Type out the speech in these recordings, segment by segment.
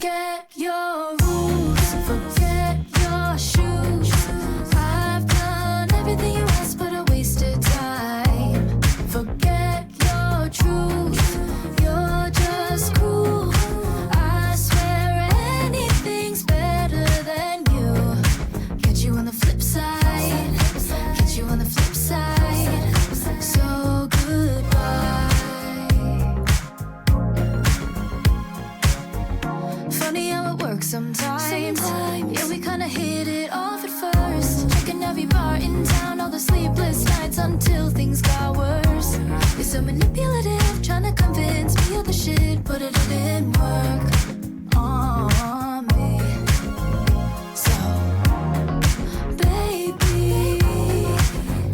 Forget your rules, forget your shoes. I've done everything you asked, but I wasted time. Forget your truth, you're just cruel. I swear anything's better than you. Catch you on the flip side, catch you on the flip side. So goodbye. Funny how it works sometimes. Yeah, we kinda hit it off at first. Checking every bar in town, all the sleepless nights until things got worse. You're so manipulative, trying to convince me of the shit, but it didn't work on me. So, baby,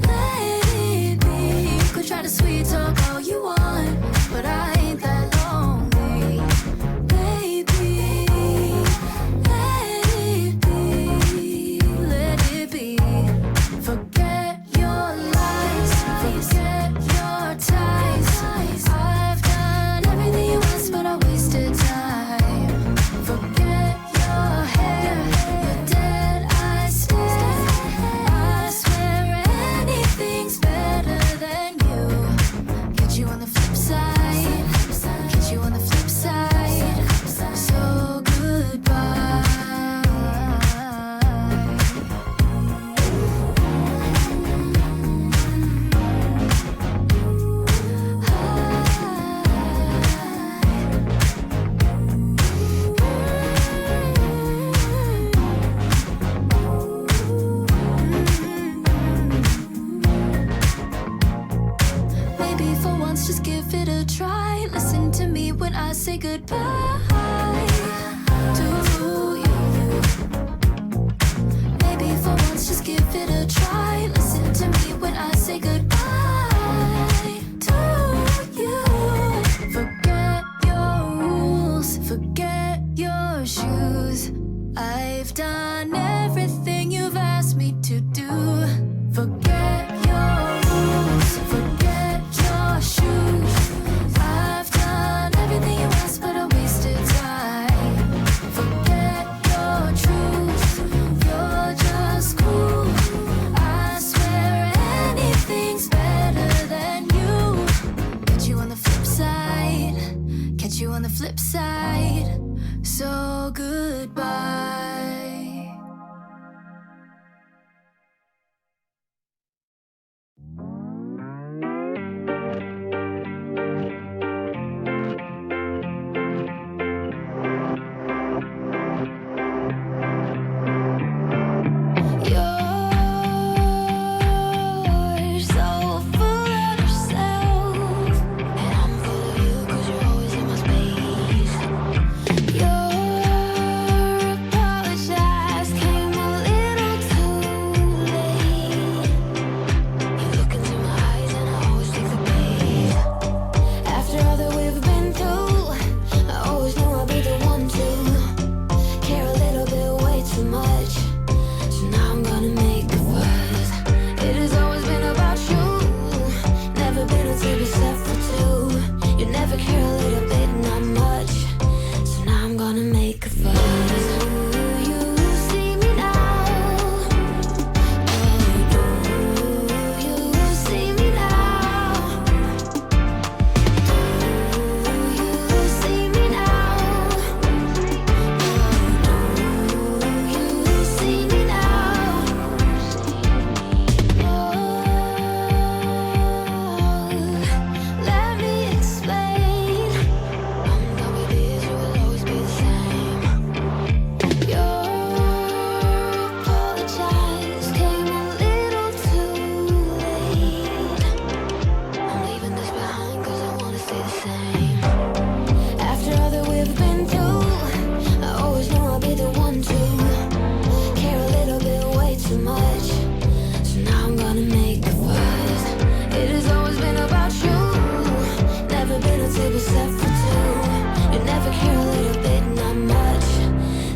let it be. You could try to sweet talk all you want, but I ain't that lonely. Baby, let it be, let it be. Forget your lies, forget your ties. I've done everything you asked, but I wasted time. Forget your hair, your dead eye stare. I swear anything's better than you. Get you on the flip side, get you on the flip side. So goodbye. Maybe for once just give it a try. Listen to me when I say goodbye to you. Maybe for once just give it a try. Listen to me when I say goodbye to you. Forget your rules, forget your shoes. I've done everything you've asked me to do. Forget your rules, forget your shoes. I've done everything you asked, but I wasted time. Forget your truth, you're just cool. I swear anything's better than you. Catch you on the flip side, catch you on the flip side. So goodbye. You're so full of yourself, and I'm full of you 'cause you're always in my space. Your apologize came a little too late. You look into my eyes and I always take the bait. After all that we've been through, I always knew I'd be the one to care a little bit way too much. So now I'm gonna make a fuss. It has always been about you, never been a table set for two. You never care a little bit, not much. So now I'm gonna make a fuss. Do you see me now? Oh, do you see me now? Do you see me now? Oh, do you see me now? Let me explain. I'm done with this, you will always be the same. Your apologize came a little too late. I'm leaving this behind 'cause I wanna stay the same. After all that we've been through, I always knew I'd be the one to care a little bit way too much. So now I'm gonna make a fuss. It has always been about you, never been a table set for two. You never care a little bit, not much.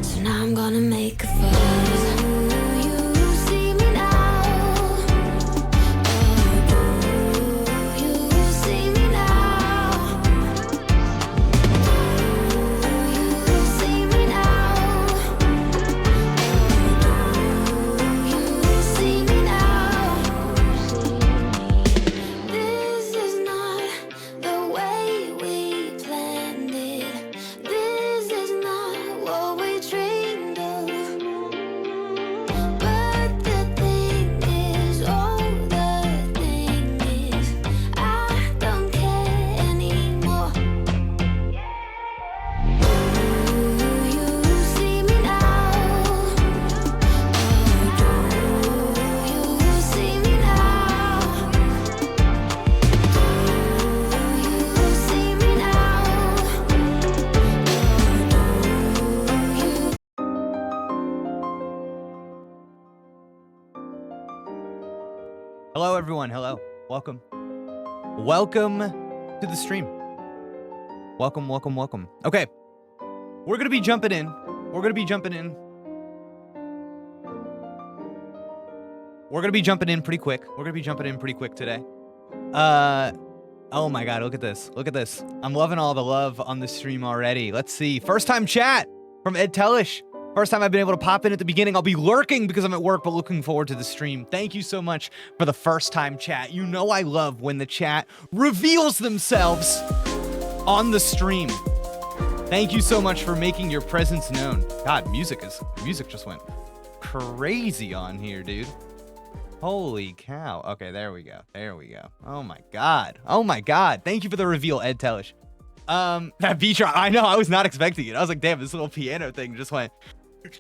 So now I'm gonna make a fuss. Do you see me now? Oh, do you see me now? Do you see me Hello, everyone. Hello. Welcome. Welcome to the stream. Welcome, welcome, welcome. Okay. We're going to be jumping in. We're going to be jumping in. We're going to be jumping in pretty quick. We're going to be jumping in pretty quick today. Oh my God, look at this. Look at this. I'm loving all the love on the stream already. Let's see. First time chat from Ed Tellish. First time I've been able to pop in at the beginning. I'll be lurking because I'm at work, but looking forward to the stream. Thank you so much for the first time chat. You know I love when the chat reveals themselves on the stream. Thank you so much for making your presence known. God, music just went crazy on here, dude. Holy cow. Okay, there we go. There we go. Oh my God. Oh my God. Thank you for the reveal, Ed Tellish. That beat drop, I know, I was not expecting it. I was like, damn, this little piano thing just went.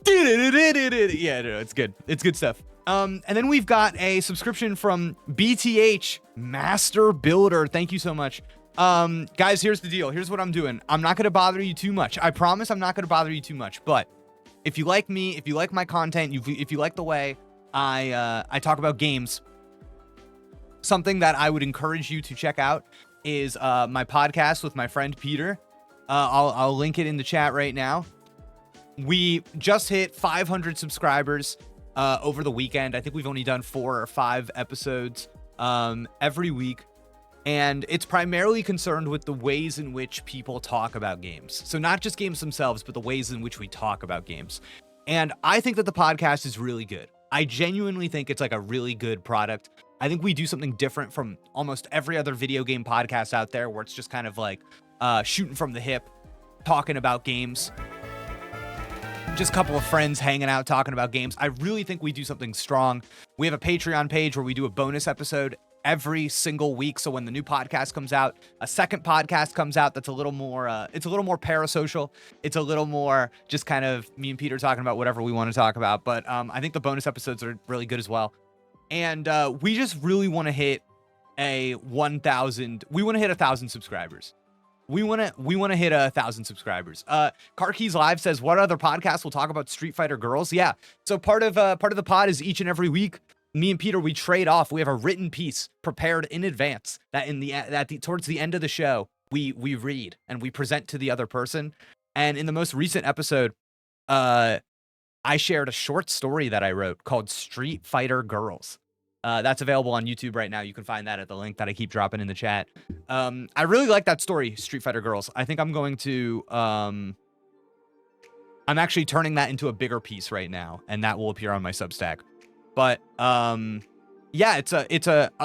Yeah, no, it's good. It's good stuff. And then we've got a subscription from BTH Master Builder. Thank you so much. Guys, here's the deal. Here's what I'm doing. I'm not going to bother you too much. I promise I'm not going to bother you too much. But if you like me, if you like my content, if you like the way I talk about games, something that I would encourage you to check out is my podcast with my friend Peter. I'll link it in the chat right now. We just hit 500 subscribers over the weekend. I think we've only done 4 or 5 episodes every week. And it's primarily concerned with the ways in which people talk about games. So not just games themselves, but the ways in which we talk about games. And I think that the podcast is really good. I genuinely think it's like a really good product. I think we do something different from almost every other video game podcast out there, where it's just kind of like shooting from the hip, talking about games. Just a couple of friends hanging out, talking about games. I really think we do something strong. We have a Patreon page where we do a bonus episode every single week. So when the new podcast comes out, a second podcast comes out that's a little more, it's a little more parasocial. It's a little more just kind of me and Peter talking about whatever we want to talk about. But I think the bonus episodes are really good as well. And we just really want to hit a 1,000. We want to hit 1,000 subscribers. We want to hit 1,000 subscribers. Car Keys Live says, what other podcasts will talk about Street Fighter Girls? Yeah. So part of the pod is each and every week, me and Peter, we trade off. We have a written piece prepared in advance that towards the end of the show, we read and we present to the other person. And in the most recent episode, I shared a short story that I wrote called Street Fighter Girls. That's available on YouTube right now. You can find that at the link that I keep dropping in the chat. I really like that story, Street Fighter Girls. I think I'm going to, I'm actually turning that into a bigger piece right now, and that will appear on my Substack. But, yeah,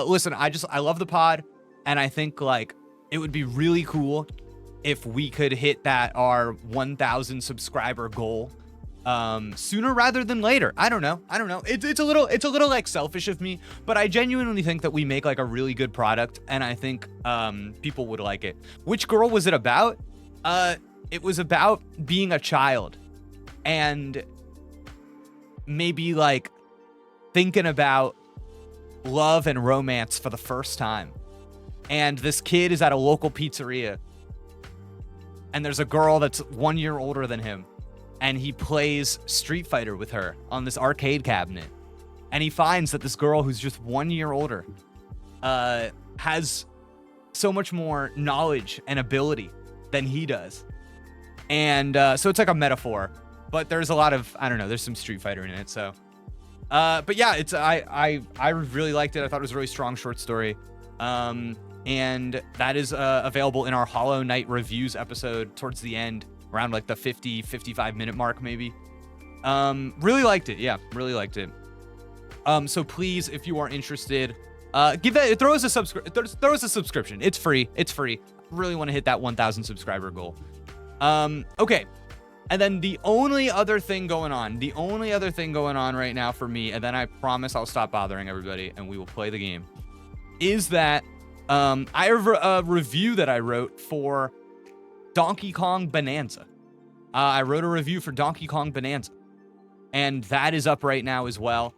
listen, I love the pod, and I think, like, it would be really cool if we could hit our 1,000 subscriber goal sooner rather than later. I don't know. It's a little like selfish of me, but I genuinely think that we make like a really good product, and I think people would like it. Which girl was it about? It was about being a child and maybe like thinking about love and romance for the first time. And this kid is at a local pizzeria, and there's a girl that's 1 year older than him, and he plays Street Fighter with her on this arcade cabinet. And he finds that this girl who's just 1 year older has so much more knowledge and ability than he does. And so it's like a metaphor, but there's a lot of, I don't know, there's some Street Fighter in it. So, but yeah, it's, I really liked it. I thought it was a really strong short story. And that is available in our Hollow Knight reviews episode towards the end, around like the 55 minute mark, maybe. Really liked it. Yeah, really liked it. So please, if you are interested, throw us a subscription. It's free. Really want to hit that 1,000 subscriber goal. Okay. And then the only other thing going on right now for me, and then I promise I'll stop bothering everybody and we will play the game, is that I have a review that I wrote for Donkey Kong Bonanza. I wrote a review for Donkey Kong Bonanza, and that is up right now as well.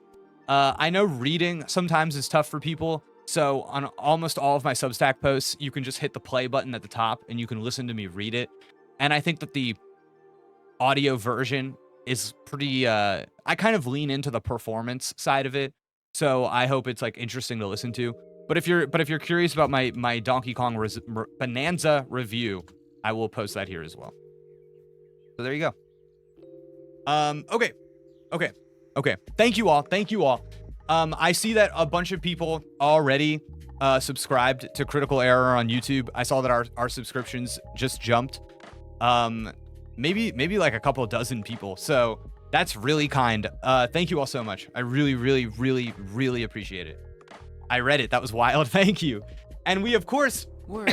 I know reading sometimes is tough for people, so on almost all of my Substack posts, you can just hit the play button at the top and you can listen to me read it. And I think that the audio version is pretty, I kind of lean into the performance side of it. So I hope it's like interesting to listen to. But if you're curious about my Donkey Kong Bonanza review, I will post that here as well. So there you go. Okay. Thank you all. I see that a bunch of people already subscribed to Critical Error on YouTube. I saw that our subscriptions just jumped. Maybe like a couple dozen people. So that's really kind. Thank you all so much. I really appreciate it. I read it. That was wild. Thank you. And we, of course, We're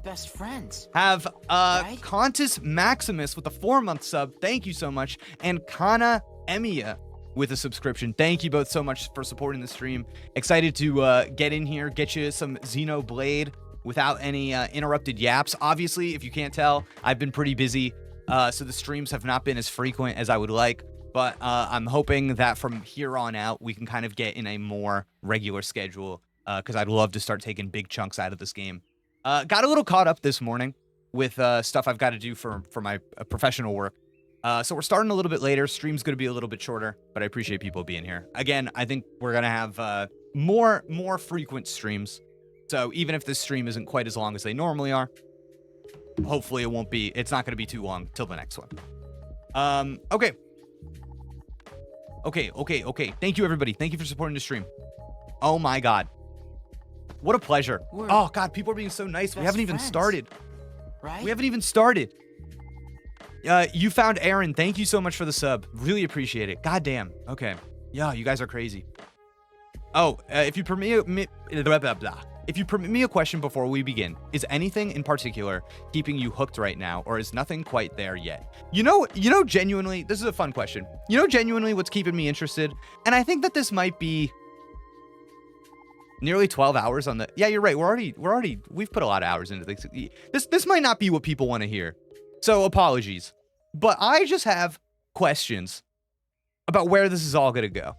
best friends. have Right? Contus Maximus with a 4-month sub. Thank you so much. And Kana Emiya with a subscription. Thank you both so much for supporting the stream. Excited to get in here, get you some Xenoblade without any interrupted yaps. Obviously, if you can't tell, I've been pretty busy, so the streams have not been as frequent as I would like. But I'm hoping that from here on out, we can kind of get in a more regular schedule, because I'd love to start taking big chunks out of this game. Got a little caught up this morning with stuff I've got to do for my professional work. So we're starting a little bit later. Stream's going to be a little bit shorter, but I appreciate people being here. Again, I think we're going to have more frequent streams. So even if this stream isn't quite as long as they normally are, hopefully it's not going to be too long till the next one. Okay. Thank you, everybody. Thank you for supporting the stream. Oh my God. What a pleasure. We're Oh God, people are being so nice. We best haven't even friends. started. Right? We haven't even started. You found Aaron. Thank you so much for the sub. Really appreciate it. God damn. Okay. Yeah, you guys are crazy. Oh, if you permit me, if you permit me a question before we begin, is anything in particular keeping you hooked right now, or is nothing quite there yet? You know, genuinely, this is a fun question. You know, genuinely, what's keeping me interested, and I think that this might be nearly 12 hours on the. Yeah, you're right. We've put a lot of hours into this. This might not be what people want to hear, so apologies. But I just have questions about where this is all gonna go,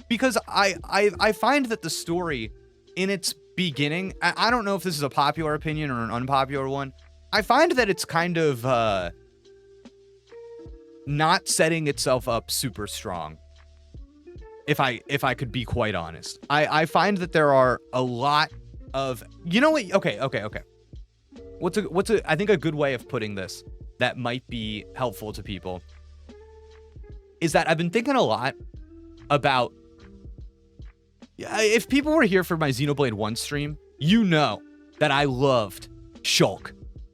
because I find that the story in its beginning, I don't know if this is a popular opinion or an unpopular one, I find that it's kind of not setting itself up super strong. If I could be quite honest, I find that there are a lot of, you know what? Okay. What's I think a good way of putting this that might be helpful to people is that I've been thinking a lot about, if people were here for my Xenoblade 1 stream, you know that I loved Shulk.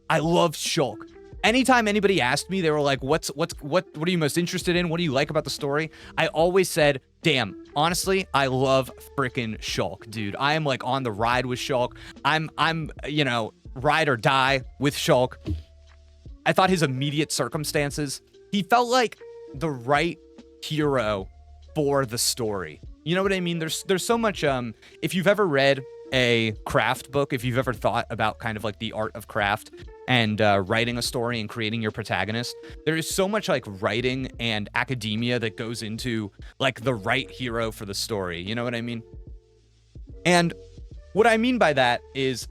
I loved Shulk. Anytime anybody asked me, they were like, what are you most interested in? What do you like about the story? I always said, damn, honestly, I love frickin' Shulk, dude. I am like on the ride with Shulk. I'm ride or die with Shulk. I thought his immediate circumstances, he felt like the right hero for the story. You know what I mean? There's so much, if you've ever read a craft book, if you've ever thought about kind of like the art of craft and writing a story and creating your protagonist, there is so much like writing and academia that goes into like the right hero for the story. You know what I mean? And what I mean by that is,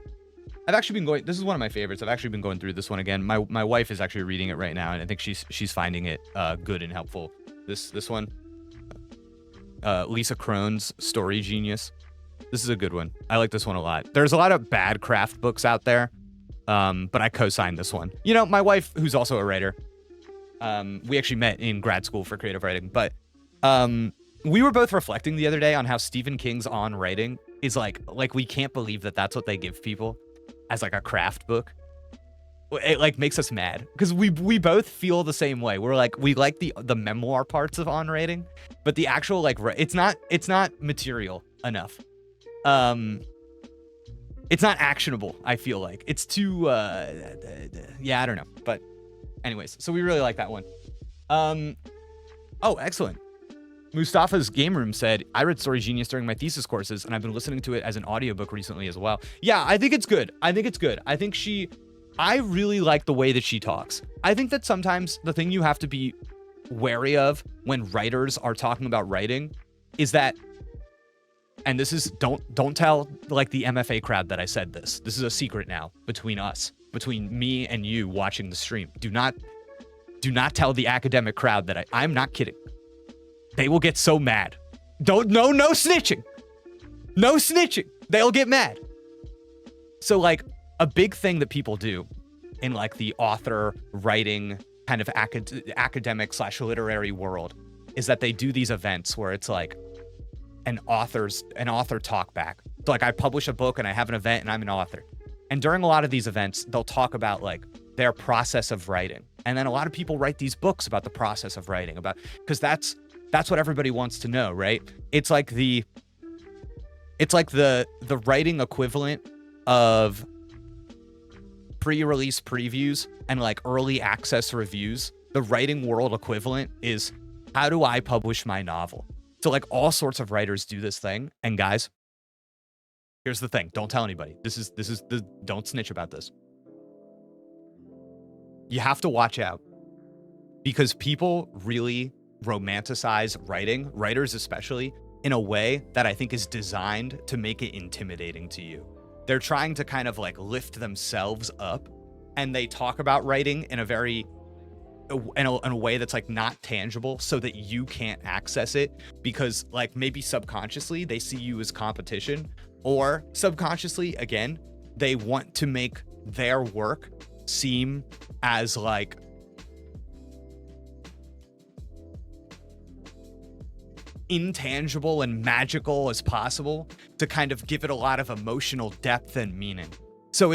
I've actually been going, this is one of my favorites. I've actually been going through this one again. My wife is actually reading it right now, and I think she's finding it good and helpful. This one. Lisa Krone's Story Genius. This is a good one. I like this one a lot. There's a lot of bad craft books out there, but I co-signed this one. You know, my wife, who's also a writer, we actually met in grad school for creative writing, but we were both reflecting the other day on how Stephen King's On Writing is like we can't believe that that's what they give people as like a craft book. It like makes us mad because we both feel the same way. We're like, we like the memoir parts of On Writing, but the actual like it's not material enough. It's not actionable. I feel like it's too yeah, I don't know. But anyways, so we really like that one. Oh, excellent. Mustafa's Game Room said, I read Story Genius during my thesis courses, and I've been listening to it as an audiobook recently as well. Yeah, I think it's good. I think I really like the way that she talks. I think that sometimes the thing you have to be wary of when writers are talking about writing is that, and this is, don't tell like the MFA crowd that I said this. This is a secret now between us, between me and you watching the stream. Do not tell the academic crowd that I'm not kidding. They will get so mad. No snitching. No snitching. They'll get mad. So like a big thing that people do in like the author writing kind of academic / literary world is that they do these events where it's like an author talk back. So like I publish a book and I have an event and I'm an author. And during a lot of these events, they'll talk about like their process of writing. And then a lot of people write these books about the process of writing, about because that's what everybody wants to know, right? It's like the writing equivalent of pre-release previews and like early access reviews. The writing world equivalent is, how do I publish my novel? So like all sorts of writers do this thing. And guys, here's the thing. Don't tell anybody. Don't snitch about this. You have to watch out because people really romanticize writers especially, in a way that I think is designed to make it intimidating to you. They're trying to kind of like lift themselves up, and they talk about writing in a very in a way that's like not tangible, so that you can't access it, because like maybe subconsciously they see you as competition, or subconsciously, again, they want to make their work seem as like intangible and magical as possible, to kind of give it a lot of emotional depth and meaning. So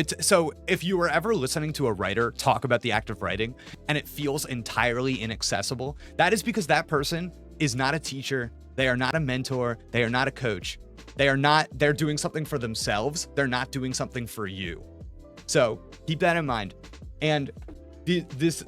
if you were ever listening to a writer talk about the act of writing and it feels entirely inaccessible, that is because that person is not a teacher, they are not a mentor, they are not a coach. They're doing something for themselves, they're not doing something for you. So keep that in mind. And this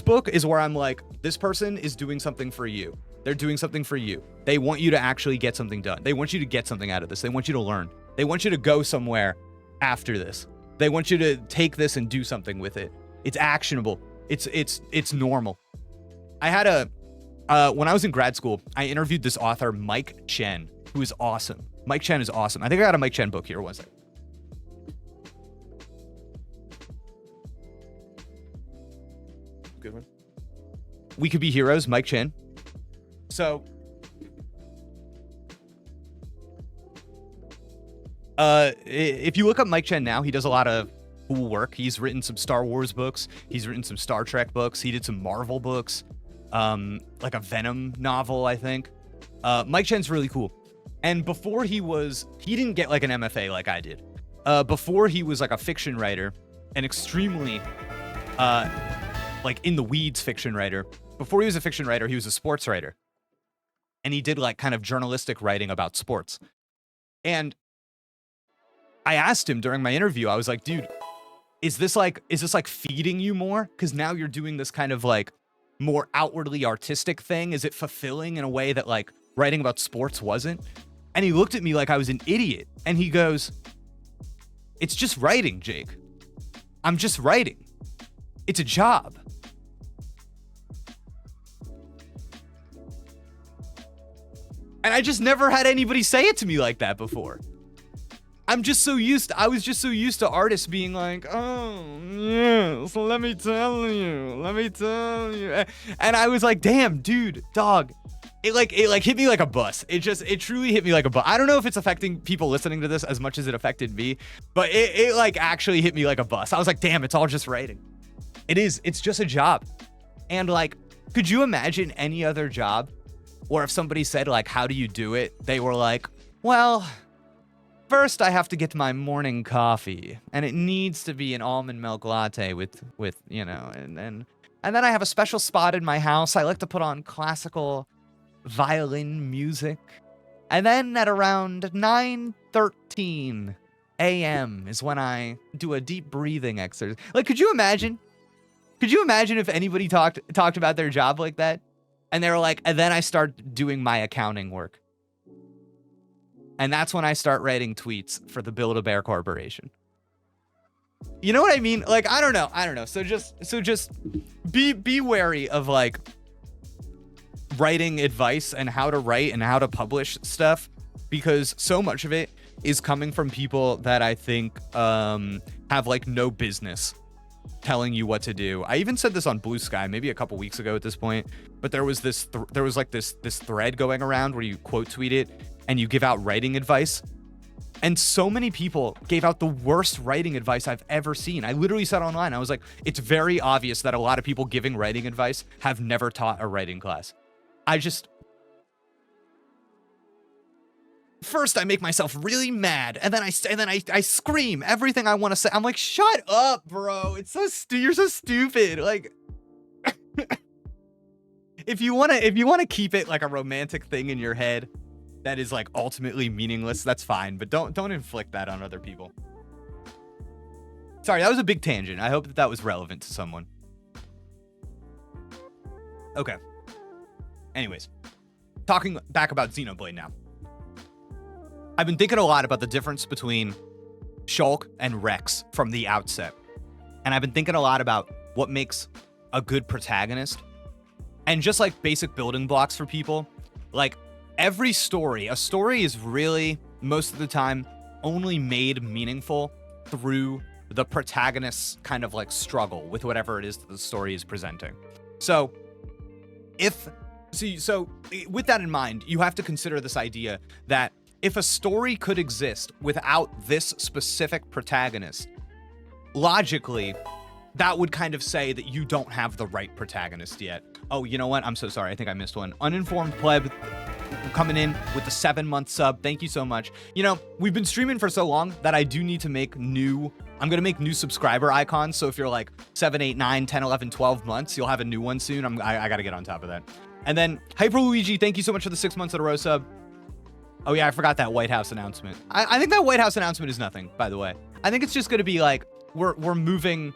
book is where I'm like, this person is doing something for you. They're doing something for you. They want you to actually get something done. They want you to get something out of this. They want you to learn. They want you to go somewhere after this. They want you to take this and do something with it. It's actionable. It's normal. I had when I was in grad school, I interviewed this author, Mike Chen, who is awesome. Mike Chen is awesome. I think I got a Mike Chen book here. One second. Good one. We Could Be Heroes, Mike Chen. So, if you look up Mike Chen now, he does a lot of cool work. He's written some Star Wars books. He's written some Star Trek books. He did some Marvel books, like a Venom novel, I think. Mike Chen's really cool. And before he didn't get like an MFA like I did. Before he was like a fiction writer, an extremely, like in the weeds fiction writer. Before he was a fiction writer, he was a sports writer. And he did like kind of journalistic writing about sports. And I asked him during my interview, I was like, dude, is this like feeding you more? Because now you're doing this kind of like more outwardly artistic thing. Is it fulfilling in a way that like writing about sports wasn't? And he looked at me like I was an idiot. And he goes, it's just writing, Jake. I'm just writing. It's a job. And I just never had anybody say it to me like that before. I was just so used to artists being like, oh, yes, let me tell you. And I was like, damn, dude, dog. It hit me like a bus. It truly hit me like a bus. I don't know if it's affecting people listening to this as much as it affected me, but it like actually hit me like a bus. I was like, damn, it's all just writing. It's just a job. And like, could you imagine any other job? Or if somebody said, like, how do you do it? They were like, well, first I have to get my morning coffee. And it needs to be an almond milk latte with you know, and then I have a special spot in my house. I like to put on classical violin music. And then at around 9:13 a.m. is when I do a deep breathing exercise. Like, could you imagine? Could you imagine if anybody talked about their job like that? And they were like, and then I start doing my accounting work. And that's when I start writing tweets for the Build-A-Bear Corporation. You know what I mean? Like, I don't know. So just be wary of like writing advice and how to write and how to publish stuff, because so much of it is coming from people that I think have like no business telling you what to do. I even said this on Blue Sky maybe a couple weeks ago at this point, but there was this thread going around where you quote tweet it and you give out writing advice. And so many people gave out the worst writing advice I've ever seen. I literally said online, I was like, it's very obvious that a lot of people giving writing advice have never taught a writing class. First I make myself really mad, and then I scream everything I want to say. I'm like, shut up, bro. It's so you're so stupid. Like, if you want to keep it like a romantic thing in your head that is like ultimately meaningless, that's fine, but don't inflict that on other people. Sorry, that was a big tangent. I hope that was relevant to someone. Okay. Anyways, talking back about Xenoblade now. I've been thinking a lot about the difference between Shulk and Rex from the outset. And I've been thinking a lot about what makes a good protagonist. And just like basic building blocks for people, like a story is really, most of the time, only made meaningful through the protagonist's kind of like struggle with whatever it is that the story is presenting. So with that in mind, you have to consider this idea that if a story could exist without this specific protagonist, logically, that would kind of say that you don't have the right protagonist yet. Oh, you know what? I'm so sorry. I think I missed one. Uninformed Pleb coming in with the 7-month sub. Thank you so much. You know, we've been streaming for so long that I do need to make I'm going to make new subscriber icons. So if you're like 7, 8, 9, 10, 11, 12 months, you'll have a new one soon. I got to get on top of that. And then Hyper Luigi, thank you so much for the 6 months in a row sub. Oh yeah, I forgot that White House announcement. I think that White House announcement is nothing, by the way. I think it's just going to be like, we're moving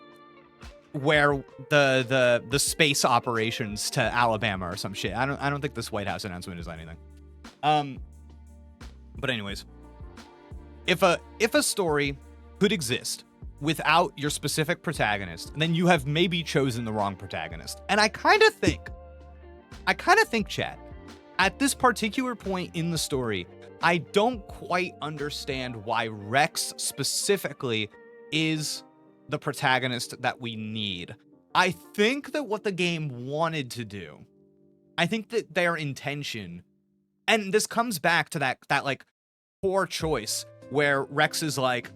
where the space operations to Alabama or some shit. I don't think this White House announcement is anything. But anyways, if a story could exist without your specific protagonist, then you have maybe chosen the wrong protagonist. And I kind of think, chat, at this particular point in the story, I don't quite understand why Rex specifically is the protagonist that we need. I think that what the game wanted to do, I think that their intention, and this comes back to that like poor choice where Rex is like,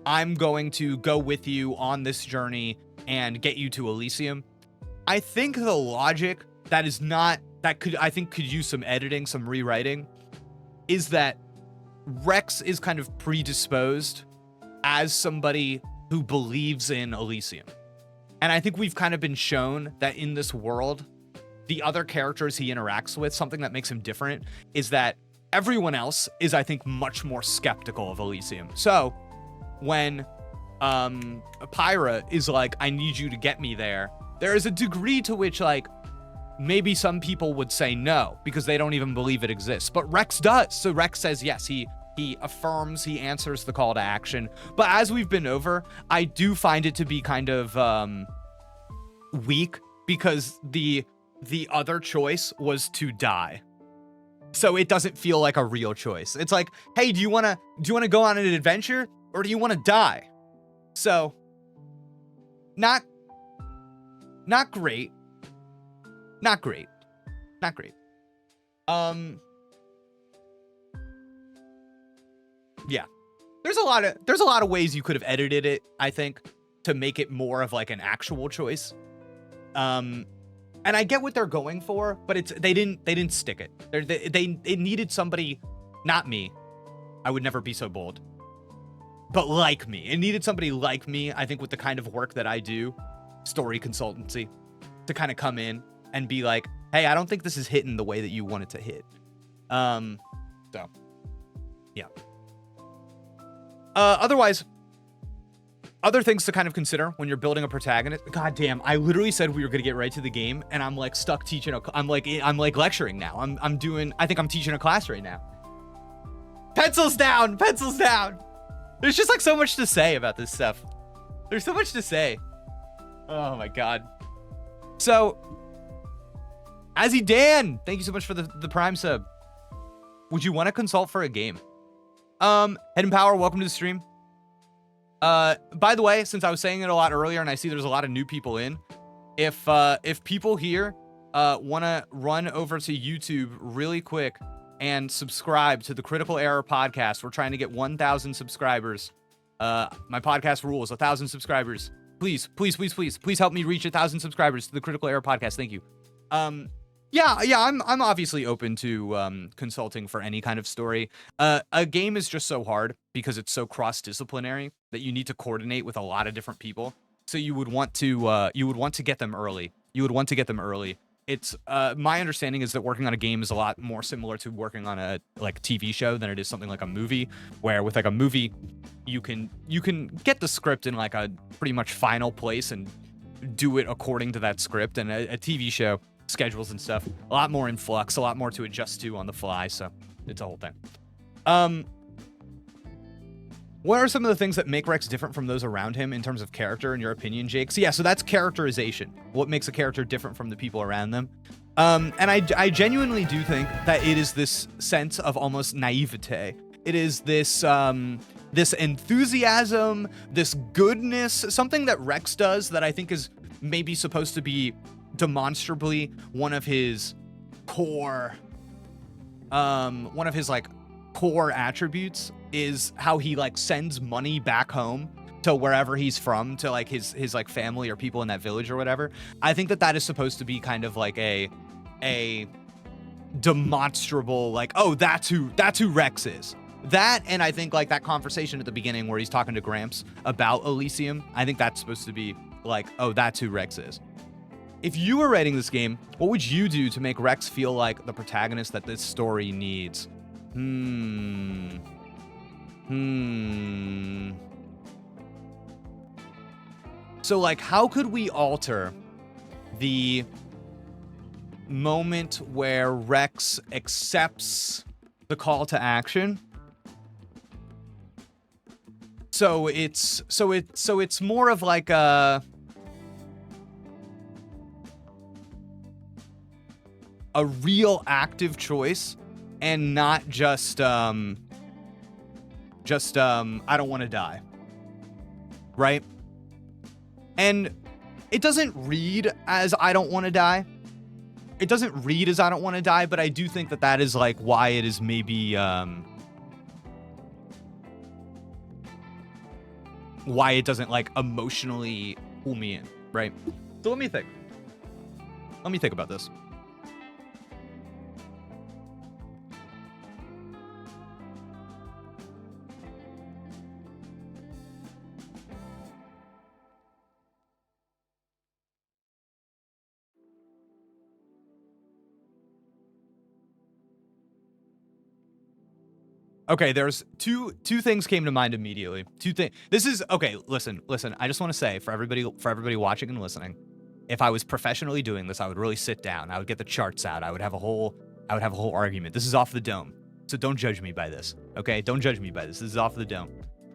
I'm going to go with you on this journey and get you to Elysium. I think the logic could use some editing, some rewriting, is that Rex is kind of predisposed as somebody who believes in Elysium. And I think we've kind of been shown that in this world, the other characters he interacts with, something that makes him different, is that everyone else is, I think, much more skeptical of Elysium. So when Pyra is like, I need you to get me there is a degree to which, like, maybe some people would say no because they don't even believe it exists, but Rex does. So Rex says yes. He affirms, he answers the call to action. But as we've been over, I do find it to be kind of weak because the other choice was to die. So it doesn't feel like a real choice. It's like, hey, do you want to go on an adventure or do you want to die? So not great. Not great. Yeah. There's a lot of ways you could have edited it, I think, to make it more of like an actual choice. And I get what they're going for, but they didn't stick it. It needed somebody, not me. I would never be so bold. But like me. It needed somebody like me, I think, with the kind of work that I do, story consultancy, to kind of come in and be like, hey, I don't think this is hitting the way that you want it to hit. So, yeah. Otherwise, other things to kind of consider when you're building a protagonist. God damn, I literally said we were gonna get right to the game, and I'm like stuck teaching. I'm like lecturing now. I think I'm teaching a class right now. Pencils down, pencils down. There's just like so much to say about this stuff. There's so much to say. Oh my god. So, Azzy Dan, thank you so much for the Prime sub. Would you want to consult for a game? Head and Power, welcome to the stream. By the way, since I was saying it a lot earlier and I see there's a lot of new people in, if people here want to run over to YouTube really quick and subscribe to the Critical Error podcast, we're trying to get 1,000 subscribers. My podcast rules 1,000 subscribers. Please help me reach 1,000 subscribers to the Critical Error podcast. Thank you. Yeah, I'm obviously open to consulting for any kind of story. A game is just so hard because it's so cross-disciplinary that you need to coordinate with a lot of different people. So you would want to get them early. It's my understanding is that working on a game is a lot more similar to working on a like TV show than it is something like a movie, where with like a movie you can get the script in like a pretty much final place and do it according to that script, and a TV show, schedules and stuff, a lot more in flux, a lot more to adjust to on the fly, so it's a whole thing. What are some of the things that make Rex different from those around him in terms of character, in your opinion, Jake? So yeah, so that's characterization. What makes a character different from the people around them? And I genuinely do think that it is this sense of almost naivete. It is this this enthusiasm, this goodness, something that Rex does that I think is maybe supposed to be demonstrably one of his core core attributes is how he like sends money back home to wherever he's from, to like his like family or people in that village or whatever. I think that is supposed to be kind of like a demonstrable, like, oh, that's who Rex is. That, and I think like that conversation at the beginning where he's talking to Gramps about Elysium, I think that's supposed to be like, oh, that's who Rex is. If you were writing this game, what would you do to make Rex feel like the protagonist that this story needs? So like, how could we alter the moment where Rex accepts the call to action? So it's more of like a real active choice, and not just I don't want to die, right? And it doesn't read as I don't want to die. It doesn't read as I don't want to die, but I do think that is like why it is maybe why it doesn't like emotionally pull me in, right? So let me think about this. Okay, there's two things came to mind immediately. This is okay. Listen. I just want to say for everybody watching and listening, if I was professionally doing this, I would really sit down. I would get the charts out. I would have a whole argument. This is off the dome, so don't judge me by this. Okay, don't judge me by this. This is off the dome.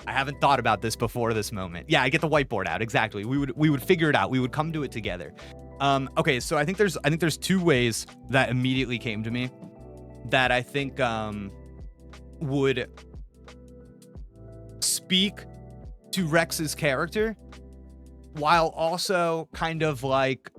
I haven't thought about this before this moment. Yeah, I get the whiteboard out. Exactly. We would figure it out. We would come to it together. Okay, so I think there's two ways that immediately came to me that I think would speak to Rex's character while also kind of like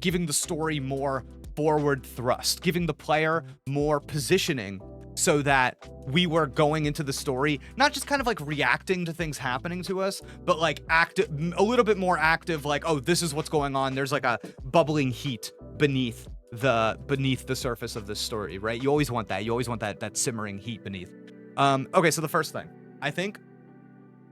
giving the story more forward thrust, giving the player more positioning so that we were going into the story not just kind of like reacting to things happening to us, but like a little bit more active, like, oh, this is what's going on. There's like a bubbling heat beneath the surface of this story, right? You always want that. You always want that simmering heat beneath. Okay, so the first thing, I think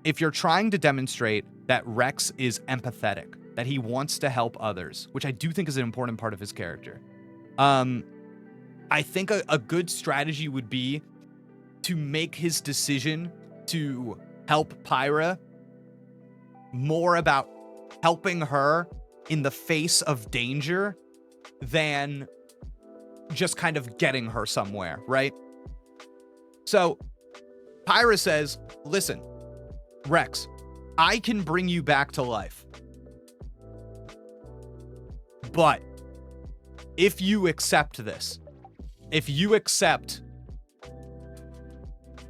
if you're trying to demonstrate that Rex is empathetic, that he wants to help others, which I do think is an important part of his character, I think a good strategy would be to make his decision to help Pyra more about helping her in the face of danger than just kind of getting her somewhere, right? So Pyra says, listen, Rex, I can bring you back to life, but if you accept this, if you accept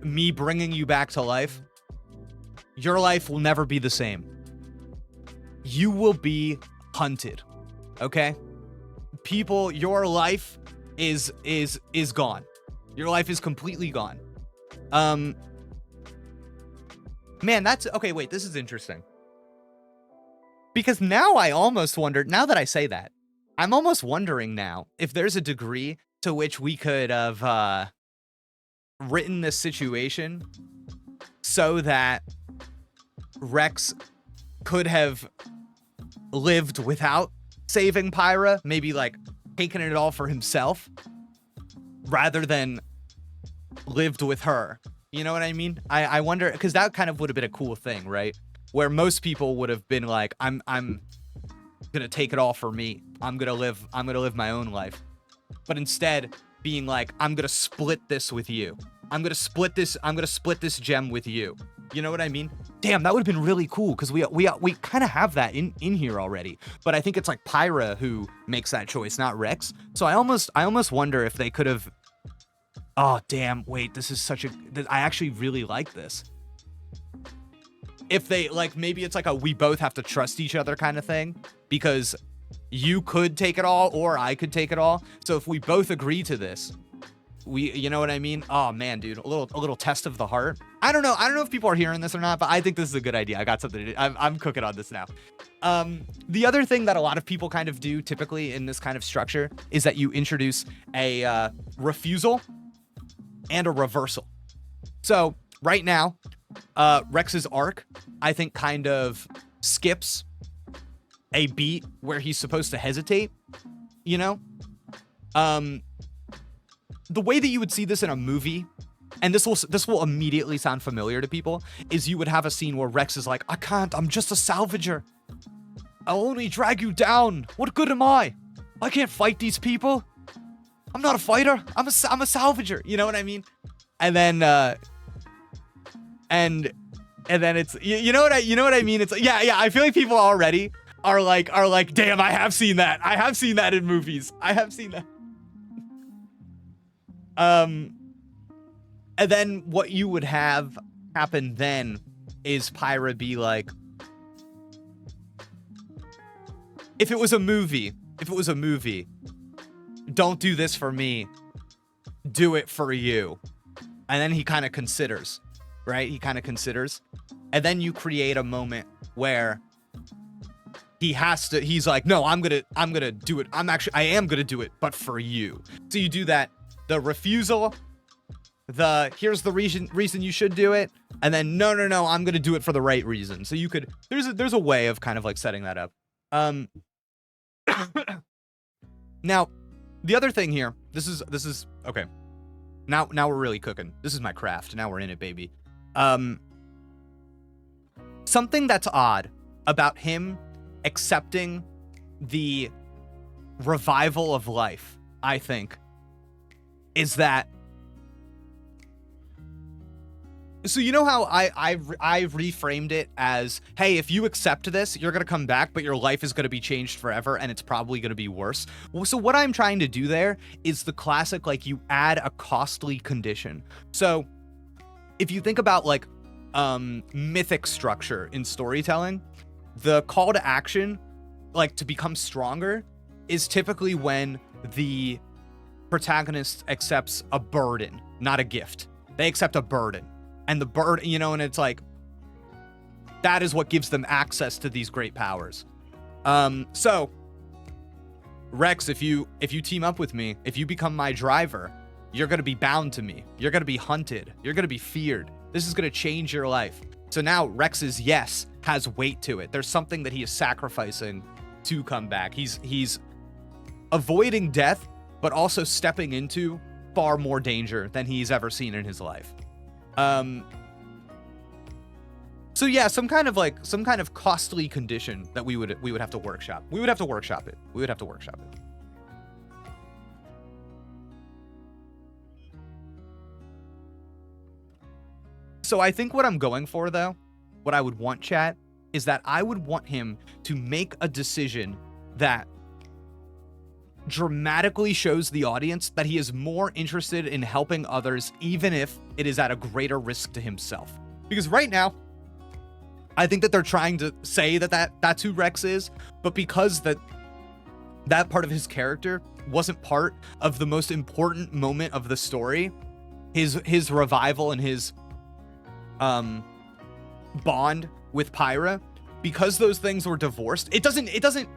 me bringing you back to life, your life will never be the same. You will be hunted. Okay? People, your life is gone. Your life is completely gone. Man, that's okay. Wait, this is interesting. Because now I almost wonder, now that I say that, I'm almost wondering now if there's a degree to which we could have written this situation so that Rex could have lived without saving Pyra, maybe like taking it all for himself rather than lived with her. You know what I mean? I wonder, because that kind of would have been a cool thing, right? Where most people would have been like, I'm gonna take it all for me. I'm gonna live my own life. But instead being like, I'm gonna split this with you. I'm gonna split this gem with you. You know what I mean? Damn, that would have been really cool, because we kind of have that in here already. But I think it's like Pyra who makes that choice, not Rex. So I almost wonder if they could have. Oh damn! Wait, this is such a. I actually really like this. If they like, maybe it's like a we both have to trust each other kind of thing, because you could take it all or I could take it all. So if we both agree to this, you know what I mean? Oh man, dude, a little test of the heart. I don't know if people are hearing this or not, but I think this is a good idea. I got something to do. I'm cooking on this now. The other thing that a lot of people kind of do typically in this kind of structure is that you introduce a refusal and a reversal. So right now, Rex's arc, I think, kind of skips a beat where he's supposed to hesitate, you know? The way that you would see this in a movie, and this will immediately sound familiar to people, is you would have a scene where Rex is like, I can't, I'm just a salvager. I'll only drag you down. What good am I? I can't fight these people. I'm not a fighter. I'm a salvager. You know what I mean? And then, and then it's, you know what I mean? It's yeah. I feel like people already are like, damn, I have seen that. I have seen that in movies. I have seen that. And then what you would have happen then is Pyra be like, if it was a movie, don't do this for me, do it for you. And then he kind of considers, right? And then you create a moment where he's like, no, I'm gonna do it. I am gonna do it, but for you. So you do that, the refusal, here's the reason you should do it, and then no, I'm gonna do it for the right reason. So you could, there's a way of kind of like setting that up. Now, the other thing here, this is okay. Now we're really cooking. This is my craft. Now we're in it, baby. Something that's odd about him accepting the revival of life, I think, is that, so you know how I reframed it as, hey, if you accept this, you're going to come back, but your life is going to be changed forever, and it's probably going to be worse. Well, so what I'm trying to do there is the classic, like, you add a costly condition. So if you think about, like, mythic structure in storytelling, the call to action, like, to become stronger, is typically when the protagonist accepts a burden, not a gift. They accept a burden. And the burden, you know, and it's like, that is what gives them access to these great powers. So Rex, if you team up with me, if you become my driver, you're going to be bound to me. You're going to be hunted. You're going to be feared. This is going to change your life. So now Rex's yes has weight to it. There's something that he is sacrificing to come back. He's avoiding death, but also stepping into far more danger than he's ever seen in his life. So yeah, some kind of costly condition that we would have to workshop. We would have to workshop it. So I think what I'm going for, though, what I would want, chat, is that I would want him to make a decision that dramatically shows the audience that he is more interested in helping others, even if it is at a greater risk to himself. Because right now, I think that they're trying to say that's who Rex is, but because that part of his character wasn't part of the most important moment of the story, his revival and his bond with Pyra, because those things were divorced, it doesn't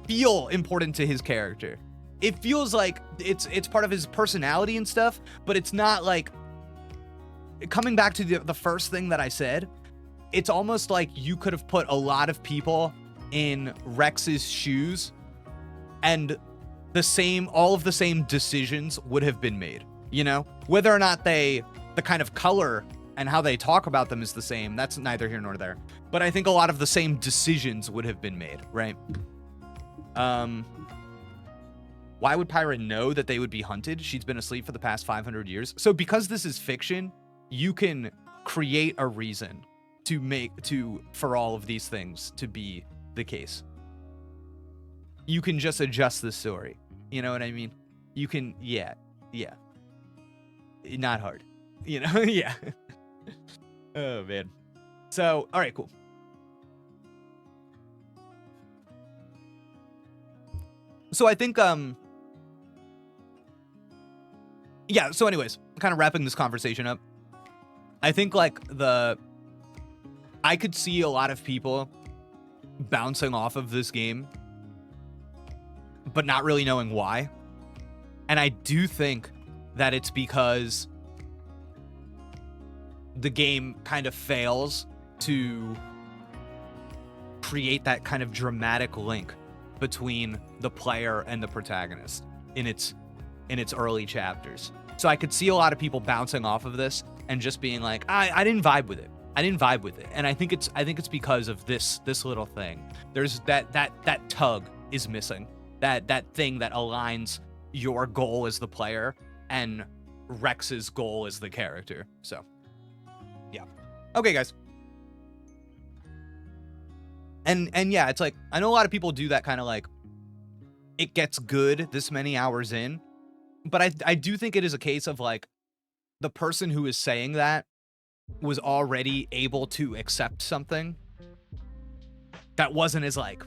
feel important to his character. It feels like it's part of his personality and stuff, but it's not like, coming back to the first thing that I said, it's almost like you could have put a lot of people in Rex's shoes and all of the same decisions would have been made, you know? Whether or not the kind of color and how they talk about them is the same, that's neither here nor there. But I think a lot of the same decisions would have been made, right? Why would Pyra know that they would be hunted? She's been asleep for the past 500 years. So because this is fiction, you can create a reason for all of these things to be the case. You can just adjust the story. You know what I mean? You can, yeah. Not hard, you know? Yeah. Oh, man. So, all right, cool. So I think, yeah, so anyways, kind of wrapping this conversation up. I think, like, I could see a lot of people bouncing off of this game, but not really knowing why. And I do think that it's because the game kind of fails to create that kind of dramatic link between the player and the protagonist in its early chapters. So I could see a lot of people bouncing off of this and just being like, I didn't vibe with it. And I think it's because of this little thing. There's that tug is missing. That thing that aligns your goal as the player and Rex's goal as the character. So, yeah. Okay, guys. And yeah, it's like, I know a lot of people do that kind of like, it gets good this many hours in, but I do think it is a case of like, the person who is saying that was already able to accept something that wasn't as like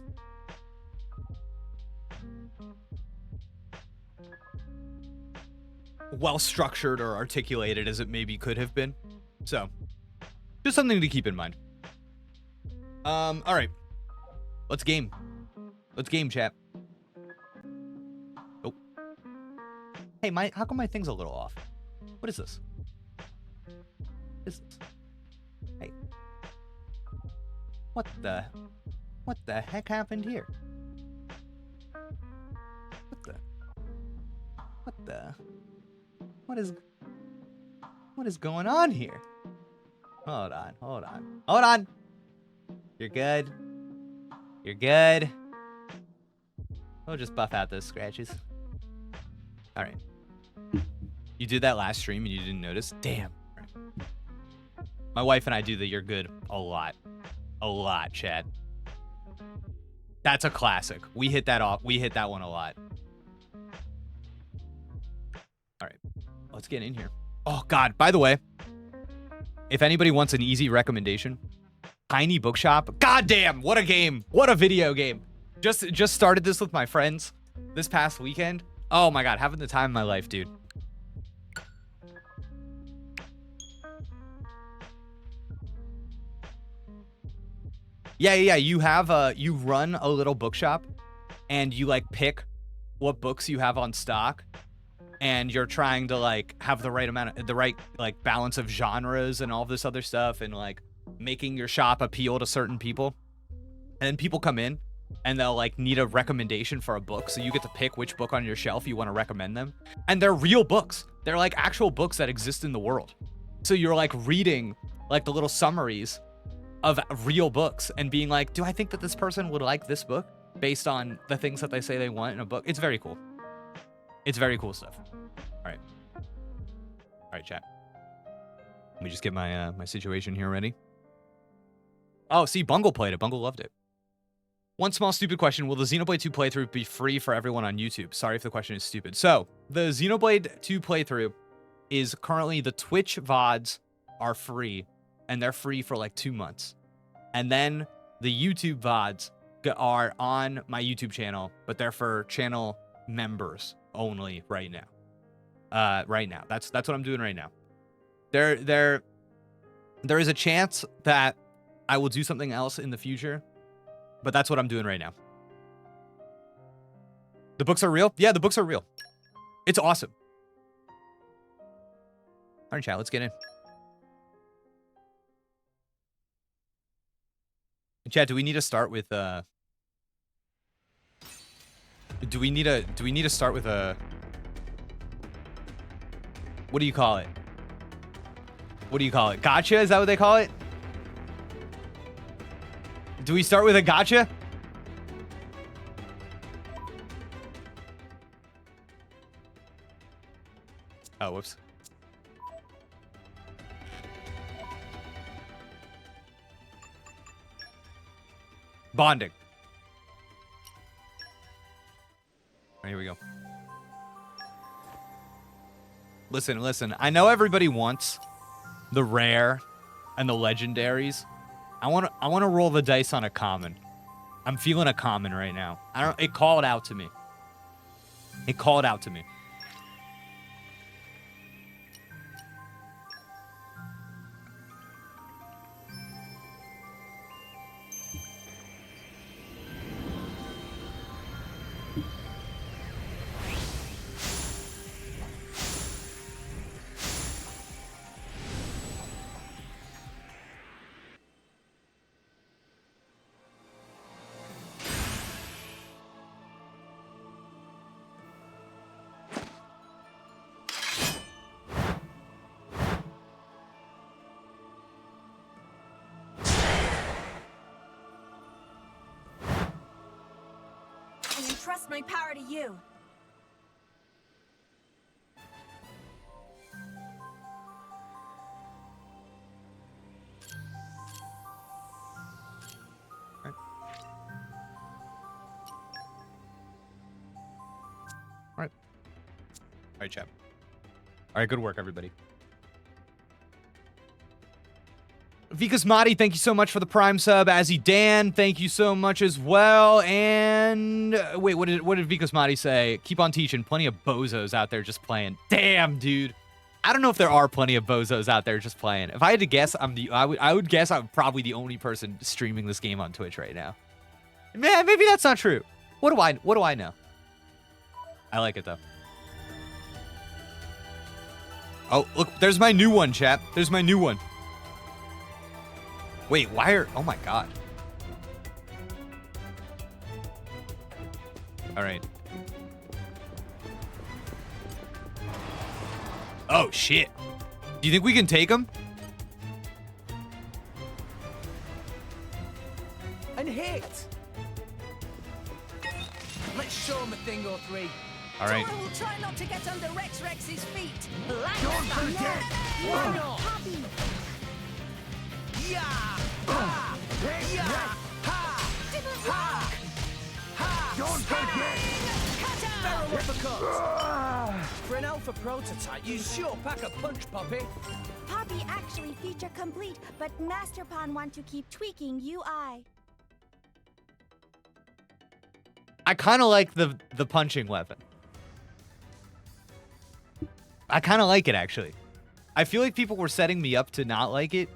well structured or articulated as it maybe could have been. So just something to keep in mind. All right, let's game chat. Oh, hey, how come my thing's a little off? What is this? What is this? Hey. What the heck happened here? What is going on here? Hold on. You're good. We'll just buff out those scratches. All right. You did that last stream and you didn't notice? Damn. My wife and I do the "you're good" a lot, Chad. That's a classic. We hit that one a lot. All right, let's get in here. Oh God, by the way, if anybody wants an easy recommendation, Tiny Bookshop. Goddamn, what a game! What a video game! Just started this with my friends this past weekend. Oh my God, having the time of my life, dude. Yeah. You run a little bookshop, and you like pick what books you have on stock, and you're trying to like have the right like balance of genres and all this other stuff, and like making your shop appeal to certain people. And then people come in and they'll like need a recommendation for a book, so you get to pick which book on your shelf you want to recommend them. And they're real books. They're like actual books that exist in the world. So you're like reading like the little summaries of real books and being like, do I think that this person would like this book based on the things that they say they want in a book? It's very cool. It's very cool stuff. All right, chat. Let me just get my my situation here ready. Oh, see, Bungle played it. Bungle loved it. One small stupid question. Will the Xenoblade 2 playthrough be free for everyone on YouTube? Sorry if the question is stupid. So, the Xenoblade 2 playthrough is currently, the Twitch VODs are free, and they're free for like 2 months. And then the YouTube VODs are on my YouTube channel, but they're for channel members only right now. That's what I'm doing right now. There is a chance that I will do something else in the future, but that's what I'm doing right now. The books are real? Yeah, the books are real. It's awesome. All right, chat, let's get in. Chat, do we need to start with do we need to start with a, what do you call it? What do you call it? Gacha? Is that what they call it? Do we start with a gacha? Oh, whoops. Bonding. All right, here we go. Listen. I know everybody wants the rare and the legendaries. I want to roll the dice on a common. I'm feeling a common right now. It called out to me. It called out to me. Trust my power to you. All right, chat. All right, good work, everybody. Vikas Madi, thank you so much for the Prime sub. Azzy Dan, thank you so much as well. And wait, what did Vikas Madi say? Keep on teaching. Plenty of bozos out there just playing. Damn, dude. I don't know if there are plenty of bozos out there just playing. If I had to guess, I would guess I'm probably the only person streaming this game on Twitch right now. Man, maybe that's not true. What do I know? I like it though. Oh, look, there's my new one, chat. There's my new one. Wait, why are... Oh my god. Alright. Oh, shit. Do you think we can take him? And hit! Let's show him a thing or three. Alright. Dora will try not to get under Rex's feet. Don't forget! Why not? Poppy. Yeah! Ha! Yeah! Ha! Didn't Ha! Ha! Don't forget! Barrel uppercut! For an alpha prototype, you sure pack a punch, Poppy. Poppy actually feature complete, but Master Pawn want to keep tweaking UI. I kind of like the punching weapon. I kind of like it, actually. I feel like people were setting me up to not like it,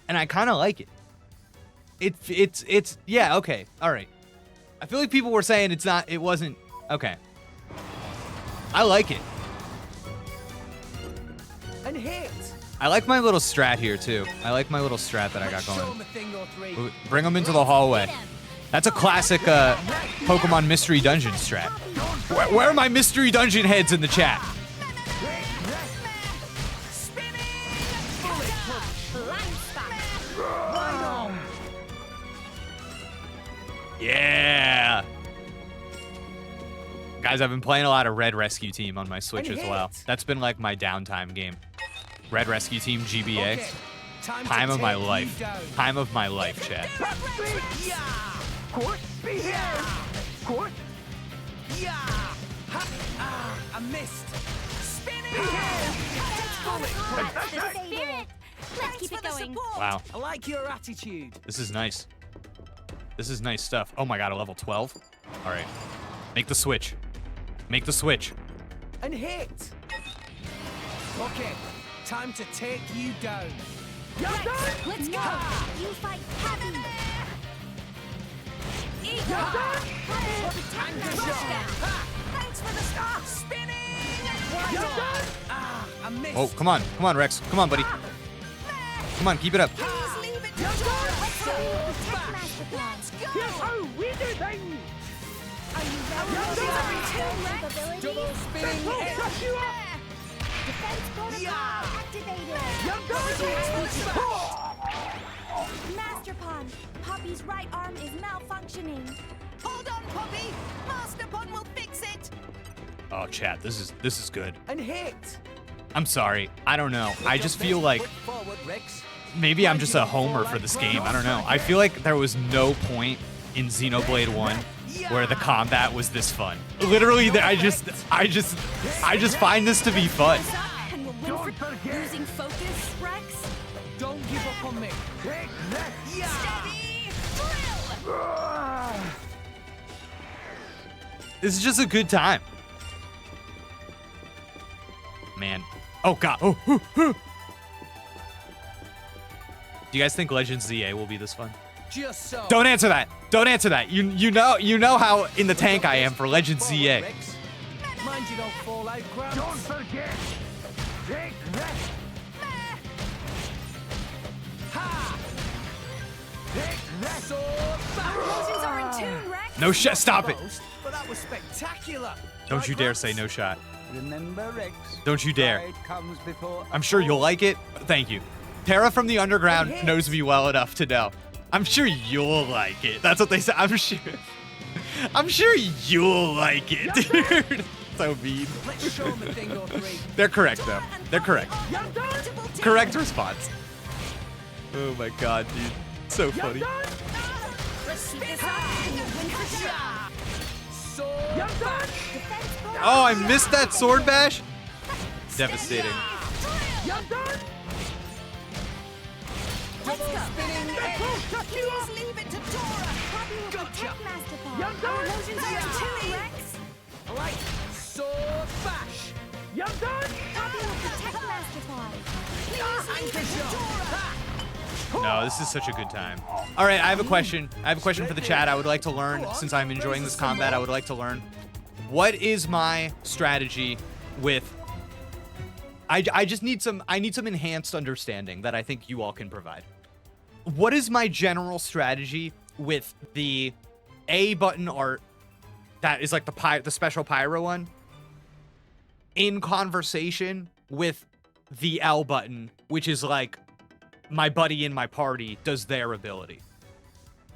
and I kind of like it. It's yeah, okay, all right. I feel like people were saying it wasn't, okay. I like it. And hit! I like my little strat here, too. I like my little strat that I got Show going. him a thing or three. Ooh, bring them into the hallway. That's a classic Pokemon Mystery Dungeon strat. Where are my Mystery Dungeon heads in the chat? Yeah! Guys, I've been playing a lot of Red Rescue Team on my Switch as well. That's been like my downtime game. Red Rescue Team GBA. Okay. Time of my life. You down. Time of my life, chat. Yeah! Yeah! Yeah! Ha! Ah, I missed. Spinning! That's the spirit. Let's keep it going. Wow. I like your attitude. This is nice. This is nice stuff. Oh my god, a level 12? All right. Make the switch. Make the switch. And hit. Okay, time to take you down. Let's go. You fight heavy. Thanks for the start. Spinning. I missed. Oh, come on. Come on, Rex. Come on, buddy. Come on, keep it up. Please leave it to Dora. Let's go. Here's how we do things. Are you ready? Double spinning hit. Defense protocol Yeah. activated. Master Pawn, Poppy's right arm is malfunctioning. Hold on, Poppy. Master Pawn will fix it. Oh, chat, this is good. And hit. I'm sorry. I don't know. I just feel like Forward, Rex. maybe I'm just a homer for this game. I don't know. I feel like there was no point in Xenoblade 1 where the combat was this fun. Literally, I just find this to be fun. And we'll win for losing focus, Rex. Don't give up on me. Take that. Steady, drill. This is just a good time. Man. Oh god. Oh. Do you guys think Legends ZA will be this fun? Just so. Don't answer that. Don't answer that. You know how in the tank I am for Legends ZA. Rex. Mind you don't fall out, Gramps. Don't forget. Take that. Ha! Take that. So Emotions are in tune, Rex. No shit. Stop it. But that was spectacular. Don't Right, you dare Gramps? say no shot. Remember, Rex. Don't you dare. Pride comes before. I'm sure you'll like it. Thank you. Tara from the underground knows me well enough to know. I'm sure you'll like it. That's what they say. I'm sure you'll like it, dude. So mean. Let's show him a thing or three. They're correct though. They're correct. Correct response. Oh my god, dude. So funny. Let's keep this up and we'll win for sure. So bash. Defense protocol. Oh, I missed that sword bash. Devastating. Let's go. Spinning hit. Please leave it to Dora. Poppy will Gotcha. protect Master Pawn. Our emotions are in tune, Rex. I like so bash. Poppy will protect Master Pawn. Please leave it to Dora. No, this is such a good time. All right, I have a question. I have a question for the chat. I would like to learn, since I'm enjoying this combat, I would like to learn, what is my strategy with... I just need some enhanced understanding that I think you all can provide. What is my general strategy with the A button art that is like the special pyro one in conversation with the L button, which is like my buddy in my party does their ability?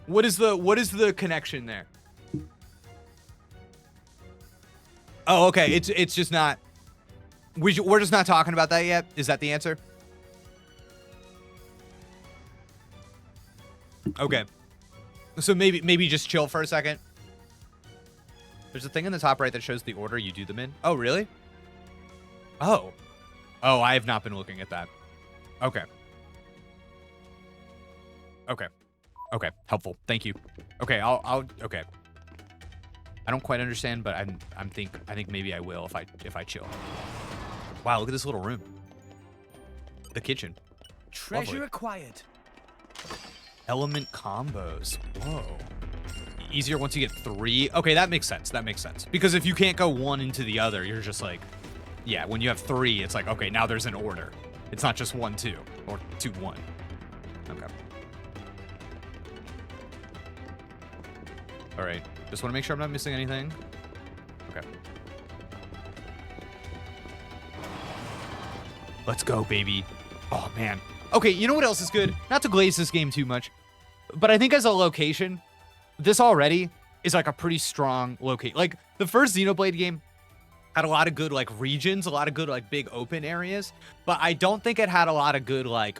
What is the connection there? Oh, okay. It's just not. We're just not talking about that yet. Is that the answer? Okay. So maybe just chill for a second. There's a thing in the top right that shows the order you do them in. Oh, really? Oh. Oh, I have not been looking at that. Okay. Okay. Okay. Helpful. Thank you. Okay, I'll okay. I don't quite understand, but I think maybe I will if I chill. Wow, look at this little room. The kitchen. Treasure Lovely. acquired. Element combos. Whoa. Easier once you get 3. Okay, that makes sense. That makes sense. Because if you can't go one into the other, you're just like, yeah, when you have 3, it's like, okay, now there's an order. It's not just 1, 2 or 2, 1. Okay. All right. Just want to make sure I'm not missing anything. Okay. Let's go, baby. Oh, man. Okay, you know what else is good? Not to glaze this game too much, but I think as a location, this already is like a pretty strong location. Like, the first Xenoblade game had a lot of good, like, regions, a lot of good, like, big open areas, but I don't think it had a lot of good, like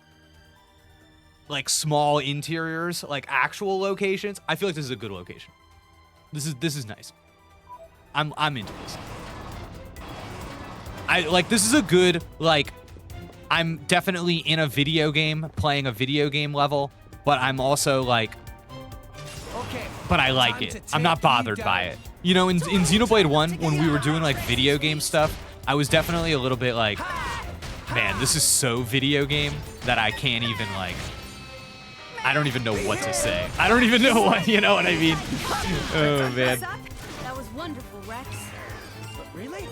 small interiors, like, actual locations. I feel like this is a good location. This is nice. I'm into this. This is a good, like, I'm definitely in a video game, playing a video game level, but I'm also like, Okay. but I like time to it. I'm not take you bothered down. by it. You know, in Xenoblade 1, when we were doing like video game stuff, I was definitely a little bit like, man, this is so video game that I can't even like, I don't even know what to say. I don't even know what, you know what I mean? Oh, man. That was wonderful, Rex. But really?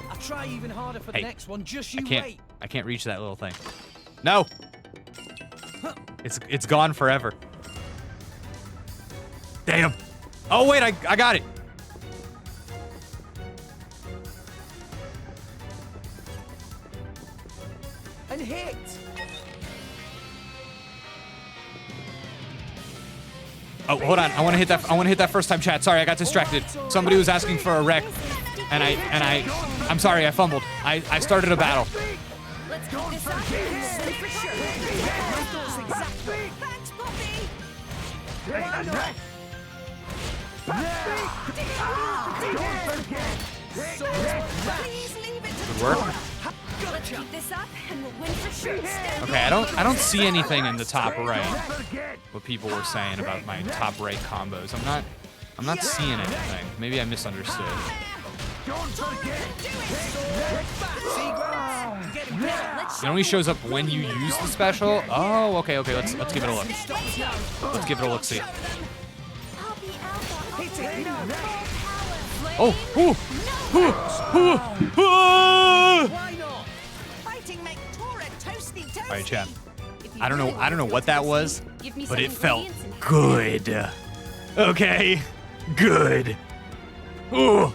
I'll try even harder for the Hey, next one. Just you wait. I can't reach that little thing. No. It's gone forever. Damn. Oh, wait, I got it. And hit. Oh, hold on. I want to hit that first time chat. Sorry, I got distracted. Somebody was asking for a rec, and I'm sorry, I fumbled. I started a battle. Let's keep this up. For sure. My thoughts exactly. Thanks, Poppy. Please leave it to Good work. Let's keep this up, and we'll win for sure. Okay, I don't see anything in the top right. What people were saying about my top right combos. I'm not seeing anything. Maybe I misunderstood. It only shows up when you use the special. Oh, okay. Let's give it a look. Let's give it a look. See. Poppy Alpha. Oh, Why not? Fighting make Tora toasty toasty. All right, chat. I don't know what that was, but it felt good. Okay, good. Ooh.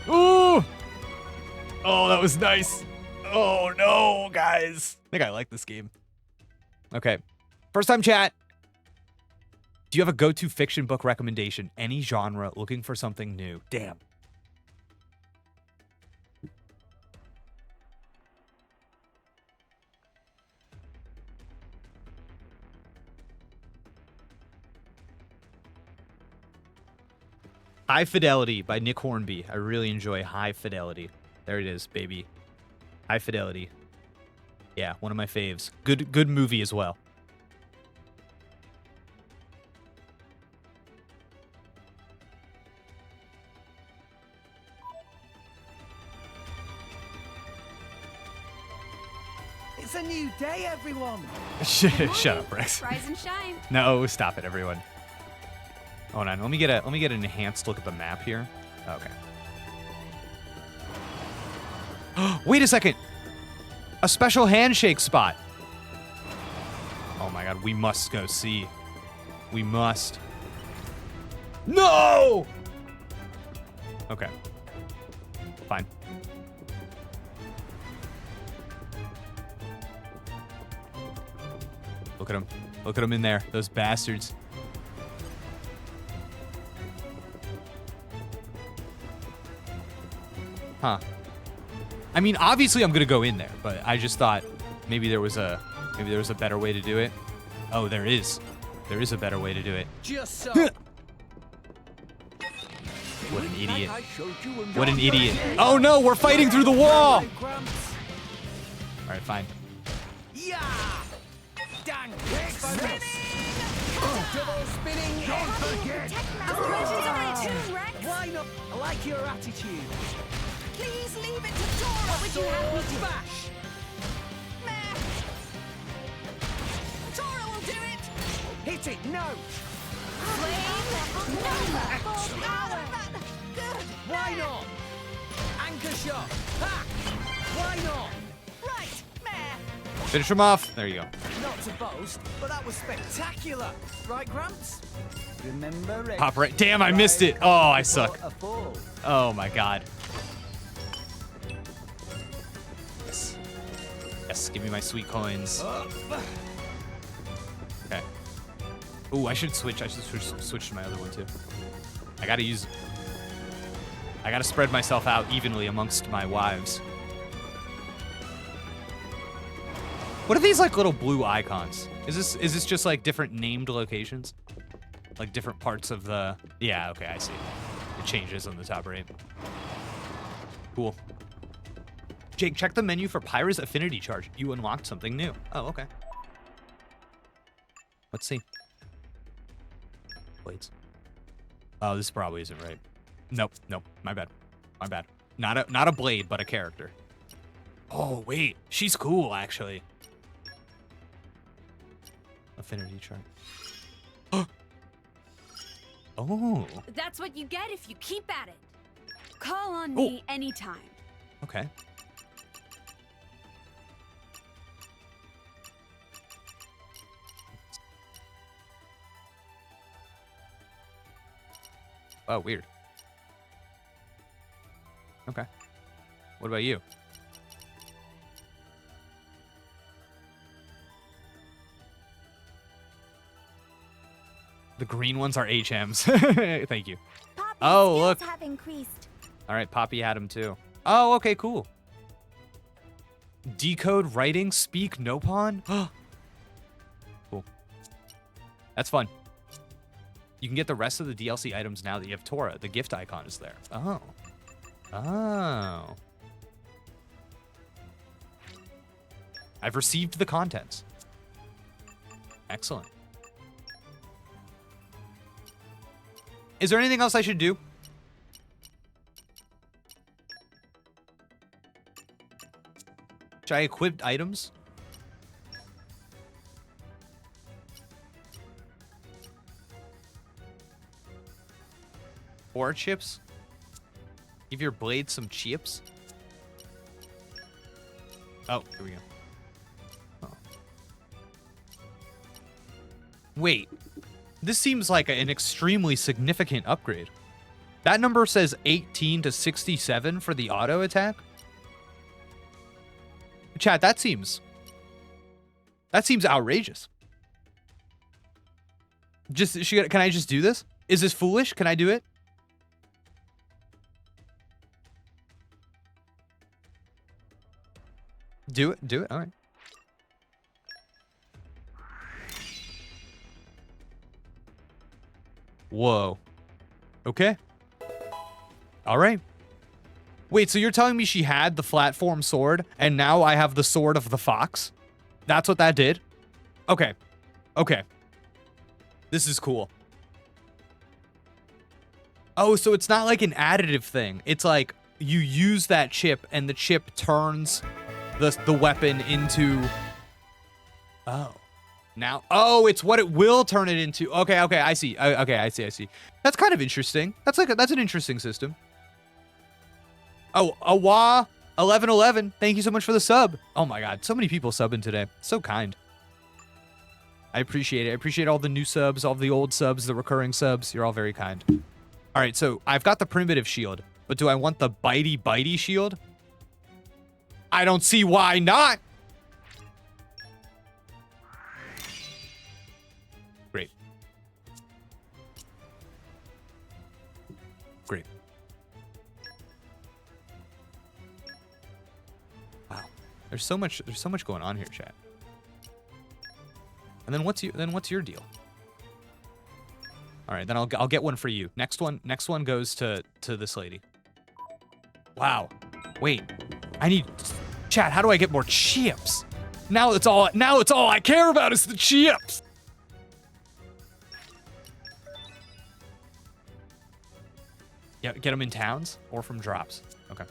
Ooh. Oh, that was nice. Oh no, guys. I think I like this game. Okay. First time chat. Do you have a go-to fiction book recommendation? Any genre, looking for something new? Damn. High Fidelity by Nick Hornby. I really enjoy High Fidelity. There it is, baby. High Fidelity. Yeah, one of my faves. Good movie as well. It's a new day, everyone. Shut up, Rex. Rise and shine. No, stop it, everyone. Hold on, let me get an enhanced look at the map here. Okay. Wait a second. A special handshake spot. Oh my god, we must go see. We must. No! Okay. Fine. Look at them. Look at them in there. Those bastards. Huh. I mean, obviously I'm gonna go in there, but I just thought maybe there was a better way to do it. Oh, there is. There is a better way to do it. Just so. What an idiot. What an idiot. Oh no, we're fighting through the wall! Alright, fine. Yeah. Dang. Double spinning. Why not? I like your attitude. Please leave it to Tora. What would you have me do? Bash. Meh. Tora will do it. Hit it. No. Flame. Full power. Good. Why not? Anchor shot. Ha. Why not? Right. Meh. Finish him off. There you go. Not to boast, but that was spectacular. Right, Gramps? Remember Rex. Pop right. Damn, I missed it. Oh, I suck. A fall. Oh my god. Yes. Yes, give me my sweet coins. Okay. Ooh, I should switch. I should switch to my other one too. I gotta spread myself out evenly amongst my wives. What are these like little blue icons? Is this just like different named locations? Like different parts of the... Yeah, okay, I see. It changes on the top right. Cool. Jake, check the menu for Pyra's affinity charge. You unlocked something new. Oh, okay. Let's see. Blades. Oh, this probably isn't right. Nope, nope. My bad. My bad. Not a blade, but a character. Oh, wait. She's cool, actually. Affinity chart. Oh. That's what you get if you keep at it. Call on me anytime. Okay. Oh, weird. Okay. What about you? The green ones are HMs. Thank you. Poppy's Oh, skills look. have increased. All right, Poppy had him too. Oh, okay, cool. Decode, writing, speak, Nopon. Cool. That's fun. You can get the rest of the DLC items now that you have Tora. The gift icon is there. Oh. Oh. I've received the contents. Excellent. Is there anything else I should do? Should I equip items? Or chips? Give your blade some chips? Oh, here we go. Oh. Wait. This seems like an extremely significant upgrade. That number says 18 to 67 for the auto attack. Chat, that seems outrageous. Can I just do this? Is this foolish? Can I do it? Do it. All right. Whoa. Okay. All right. Wait, so you're telling me she had the platform sword, and now I have the sword of the fox? That's what that did? Okay. Okay. This is cool. Oh, so it's not like an additive thing. It's like you use that chip, and the chip turns the weapon into... Oh. Now, oh, it's what it will turn it into. Okay, I see. Okay, I see. That's kind of interesting. That's an interesting system. Oh, Awa 1111. Thank you so much for the sub. Oh my god, so many people subbing today. So kind. I appreciate it. I appreciate all the new subs, all the old subs, the recurring subs. You're all very kind. All right, so I've got the primitive shield, but do I want the bitey shield? I don't see why not. Great. Wow. There's so much going on here, chat. And then what's your deal? All right, then I'll get one for you. Next one goes to this lady. Wow. Wait. I need chat, how do I get more chips? Now it's all I care about is the chips. Yeah, get them in towns or from drops. Okay.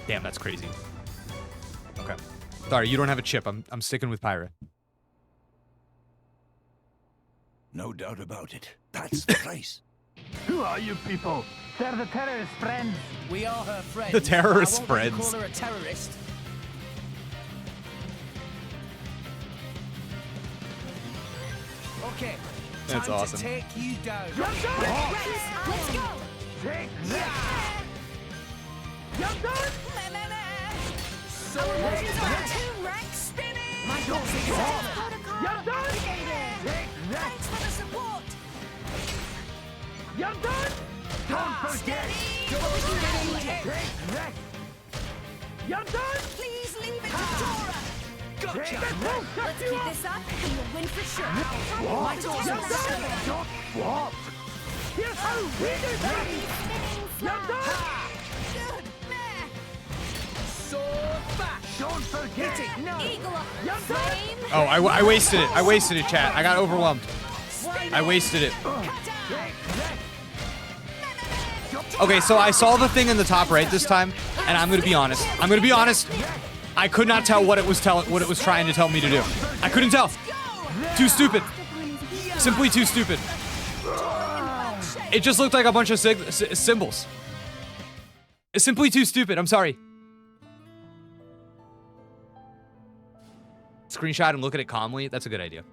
Damn, that's crazy. Okay. Sorry, you don't have a chip. I'm sticking with Pyra. No doubt about it. That's the place. Who are you people? They're the terrorist friends. We are her friends. The terrorist I won't friends. Call her a terrorist. Okay. That's time awesome. to take you down. Let's go. Take that! You're done! So Two ranks spinning. my dogs are gone. Protocol You're done! activated. Take that! Thanks for the support. You're done! Don't forget! Take that! You're done! Please leave it to Tora. Take Gotcha. that! Let's keep this up and we'll win for sure. What? My dogs You're are done! seven. Just what? Here's how we do things! Spinning You're slide. done! Good. Meh. Don't forget it. No. Eagle up flame. Oh, I wasted it. I wasted it, chat. I got overwhelmed. I wasted it. Okay, so I saw the thing in the top right this time, and I'm gonna be honest. I could not tell what it was trying to tell me to do. I couldn't tell. Too stupid. Simply too stupid. It just looked like a bunch of symbols. It's simply too stupid. I'm sorry. Screenshot and look at it calmly. That's a good idea.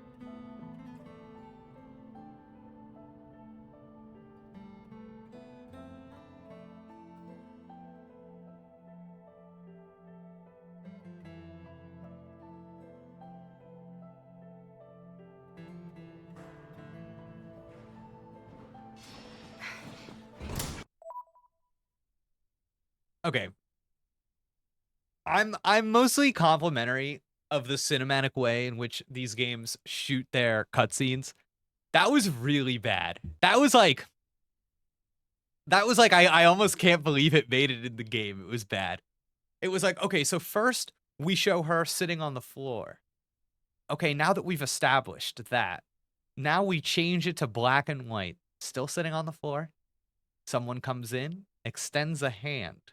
Okay. I'm mostly complimentary of the cinematic way in which these games shoot their cutscenes. That was really bad. That was like I almost can't believe it made it in the game. It was bad. It was like, okay, so first we show her sitting on the floor. Okay, now that we've established that, now we change it to black and white. Still sitting on the floor. Someone comes in, extends a hand.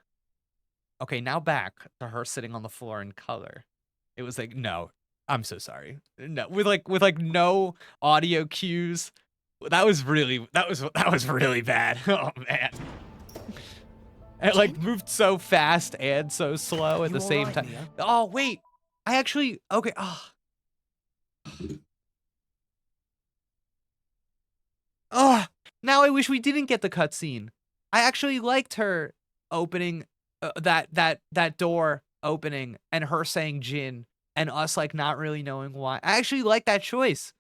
Okay, now back to her sitting on the floor in color. It was like, no, I'm so sorry. No, with like no audio cues. That was really bad. Oh man. It like moved so fast and so slow at the same time. Oh wait. I actually okay. Oh, now I wish we didn't get the cutscene. I actually liked her opening that door opening and her saying Jin and us like not really knowing why. I actually like that choice.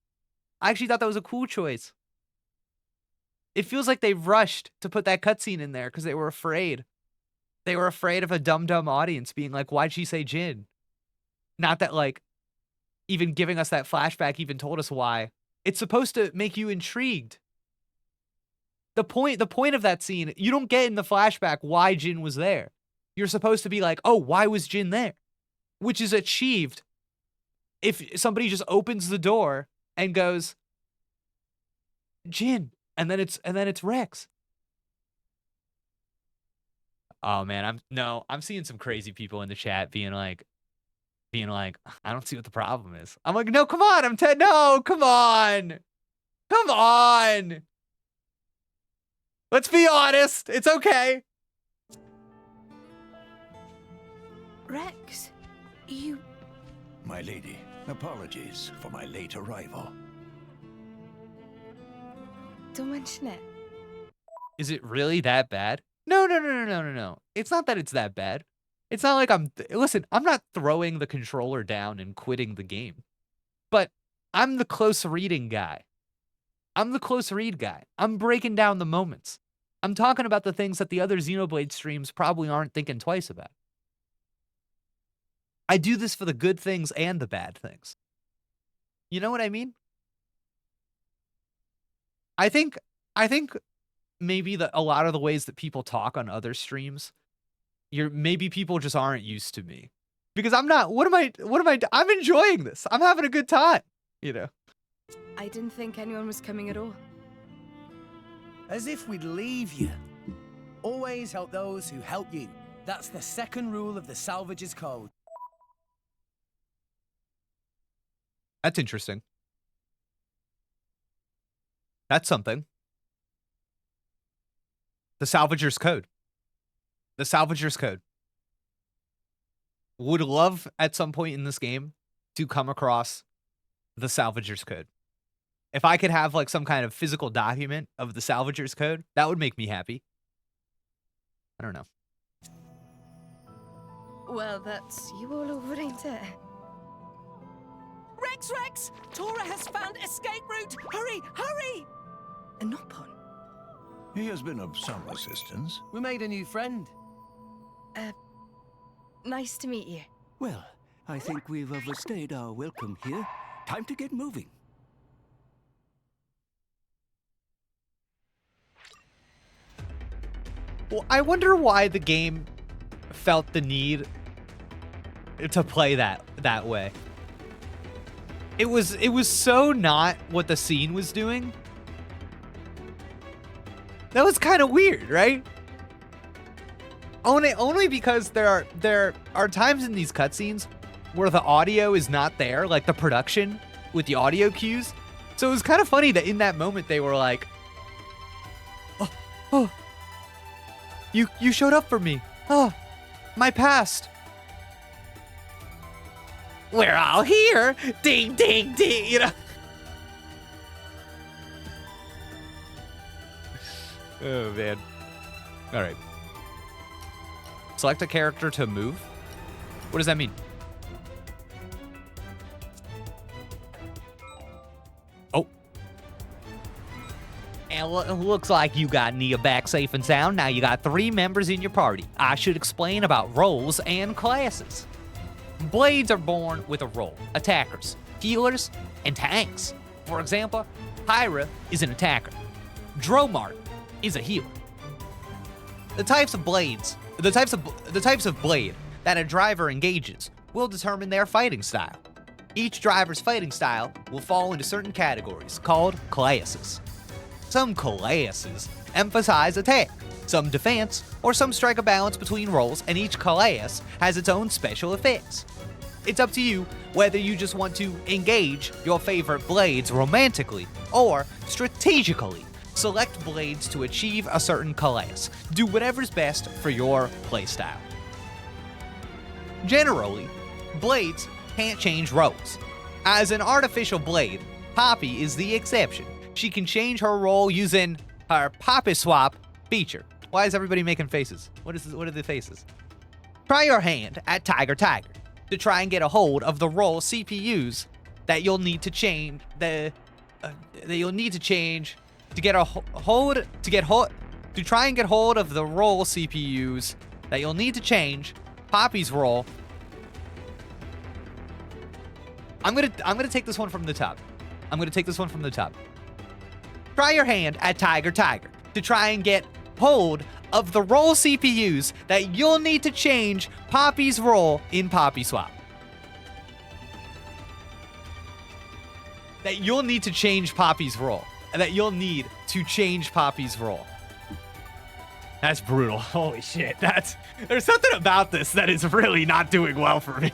I actually thought that was a cool choice. It feels like they rushed to put that cutscene in there because they were afraid. They were afraid of a dumb audience being like, why'd she say Jin? Not that like even giving us that flashback even told us why. It's supposed to make you intrigued. The point of that scene, you don't get in the flashback why Jin was there. You're supposed to be like, oh, why was Jin there? Which is achieved if somebody just opens the door and goes, Jin, and then it's Rex. Oh man, I'm seeing some crazy people in the chat being like, I don't see what the problem is. I'm like, no, come on, no, come on. Come on. Let's be honest. It's okay. Rex, you... My lady, apologies for my late arrival. Don't mention it. Is it really that bad? No. It's not that it's that bad. It's not like listen, I'm not throwing the controller down and quitting the game. But I'm the close reading guy. I'm the close read guy. I'm breaking down the moments. I'm talking about the things that the other Xenoblade streams probably aren't thinking twice about. I do this for the good things and the bad things. You know what I mean? I think maybe that a lot of the ways that people talk on other streams, maybe people just aren't used to me. Because I'm not, I'm enjoying this. I'm having a good time, you know. I didn't think anyone was coming at all. As if we'd leave you. Always help those who help you. That's the second rule of the Salvage's Code. That's interesting. That's something. The Salvager's Code. The Salvager's Code. Would love at some point in this game to come across the Salvager's Code. If I could have like some kind of physical document of the Salvager's Code, that would make me happy. I don't know. Well, that's you all over, ain't it? Rex! Tora has found escape route! Hurry! A Nopon. He has been of some assistance. We made a new friend. Nice to meet you. Well, I think we've overstayed our welcome here. Time to get moving. Well, I wonder why the game felt the need to play that way. It was so not what the scene was doing. That was kind of weird, right? Only because there are times in these cutscenes where the audio is not there, like the production with the audio cues. So it was kind of funny that in that moment they were like, "Oh, you showed up for me. Oh, my past. We're all here. Ding, ding, ding." You know. Oh man. All right. Select a character to move. What does that mean? Oh. And it looks like you got Nia back safe and sound. Now you got 3 members in your party. I should explain about roles and classes. Blades are born with a role. Attackers, healers, and tanks. For example, Pyra is an attacker. Dromart is a healer. The types of blade that a driver engages will determine their fighting style. Each driver's fighting style will fall into certain categories called classes. Some classes emphasize attack, some defense, or some strike a balance between roles, and each class has its own special effects. It's up to you whether you just want to engage your favorite blades romantically or strategically. Select blades to achieve a certain class. Do whatever's best for your playstyle. Generally, blades can't change roles. As an artificial blade, Poppy is the exception. She can change her role using her Poppy Swap feature. Why is everybody making faces? What are the faces? Try your hand at Tiger to try and get a hold of the role CPUs that you'll need to change to try and get hold of the role CPUs that you'll need to change Poppy's role. I'm gonna take this one from the top. Try your hand at Tiger to try and get hold of the role CPUs that you'll need to change Poppy's role in Poppy Swap. That you'll need to change Poppy's role. That's brutal. Holy shit. There's something about this that is really not doing well for me.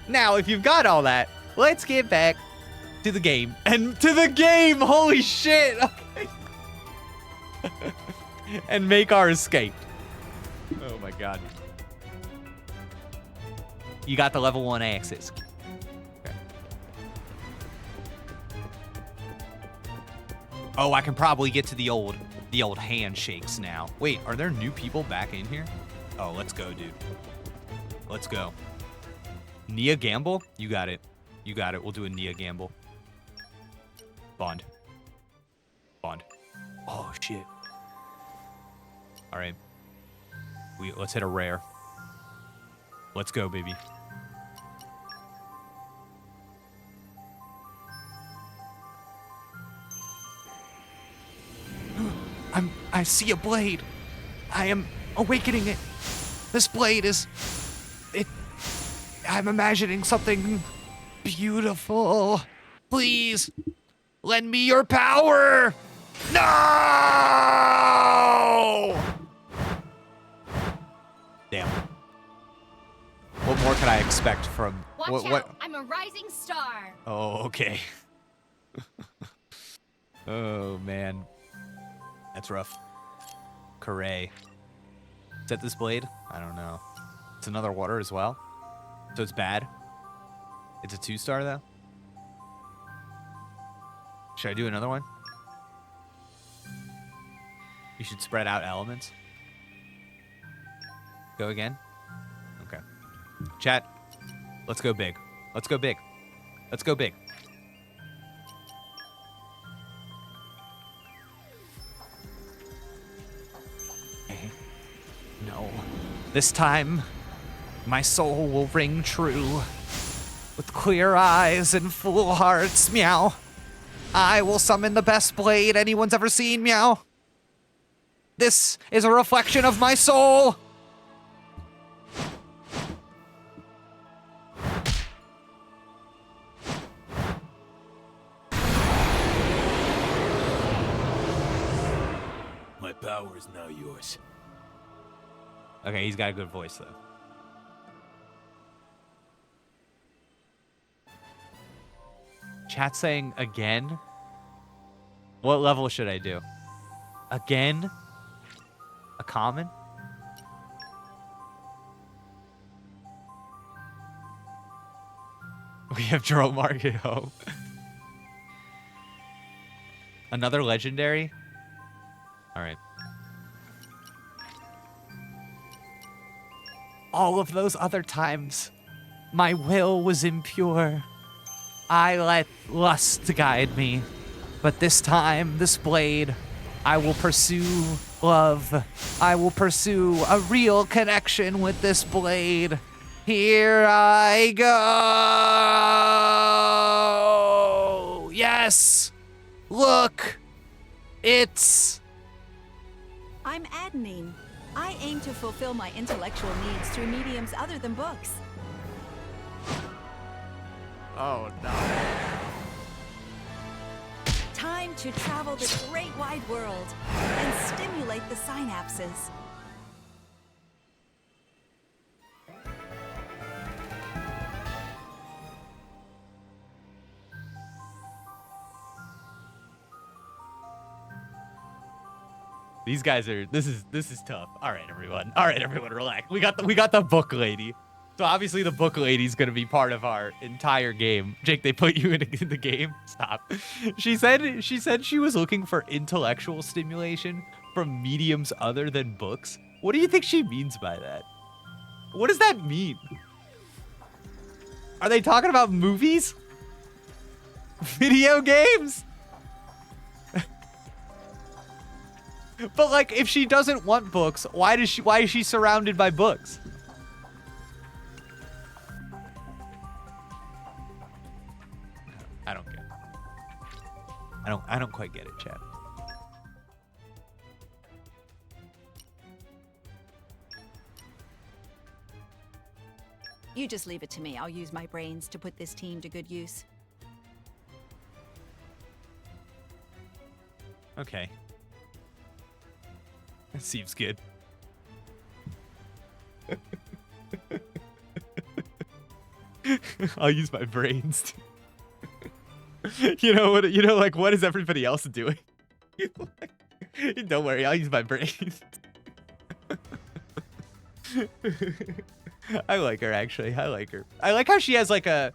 Now, if you've got all that, let's get back to the game. Holy shit. Okay. And make our escape. Oh my god. You got the level 1 access. Okay. Oh, I can probably get to the old handshakes now. Wait, are there new people back in here? Oh, let's go, dude. Let's go. Nia Gamble? You got it. We'll do a Nia Gamble. Bond. Oh, shit. All right. Let's hit a rare. Let's go, baby. I see a blade. I am awakening it. This blade is... I'm imagining something beautiful. Please, lend me your power. No! Damn. What more can I expect from... Watch out, I'm a rising star. Oh, okay. Oh, man. That's rough. Corray. Is that this blade? I don't know. It's another water as well. So it's bad. It's a 2-star though. Should I do another one? You should spread out elements. Go again? Okay. Chat, let's go big. Let's go big. Let's go big. No. This time, my soul will ring true. With clear eyes and full hearts, meow. I will summon the best blade anyone's ever seen, meow. This is a reflection of my soul. power is now yours. Okay, he's got a good voice though. Chat saying again? What level should I do? Again? A common? We have Jerome Market home. Another legendary? Alright. All of those other times, my will was impure. I let lust guide me. But this time, this blade, I will pursue love. I will pursue a real connection with this blade. Here I go! Yes! Look! It's... I'm Adenine. I aim to fulfill my intellectual needs through mediums other than books. Oh, no. Time to travel the great wide world and stimulate the synapses. These guys are, this is tough. All right, everyone, relax. We got the book lady. So obviously the book lady's gonna be part of our entire game. Jake, they put you in the game? Stop. She said she was looking for intellectual stimulation from mediums other than books. What do you think she means by that? What does that mean? Are they talking about movies? Video games? But like, if she doesn't want books, why is she surrounded by books? I don't get it. I don't quite get it, chat. You just leave it to me. I'll use my brains to put this team to good use. Okay. That seems good. I'll use my brains. You know what? You know, like, what is everybody else doing? Don't worry, I'll use my brains. I like her, actually. I like her. I like how she has like a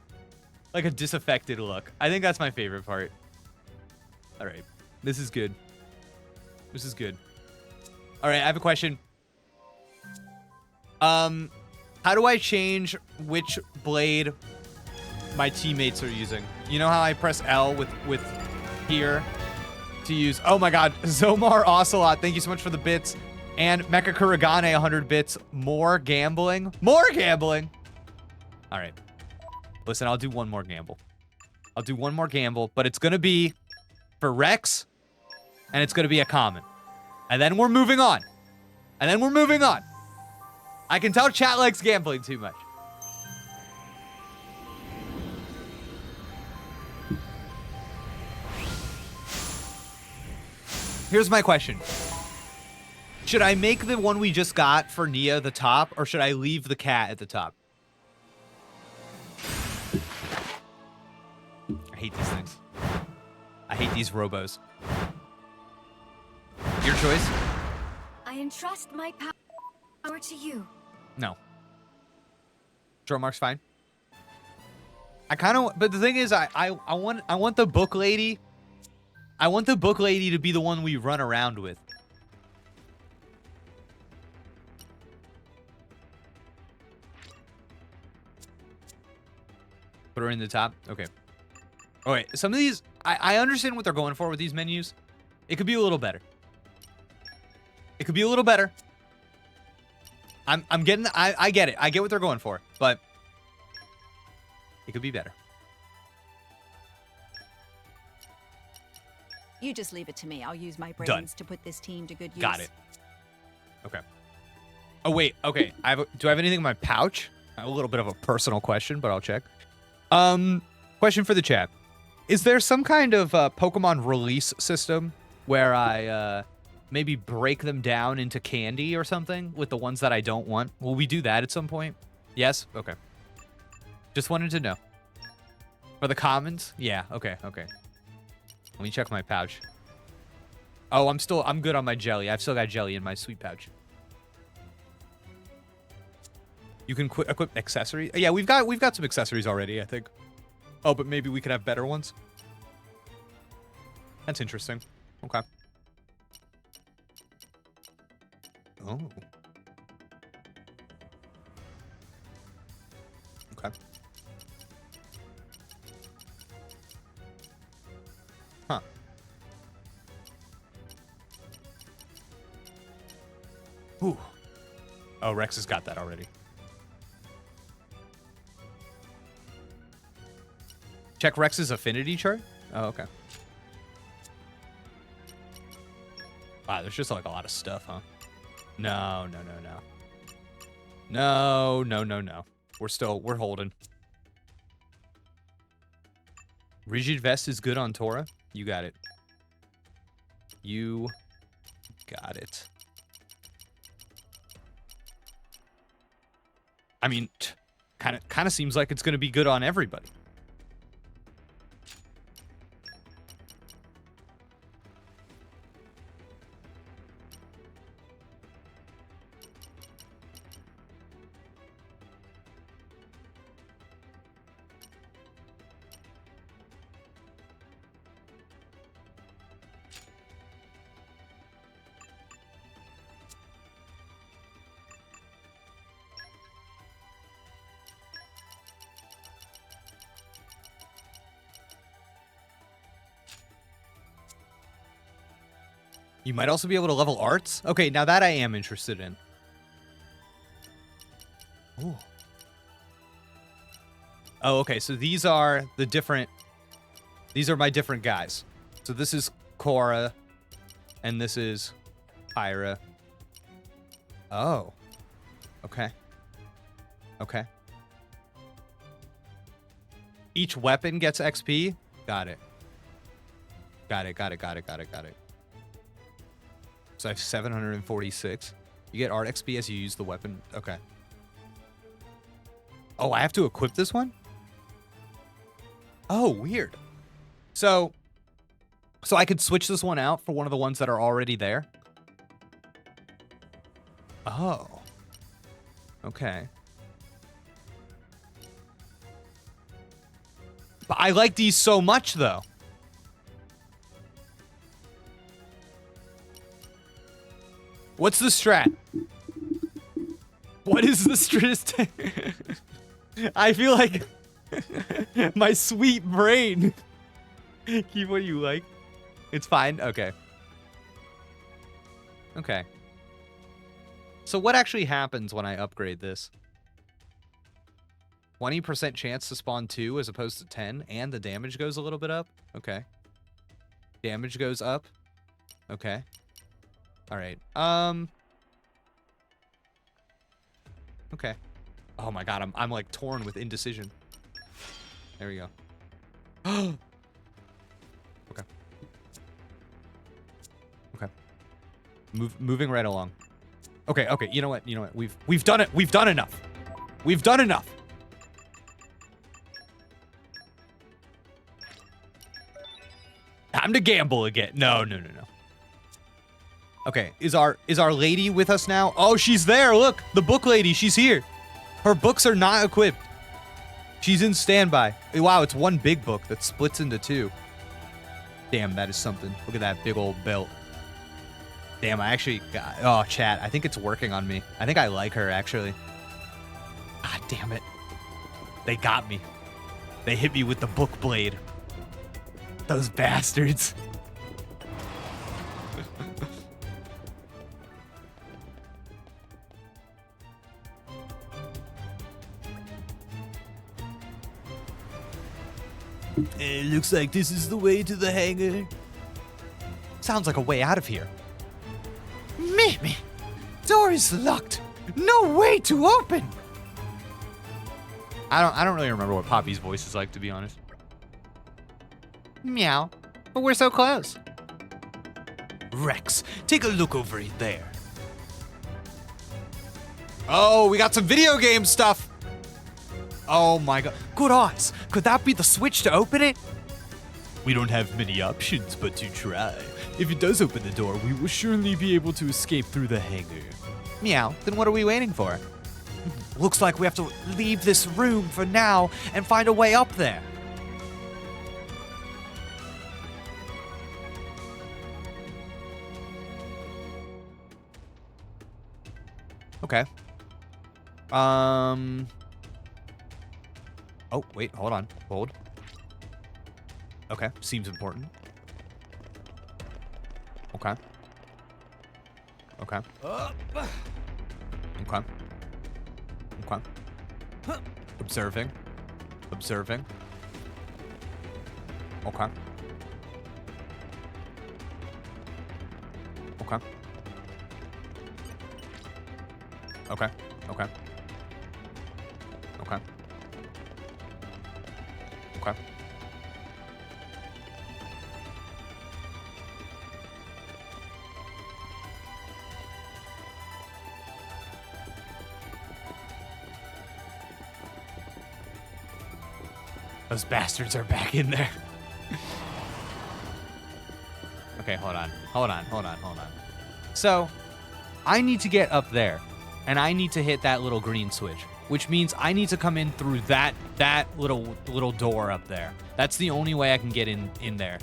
disaffected look. I think that's my favorite part. All right, this is good. This is good. All right, I have a question. How do I change which blade my teammates are using? You know how I press L with here to use? Oh my God, Zomar Ocelot, thank you so much for the bits. And Mecha Kuragane, 100 bits. More gambling. More gambling. All right. Listen, I'll do one more gamble. I'll do one more gamble, but it's going to be for Rex, and it's going to be a common. And then we're moving on. And then we're moving on. I can tell chat likes gambling too much. Here's my question. Should I make the one we just got for Nia the top, or should I leave the cat at the top? I hate these things. I hate these robos. Your choice? I entrust my power to you. No. Draw mark's fine. I kind of, but the thing is, I want the book lady. I want the book lady to be the one we run around with. Put her in the top. Okay. All right. Some of these, I understand what they're going for with these menus. It could be a little better. It could be a little better. I'm getting, I get it. I get what they're going for, but it could be better. You just leave it to me. I'll use my brains to put this team to good use. Got it. Okay. Oh, wait. Okay. Do I have anything in my pouch? I have a little bit of a personal question, but I'll check. Question for the chat. Is there some kind of Pokemon release system where I maybe break them down into candy or something with the ones that I don't want. Will we do that at some point? Yes? Okay. Just wanted to know. For the commons? Yeah, okay, okay. Let me check my pouch. Oh, I'm good on my jelly. I've still got jelly in my sweet pouch. You can equip accessories. Yeah, we've got some accessories already, I think. Oh, but maybe we could have better ones. That's interesting. Okay. Oh. Okay. Huh. Ooh. Oh, Rex has got that already. Check Rex's affinity chart? Oh, okay. Wow, there's just like a lot of stuff, huh? No. No. We're holding. Rigid vest is good on Tora. You got it. You got it. I mean, kind of seems like it's going to be good on everybody. You might also be able to level arts. Okay, now that I am interested in. Ooh. Oh, okay, so these are the different... These are my different guys. So this is Korra, and this is Pyra. Oh. Okay. Okay. Each weapon gets XP? Got it. Got it. So I have 746. You get art XP as you use the weapon. Okay. Oh, I have to equip this one? Oh, weird. So I could switch this one out for one of the ones that are already there? Oh. Okay. But I like these so much, though. What's the strat? What is the strat? I feel like my sweet brain. Keep what you like. It's fine. Okay. Okay. So what actually happens when I upgrade this? 20% chance to spawn 2 as opposed to 10, and the damage goes a little bit up? Okay. Damage goes up? Okay. Alright. Okay. Oh my god, I'm like torn with indecision. There we go. Okay. Okay. Moving right along. Okay, you know what? We've done it. We've done enough. We've done enough. Time to gamble again. No. Okay, is our lady with us now? Oh, she's there. Look, the book lady. She's here. Her books are not equipped. She's in standby. Wow, it's one big book that splits into 2. Damn, that is something. Look at that big old belt. Damn, I actually got... Oh, chat, I think it's working on me. I think I like her, actually. God damn it. They got me. They hit me with the book blade. Those bastards. It looks like this is the way to the hangar. Sounds like a way out of here. Mimi, door is locked. No way to open. I don't really remember what Poppy's voice is like, to be honest. Meow. But we're so close. Rex, take a look over there. Oh, we got some video game stuff. Oh my god. Good odds. Could that be the switch to open it? We don't have many options but to try. If it does open the door, we will surely be able to escape through the hangar. Meow. Then what are we waiting for? Looks like we have to leave this room for now and find a way up there. Okay. Oh, wait, hold on. Hold. Okay, seems important. Okay. Okay. Okay. Okay. Observing. Observing. Okay. Okay. Okay. Okay. Okay. Okay. Those bastards are back in there. Okay, hold on. Hold on. Hold on. Hold on. So, I need to get up there. And I need to hit that little green switch, which means I need to come in through that little door up there. That's the only way I can get in there.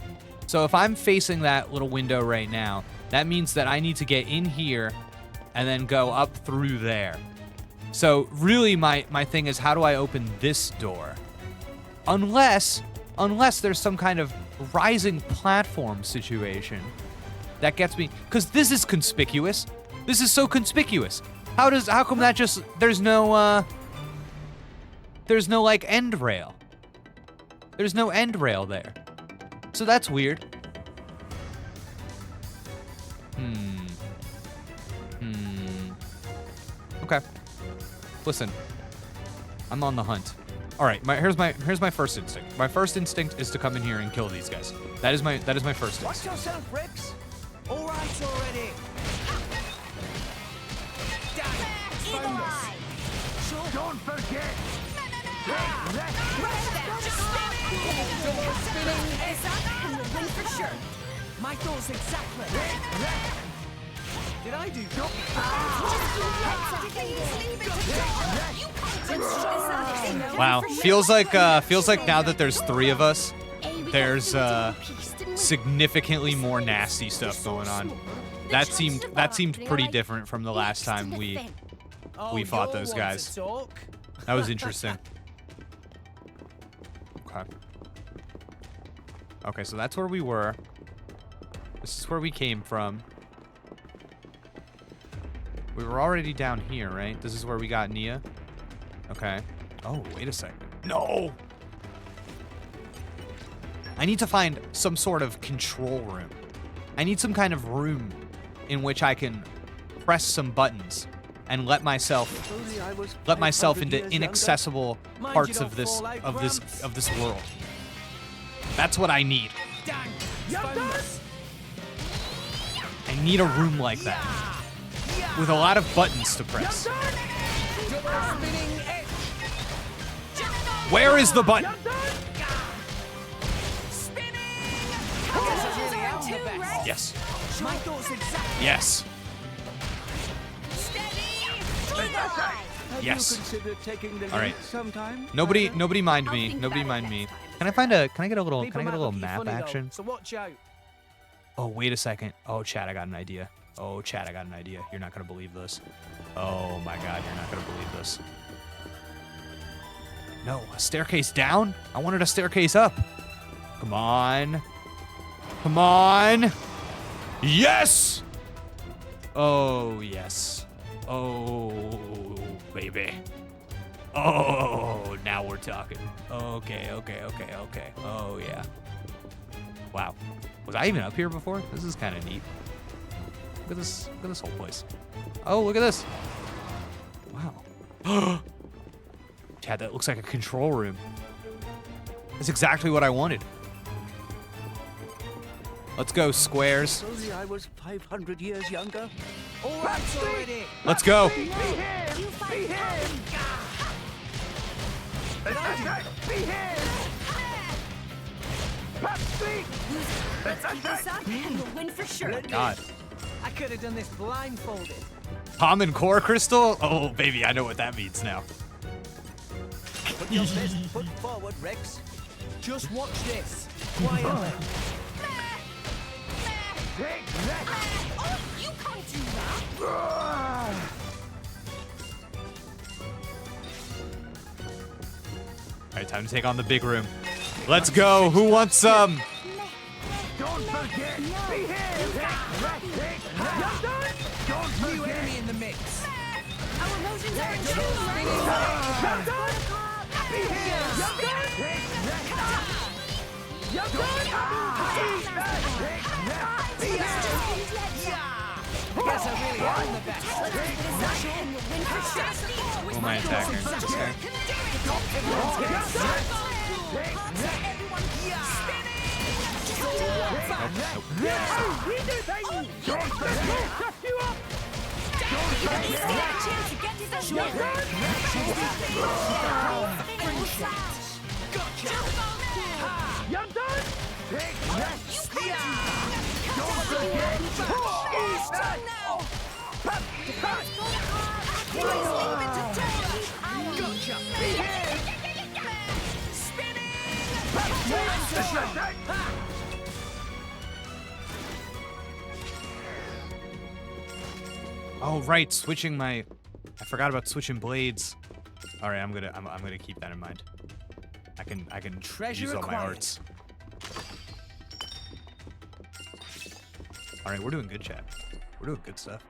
So if I'm facing that little window right now, that means that I need to get in here and then go up through there. So really my thing is, how do I open this door? Unless there's some kind of rising platform situation that gets me, because this is conspicuous. This is so conspicuous. How come that just, there's no like end rail. There's no end rail there. So that's weird. Okay. Listen, I'm on the hunt. All right, here's my first instinct. My first instinct is to come in here and kill these guys. That is my first Watch instinct. yourself, Rex. All right already. Found us. Sure. Don't forget! My thoughts exactly. Did I do? Wow, feels like now that there's 3 of us, there's significantly more nasty stuff going on. That seemed pretty different from the last time we fought those guys. That was interesting. Okay. Okay, so that's where we were. This is where we came from. We were already down here, right? This is where we got Nia. Okay. Oh, wait a second. No! I need to find some sort of control room. I need some kind of room in which I can press some buttons and let myself into inaccessible parts of this world. That's what I need. I need a room like that with a lot of buttons to press. Where is the button? Yes. Yes. Yes. All right. Nobody mind me. Nobody mind me. Can I get a little map action? So watch out. Oh, wait a second. Oh, chat, I got an idea. Oh, chat, I got an idea. You're not gonna believe this. Oh my god, you're not gonna believe this. No, a staircase down? I wanted a staircase up. Come on. Come on. Yes! Oh, yes. Oh, baby. Oh, now we're talking. Okay. Oh, yeah. Wow. Was I even up here before? This is kind of neat. Look at this whole place. Oh, look at this. Wow. Chad, that looks like a control room. That's exactly what I wanted. Let's go, squares. Only I was 500 years younger. All right already. Let's go. You fight Let's keep this up and we'll win for sure. God. I could have done this blindfolded. Common core crystal? Oh, baby, I know what that means now. Put your best foot forward, Rex. Just watch this. Quietly. Oh, you can't do that. All right, time to take on the big room. Let's go. Who wants some? Don't forget. Be here. New enemy in the mix. Our emotions are in tune. I guess I really am the best. And we'll win for sure. Who am I attacking? Okay. Oh right, switching my. I forgot about switching blades. All right, I'm gonna keep that in mind. I can Treasure use all my acquired. arts. All right, we're doing good, chat. We're doing good stuff.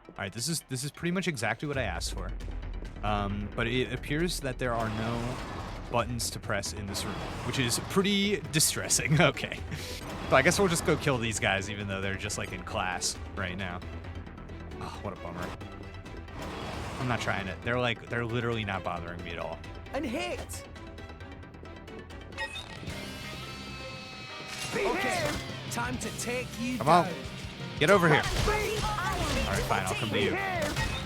All right, this is pretty much exactly what I asked for. But it appears that there are no buttons to press in this room, which is pretty distressing. Okay, but I guess we'll just go kill these guys, even though they're just like in class right now. Oh, what a bummer. I'm not trying it. They're literally not bothering me at all. And hit. Okay, time to take you Come on, down. get over here. All right, fine, I'll come to you.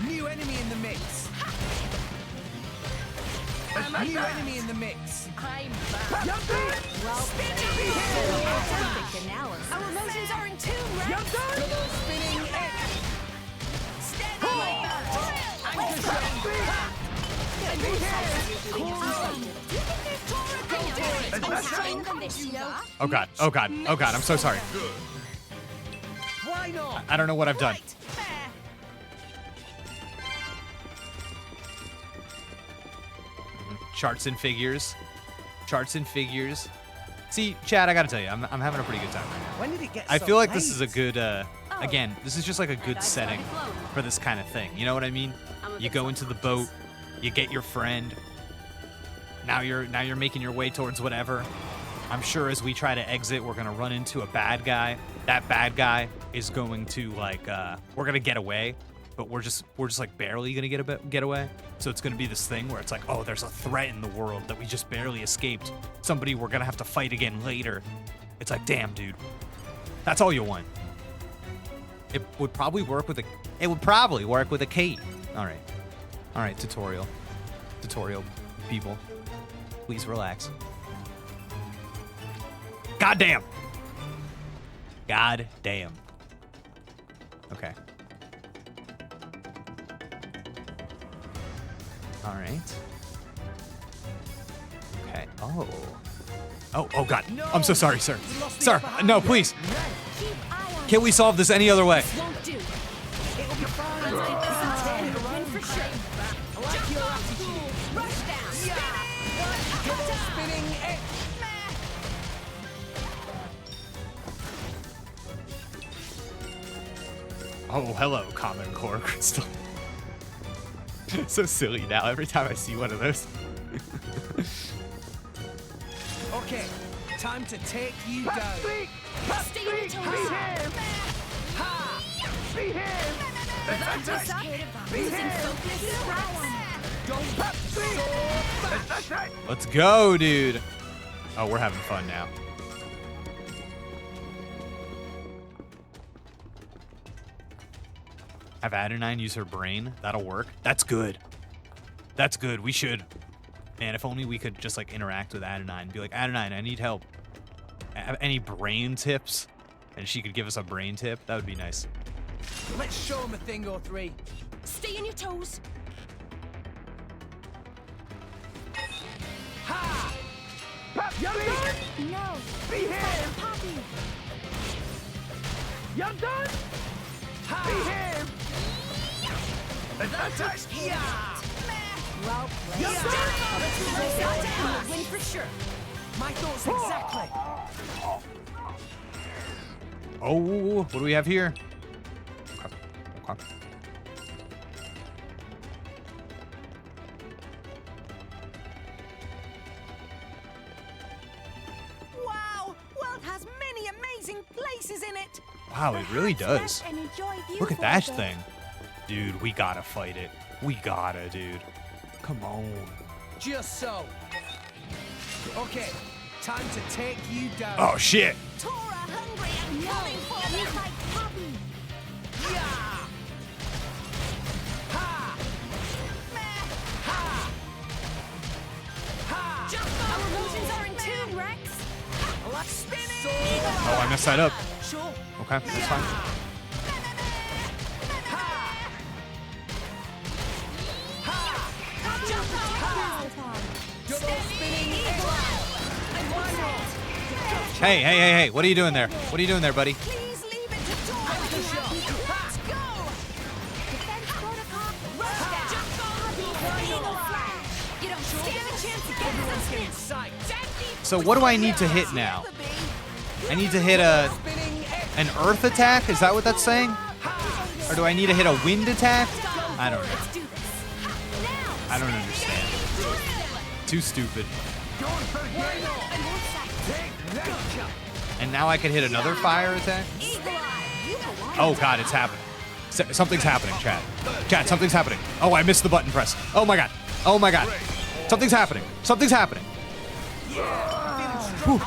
New enemy in the mix. New enemy in the mix. I'm back. Perfect analysis. Our emotions are in tune, right? Spinning edge. Oh god, oh god, oh god, I'm so sorry. Why not? I don't know what I've done. Charts and figures. Charts and figures. See, Chad, I gotta tell you, I'm having a pretty good time right now. When did it get I so feel like this is a late? good, again, this is just like a good setting for this kind of thing. You know what I mean? You go into the boat, you get your friend. Now you're making your way towards whatever. I'm sure as we try to exit, we're gonna run into a bad guy. That bad guy is going to like, we're gonna get away, but we're just like barely gonna get away. So it's gonna be this thing where it's like, oh, there's a threat in the world that we just barely escaped. Somebody we're gonna have to fight again later. It's like, damn, dude, that's all you want. It would probably work with a key. All right, tutorial people, please relax. God damn. Okay. All right. Okay. Oh God. I'm so sorry, sir. Sir, no, please. Can't we solve this any other way? Won't do. It'll be fine. Let's keep this up and we'll win for sure. I like your attitude. Rush down. Spinning edge. Oh, hello, common core crystal. So silly now every time I see one of those. Okay, time to take you down. Stay in your toes. Ha! Losing focus. Let's go, dude. Oh, we're having fun now. Have Adenine use her brain. That'll work. That's good. That's good. We should. Man, if only we could just like interact with Adenine and be like, Adenine, I need help. Any brain tips? And she could give us a brain tip. That would be nice. Let's show him a thing or three. Stay on your toes. Ha! Pop, you're done? No. Behave! Poppy. You're done? Ha! Behave! Attack! Yeah! Well played. You're done! You'll win for sure. My thoughts exactly. Oh, what do we have here? Okay. Okay. Wow! World has many amazing places in it. Wow, it really does. Rest and enjoy view Look at for that a bit. thing. Dude, we gotta fight it. We gotta, dude. Come on. Just so. Okay, time to take you down. Oh, shit. Tora hungry and No. coming for You them. like Poppy. Yeah! Ha! Ha! Ha! Our emotions are in tune, Rex. Like spinning! Oh, I messed that up. Sure. Okay, that's fine. Ha! Ha! Double spinning eagle eye! Why not? Hey. What are you doing there? What are you doing there, buddy? Please leave it to Tora. Let's go! Let's go. Defense protocol. Rush down. Eagle flash. You don't stand a chance against Everyone's us. getting sight. So what do I need to hit now? I need to hit Spinning X. an earth attack? Is that what that's saying? Or do I need to hit a wind attack? I don't know. Let's do this. Now. I don't understand. Too stupid. Don't forget! Take that! And now I can hit another fire attack? Oh god, it's happening. Something's happening, chat. Chat, something's happening. Oh, I missed the button press. Oh my god. Oh my god. Something's happening. Something's happening. Whew.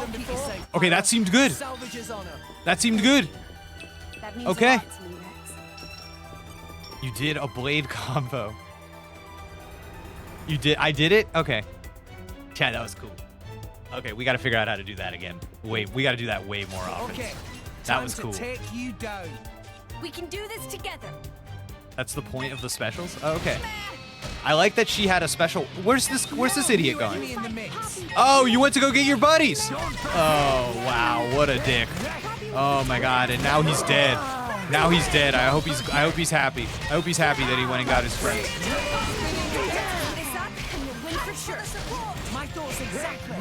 Okay, that seemed good. Salvage his honor. That seemed good. That means Okay. a lot to me, Rex. You did a blade combo. You did. I did it? Okay. Chat, that was cool. Okay, we got to figure out how to do that again. Wait, we got to do that way more often. Okay. That time was to cool. take you down. We can do this together. That's the point of the specials? Oh, okay. I like that she had a special. Where's this idiot Enemy going? in the mix. Oh, you went to go get your buddies. Oh, wow, what a dick. Oh my god, and now he's dead. Now he's dead. I hope he's happy. I hope he's happy that he went and got his friends. This up and you'll win for sure. My thoughts exactly.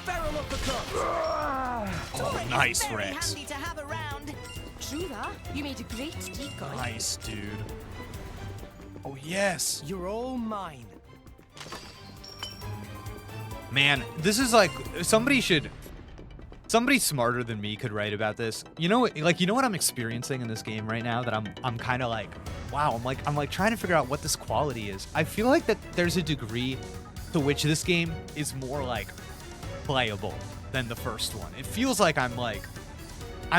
Barrel uppercut. Oh, nice, Rex. Handy to have around. Shura, you made a great decoy. Nice, dude. Oh, yes. You're all mine. Man, this is like somebody smarter than me could write about this. You know what I'm experiencing in this game right now that I'm kind of like, wow, I'm like trying to figure out what this quality is. I feel like that there's a degree to which this game is more like playable than the first one. It feels like I'm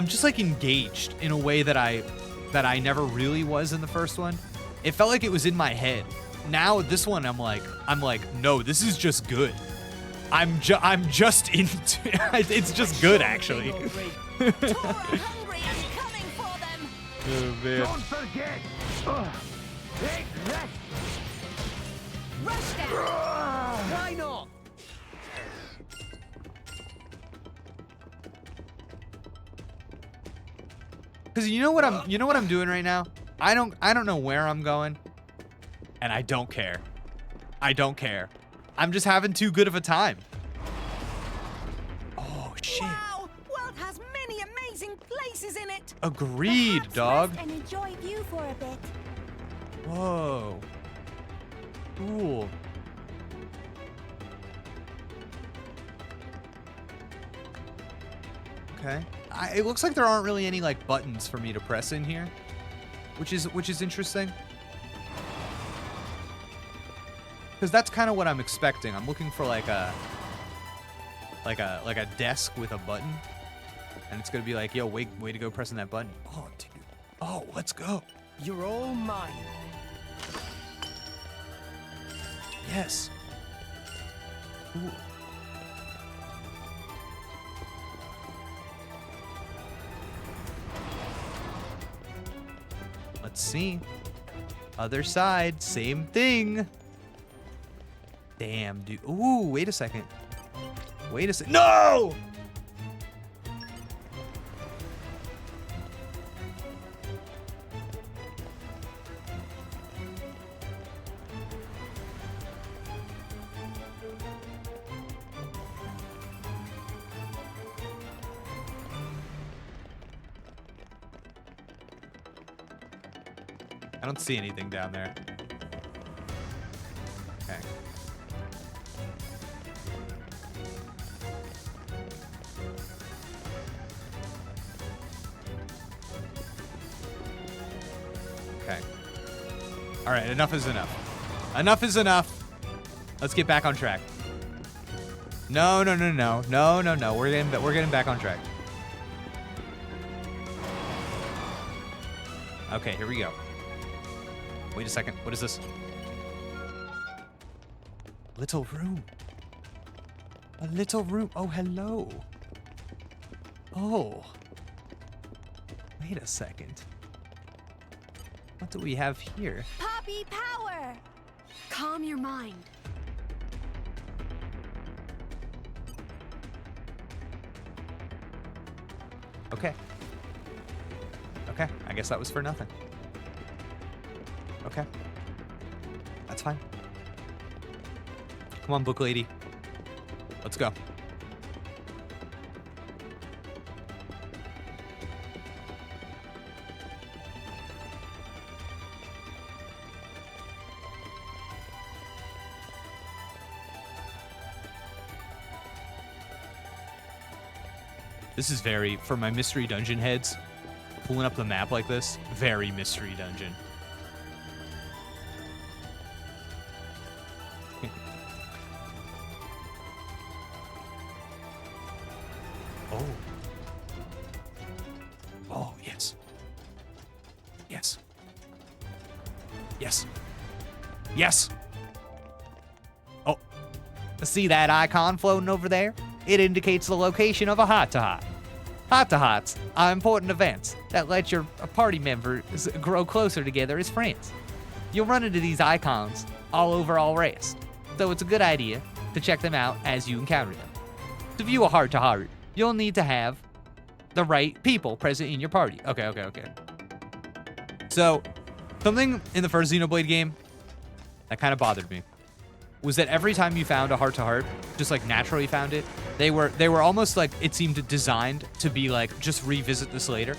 just like engaged in a way that I never really was in the first one. It felt like it was in my head. Now this one I'm like, no, this is just good. I'm just into it's just good actually. Tora hungry and coming for them. Oh man. Don't forget! Take that! Rush down. Why not? Cause you know what I'm doing right now? I don't know where I'm going. And I don't care. I don't care. I'm just having too good of a time. Oh shit. Wow, world has many amazing places in it. Agreed, Perhaps dog. rest and enjoy view for a bit. Whoa. Cool. Okay. It looks like there aren't really any like buttons for me to press in here, which is interesting. Because that's kind of what I'm expecting. I'm looking for like a desk with a button, and it's gonna be like, yo, way to go pressing that button. Oh, dude. Oh, let's go. You're all mine. Yes. Ooh. Let's see. Other side, same thing. Damn, dude. Ooh, wait a second. Wait a second. No! I don't see anything down there. Okay. Okay. All right, enough is enough. Enough is enough. Let's get back on track. No. We're getting back on track. Okay, here we go. Wait a second. What is this? Little room. A little room. Oh, hello. Oh. Wait a second. What do we have here? Poppy power! Calm your mind. Okay. Okay, I guess that was for nothing. Okay. That's fine. Come on, book lady. Let's go. This is very, for my mystery dungeon heads, pulling up the map like this, very mystery dungeon. Oh. Oh, yes. Yes. Yes. Yes. Oh. See that icon floating over there? It indicates the location of a heart-to-heart. Heart-to-hearts are important events that let your party members grow closer together as friends. You'll run into these icons all over All-Rest, so it's a good idea to check them out as you encounter them. To view a heart-to-heart, you'll need to have the right people present in your party. Okay. So, something in the first Xenoblade game that kind of bothered me was that every time you found a heart-to-heart, just like naturally found it, they were almost like, it seemed designed to be like, just revisit this later.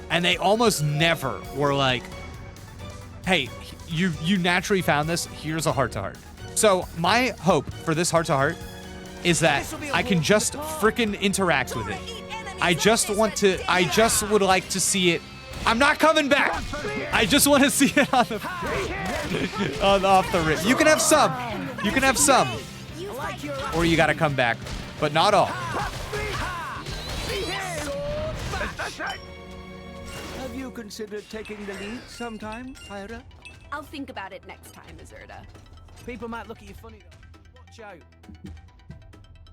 And they almost never were like, hey, you naturally found this, here's a heart-to-heart. So my hope for this heart-to-heart is that I can just frickin' interact with it. I just would like to see it. I'm not coming back. I just want to see it on the off the rip. You can have some. You can have some. Or you gotta come back. But not all. Have you considered taking the lead sometime, Pyra? I'll think about it next time, Azurda. People might look at you funny though. Watch out.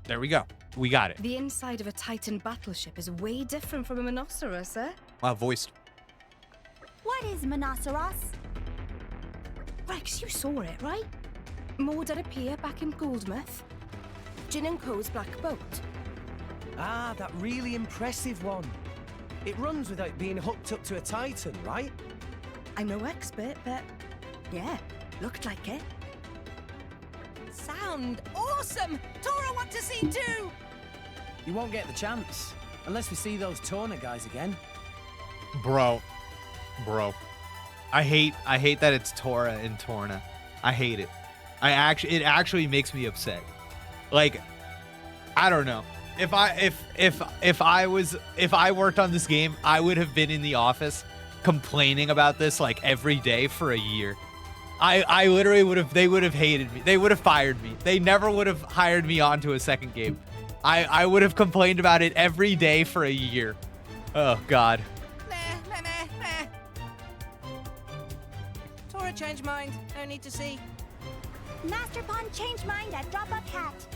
There we go. We got it. The inside of a Titan battleship is way different from a Monoceros, eh? Wow, voiced. What is Monoceros? Rex, you saw it, right? Moored at a pier back in Gouldmouth. Jin and Co's black boat. Ah, that really impressive one. It runs without being hooked up to a Titan, right? I'm no expert, but yeah, looked like it. Sound awesome! Tora want to see too! You won't get the chance. Unless we see those Torna guys again. Bro. I hate that it's Tora and Torna. I hate it. It actually makes me upset. Like, I don't know. If I worked on this game, I would have been in the office complaining about this like every day for a year. I literally would have, they would have hated me. They would have fired me. They never would have hired me onto a second game. I would have complained about it every day for a year. Oh, God. Nah. Tora changed mind. No need to see. Master Pawn changed mind at drop of hat.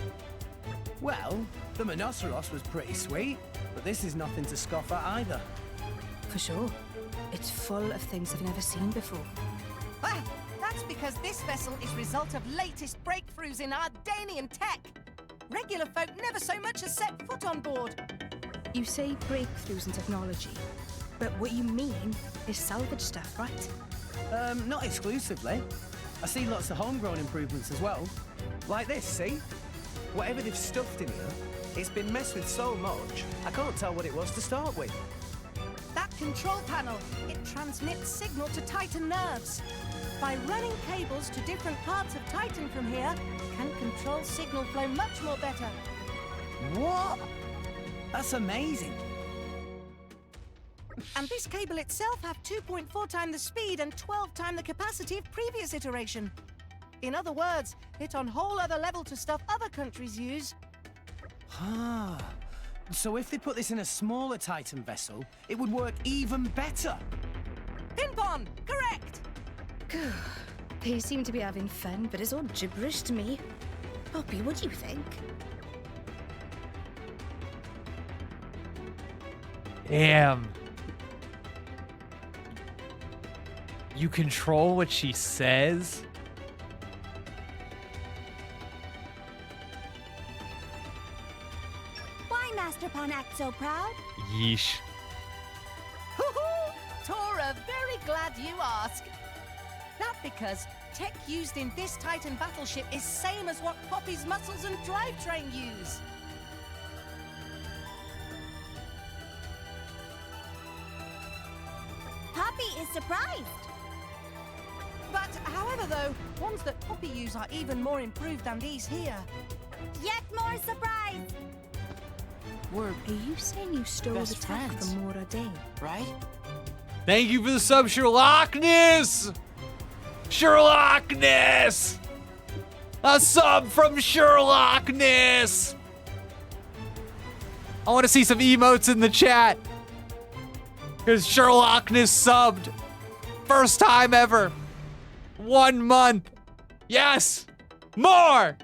Well, the Monoceros was pretty sweet, but this is nothing to scoff at either. For sure. It's full of things I've never seen before. Ah, that's because this vessel is result of latest breakthroughs in Ardanian tech. Regular folk never so much as set foot on board. You say breakthroughs in technology, but what you mean is salvage stuff, right? Not exclusively. I see lots of homegrown improvements as well. Like this, see? Whatever they've stuffed in here, it's been messed with so much, I can't tell what it was to start with. That control panel, it transmits signal to Titan nerves. By running cables to different parts of Titan from here, can control signal flow much more better. What? That's amazing. And this cable itself have 2.4 times the speed and 12 times the capacity of previous iteration. In other words, it's on whole other level to stuff other countries use. Ah, so if they put this in a smaller Titan vessel, it would work even better. Pinpon, correct! They seem to be having fun, but it's all gibberish to me. Poppy, what do you think? Damn. You control what she says? Why Master Pawn act so proud? Yeesh. Hoo-hoo! Tora, very glad you asked. That because tech used in this Titan battleship is same as what Poppy's muscles and drivetrain use. Poppy is surprised. But however though, ones that Poppy use are even more improved than these here. Yet more surprised. Are you saying you stole Best the tech friends. from Mora Day? Right? Thank you for the sub, Sherlockness! Sherlockness! A sub from Sherlockness! I want to see some emotes in the chat. Because Sherlockness subbed. First time ever. 1 month. Yes! More!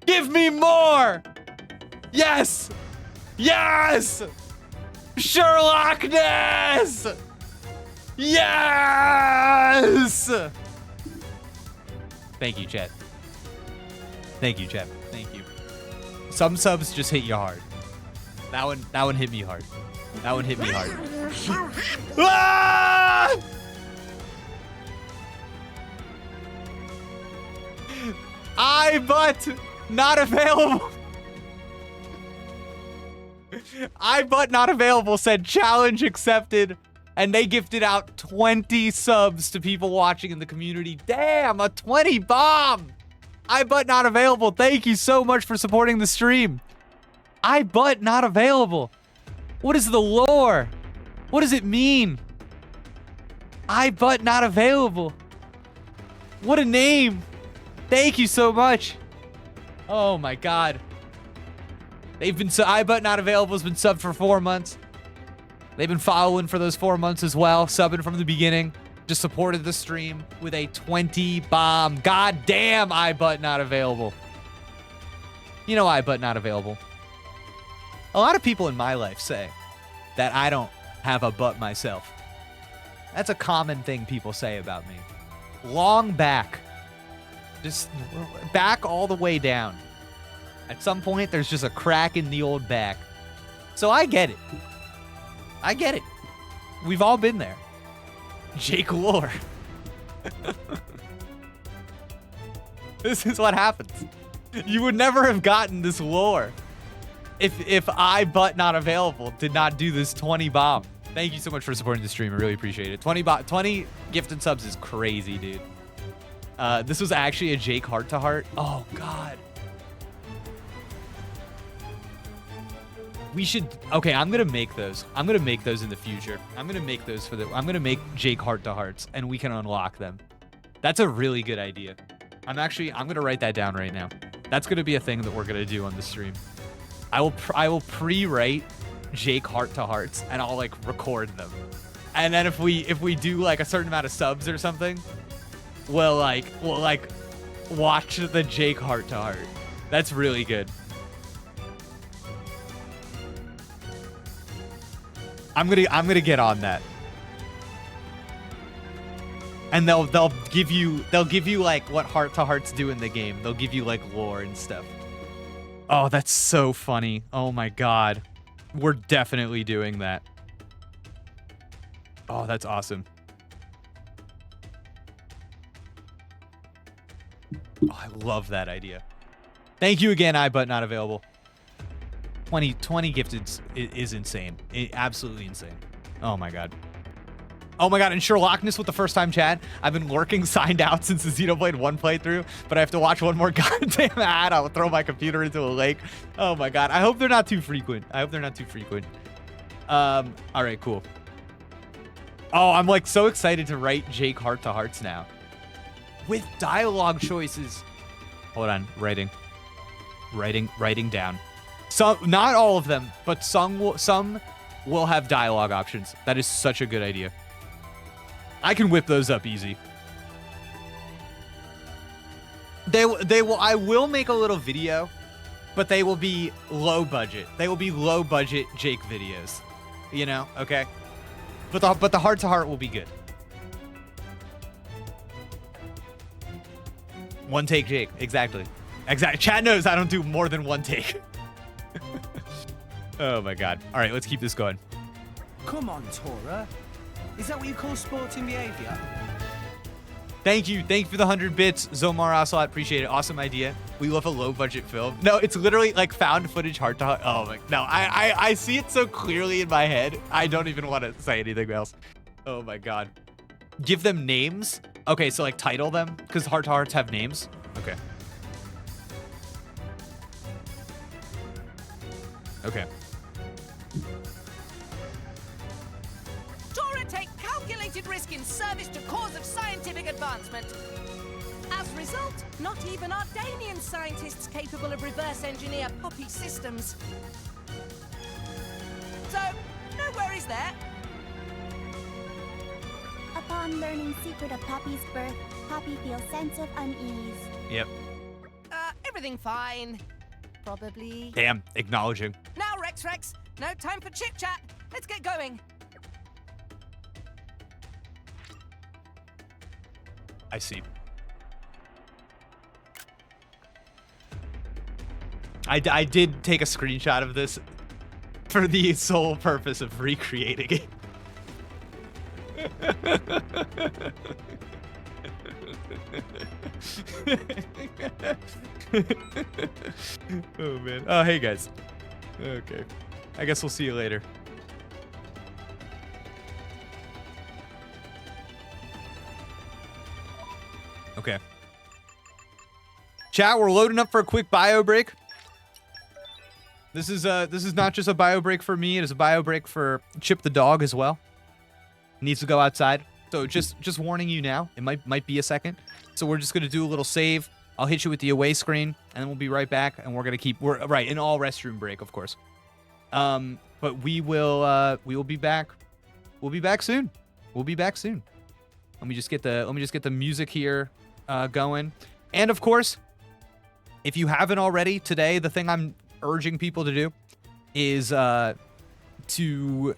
Give me more! Yes! Yes! Sherlockness! Yes! Thank you, chat. Thank you, chat. Thank you. Some subs just hit you hard. That one hit me hard. That one hit me hard. Ah! but not available. but not available said challenge accepted. And they gifted out 20 subs to people watching in the community. Damn, a 20 bomb. but not available. Thank you so much for supporting the stream. but not available. What is the lore? What does it mean? but not available. What a name. Thank you so much. Oh my God. They've been but not available has been subbed for 4 months. They've been following for those 4 months as well, subbing from the beginning. Just supported the stream with a 20 bomb. God damn, but not available. You know, but not available. A lot of people in my life say that I don't have a butt myself. That's a common thing people say about me. Long back. Just back all the way down. At some point, there's just a crack in the old back. So I get it. I get it. We've all been there. Jake Lore. This is what happens. You would never have gotten this lore if but not available did not do this 20 bomb. Thank you so much for supporting the stream. I really appreciate it. 20 gifted subs is crazy, dude. This was actually a Jake heart to heart. Oh God. We should, okay, I'm gonna make those. I'm gonna make those in the future. I'm gonna make those I'm gonna make Jake heart to hearts and we can unlock them. That's a really good idea. I'm gonna write that down right now. That's gonna be a thing that we're gonna do on the stream. I will pre-write Jake heart to hearts, and I'll like record them. And then if we do like a certain amount of subs or something, we'll watch the Jake heart to heart. That's really good. I'm gonna get on that. And they'll give you like what heart to hearts do in the game. They'll give you like lore and stuff. Oh, that's so funny. Oh my god. We're definitely doing that. Oh, that's awesome. Oh, I love that idea. Thank you again, but not available. 20 gifted is insane. Absolutely insane. Oh my god. Oh my god, and Sherlockness with the first time chat. I've been lurking signed out since the Xenoblade 1 playthrough, but I have to watch one more goddamn ad. I'll throw my computer into a lake. Oh my god. I hope they're not too frequent. All right, cool. Oh, I'm like so excited to write Jake heart to hearts now. With dialogue choices. Hold on, writing down. Some, not all of them, but some will have dialogue options. That is such a good idea. I can whip those up easy. They will. I will make a little video, but they will be low budget. They will be low budget Jake videos. You know, okay. But the heart to heart will be good. One take Jake, exactly. Chad knows I don't do more than one take. Oh my god. All right, let's keep this going. Come on, Tora. Is that what you call sporting behavior? Thank you for the 100 bits, Zomar Ocelot. Appreciate it. Awesome idea. We love a low-budget film. No, it's literally like found footage heart to heart. Oh my, no, I see it so clearly in my head. I don't even want to say anything else. Oh my god. Give them names. Okay, so like title them because heart to hearts have names. Okay. Okay. Tora take calculated risk in service to cause of scientific advancement. As a result, not even our Danian scientists capable of reverse engineer Poppy systems. So, no worries there. Upon learning secret of Poppy's birth, Poppy feels sense of unease. Yep. Everything fine. Probably. Damn, acknowledging. Now, Rex, no time for chit-chat. Let's get going. I see. I did take a screenshot of this for the sole purpose of recreating it. Oh man. Oh, hey guys. Okay. I guess we'll see you later. Okay. Chat, we're loading up for a quick bio break. This is not just a bio break for me, it is a bio break for Chip the dog as well. He needs to go outside. So just warning you now, it might be a second. So we're just gonna do a little save. I'll hit you with the away screen, and then we'll be right back. And we're right in all restroom break, of course. But we will be back. We'll be back soon. Let me just get the music here going. And of course, if you haven't already today, the thing I'm urging people to do is to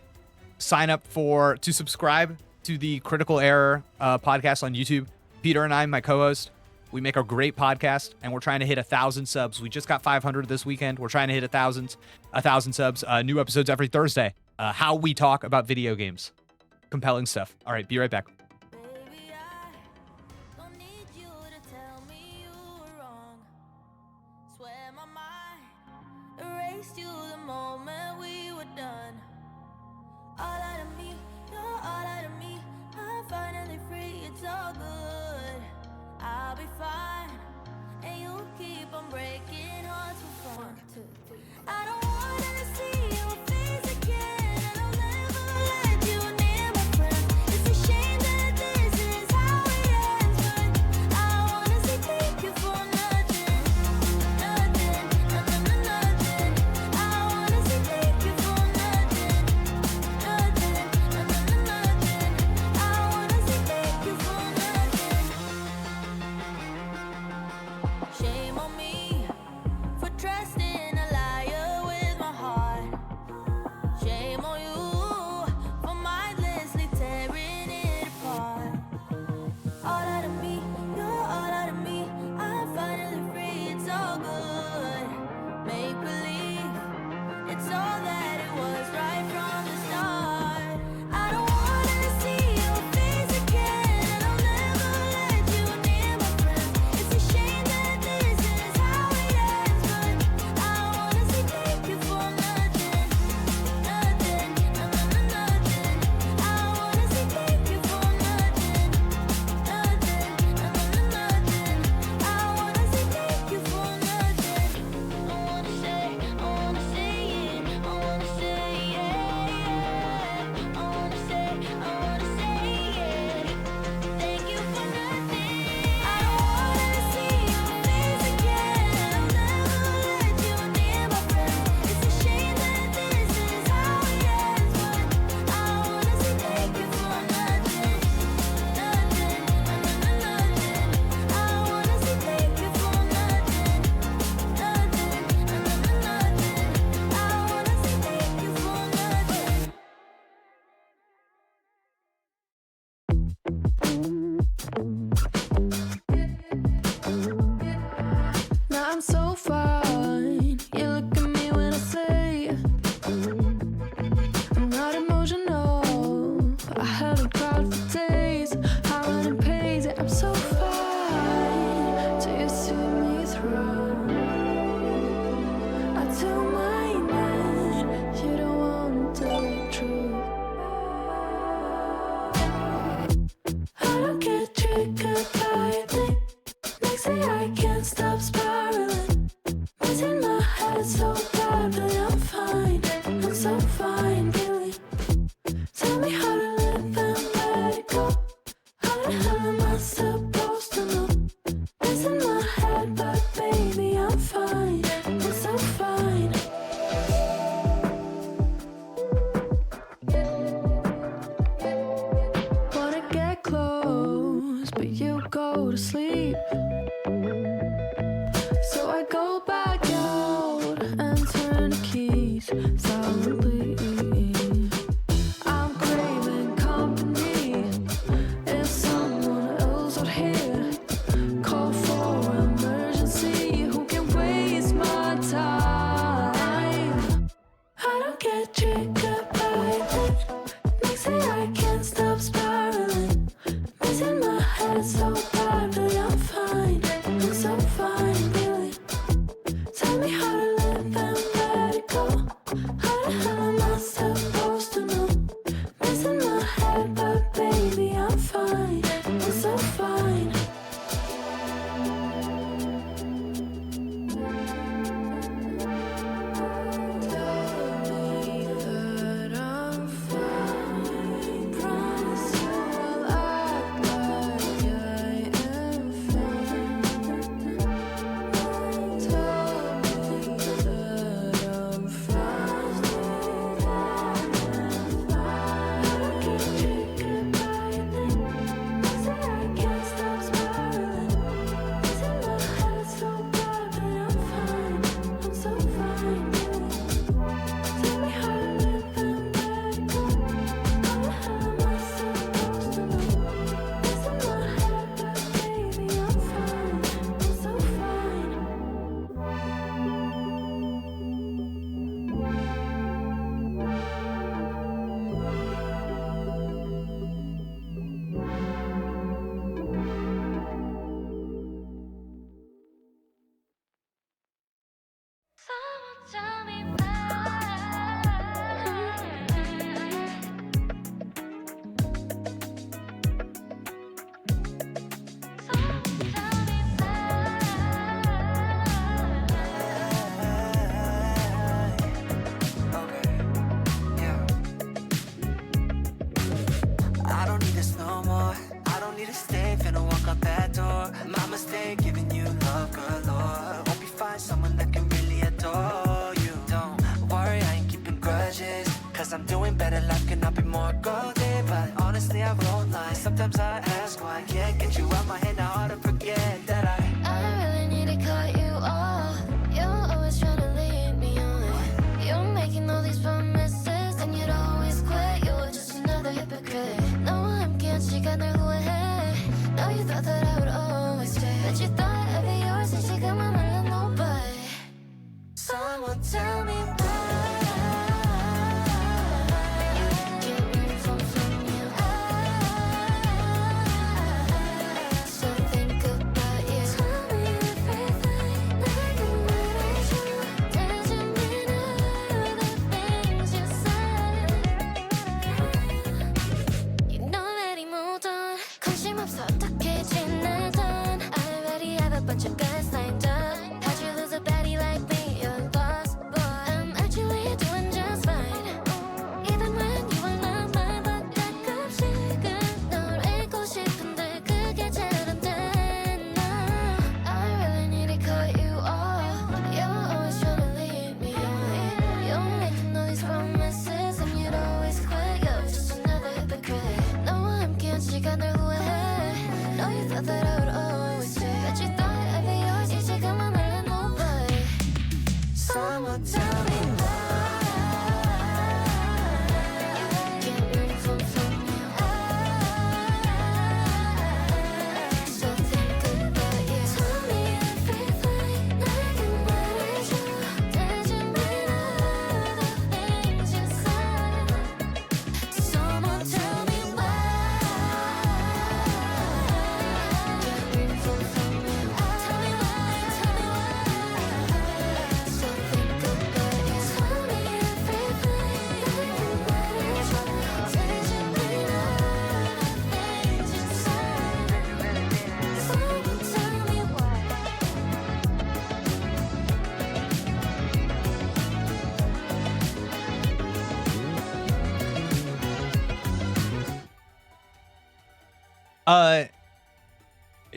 subscribe to the Critical Error podcast on YouTube. Peter and I, my co-host, we make a great podcast, and we're trying to hit 1,000 subs. We just got 500 this weekend. We're trying to hit 1,000 subs. New episodes every Thursday. How we talk about video games. Compelling stuff. All right, be right back. to sleep. So I go back out and turn the keys silently. I'm craving company. If someone else out here, call for emergency. Who can waste my time? I don't get triggered by it. Makes it I can't stop spiraling. Missing my head so bad, but I'm fine. I'm so fine, really. Tell me how to live and let it go. How the hell am I supposed to know? Missing my head, but baby, I'm fine. I'm so fine. I don't need this no more. I don't need to stay, finna walk out that door. My mistake, giving you love galore. Hope you find someone that can really adore you. Don't worry, I ain't keeping grudges, cause I'm doing better, life cannot be more golden. But honestly, I won't lie, sometimes I ask why I can't get you out my head. Now hard to forget that I really need to cut you off. You're always trying to lead me on. You're making all these promises and you'd always quit. You're just another hypocrite. No, I'm can't she got no way. No, you thought that I would always stay, but you thought I'd be yours and she got my mind on nobody. Someone tell me why.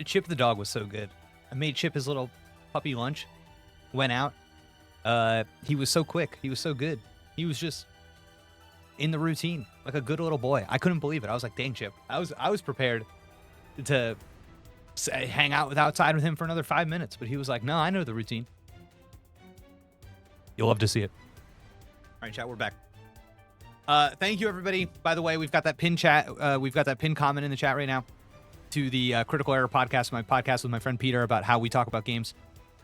Chip the dog was so good. I made Chip his little puppy lunch. Went out. He was so quick. He was so good. He was just in the routine, like a good little boy. I couldn't believe it. I was like, dang, Chip. I was prepared to hang out outside with him for another 5 minutes. But he was like, no, I know the routine. You'll love to see it. All right, chat, we're back. Thank you, everybody. By the way, we've got that pin chat. We've got that pin comment in the chat right now to the Critical Error podcast, my podcast with my friend Peter about how we talk about games.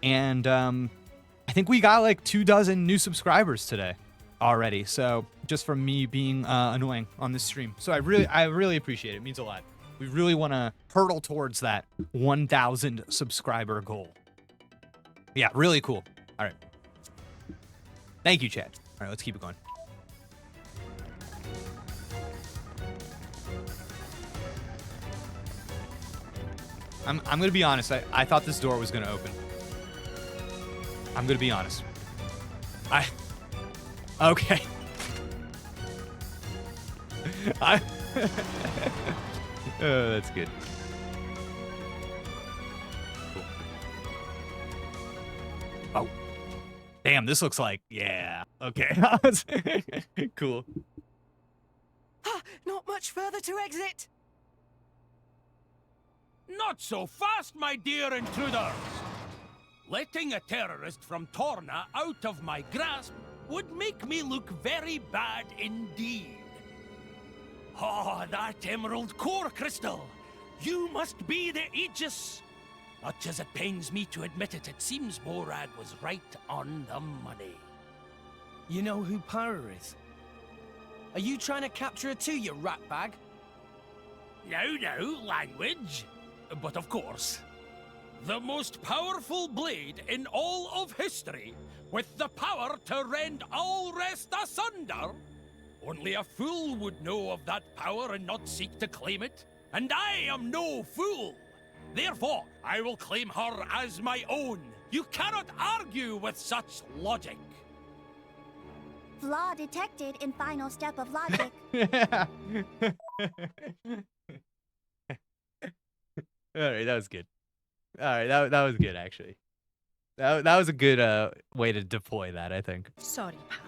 And I think we got like 24 new subscribers today already. So just from me being annoying on this stream. So I really appreciate it. It means a lot. We really want to hurdle towards that 1,000 subscriber goal. Yeah, really cool. All right. Thank you, Chad. All right, let's keep it going. I'm gonna be honest. I thought this door was gonna open. I'm gonna be honest. Okay. Oh, that's good. Cool. Oh. Damn, this looks like, yeah. Okay. Cool. Not much further to exit. Not so fast, my dear intruders! Letting a terrorist from Torna out of my grasp would make me look very bad indeed. Oh, that emerald core crystal! You must be the Aegis! Much as it pains me to admit it, it seems Morag was right on the money. You know who Pyra is? Are you trying to capture her too, you ratbag? No, language. But of course, the most powerful blade in all of history, with the power to rend all rest asunder. Only a fool would know of that power and not seek to claim it. And I am no fool. Therefore, I will claim her as my own. You cannot argue with such logic. Flaw detected in final step of logic. All right, that was good. All right, that was good, actually. That was a good way to deploy that, I think. Sorry, pal.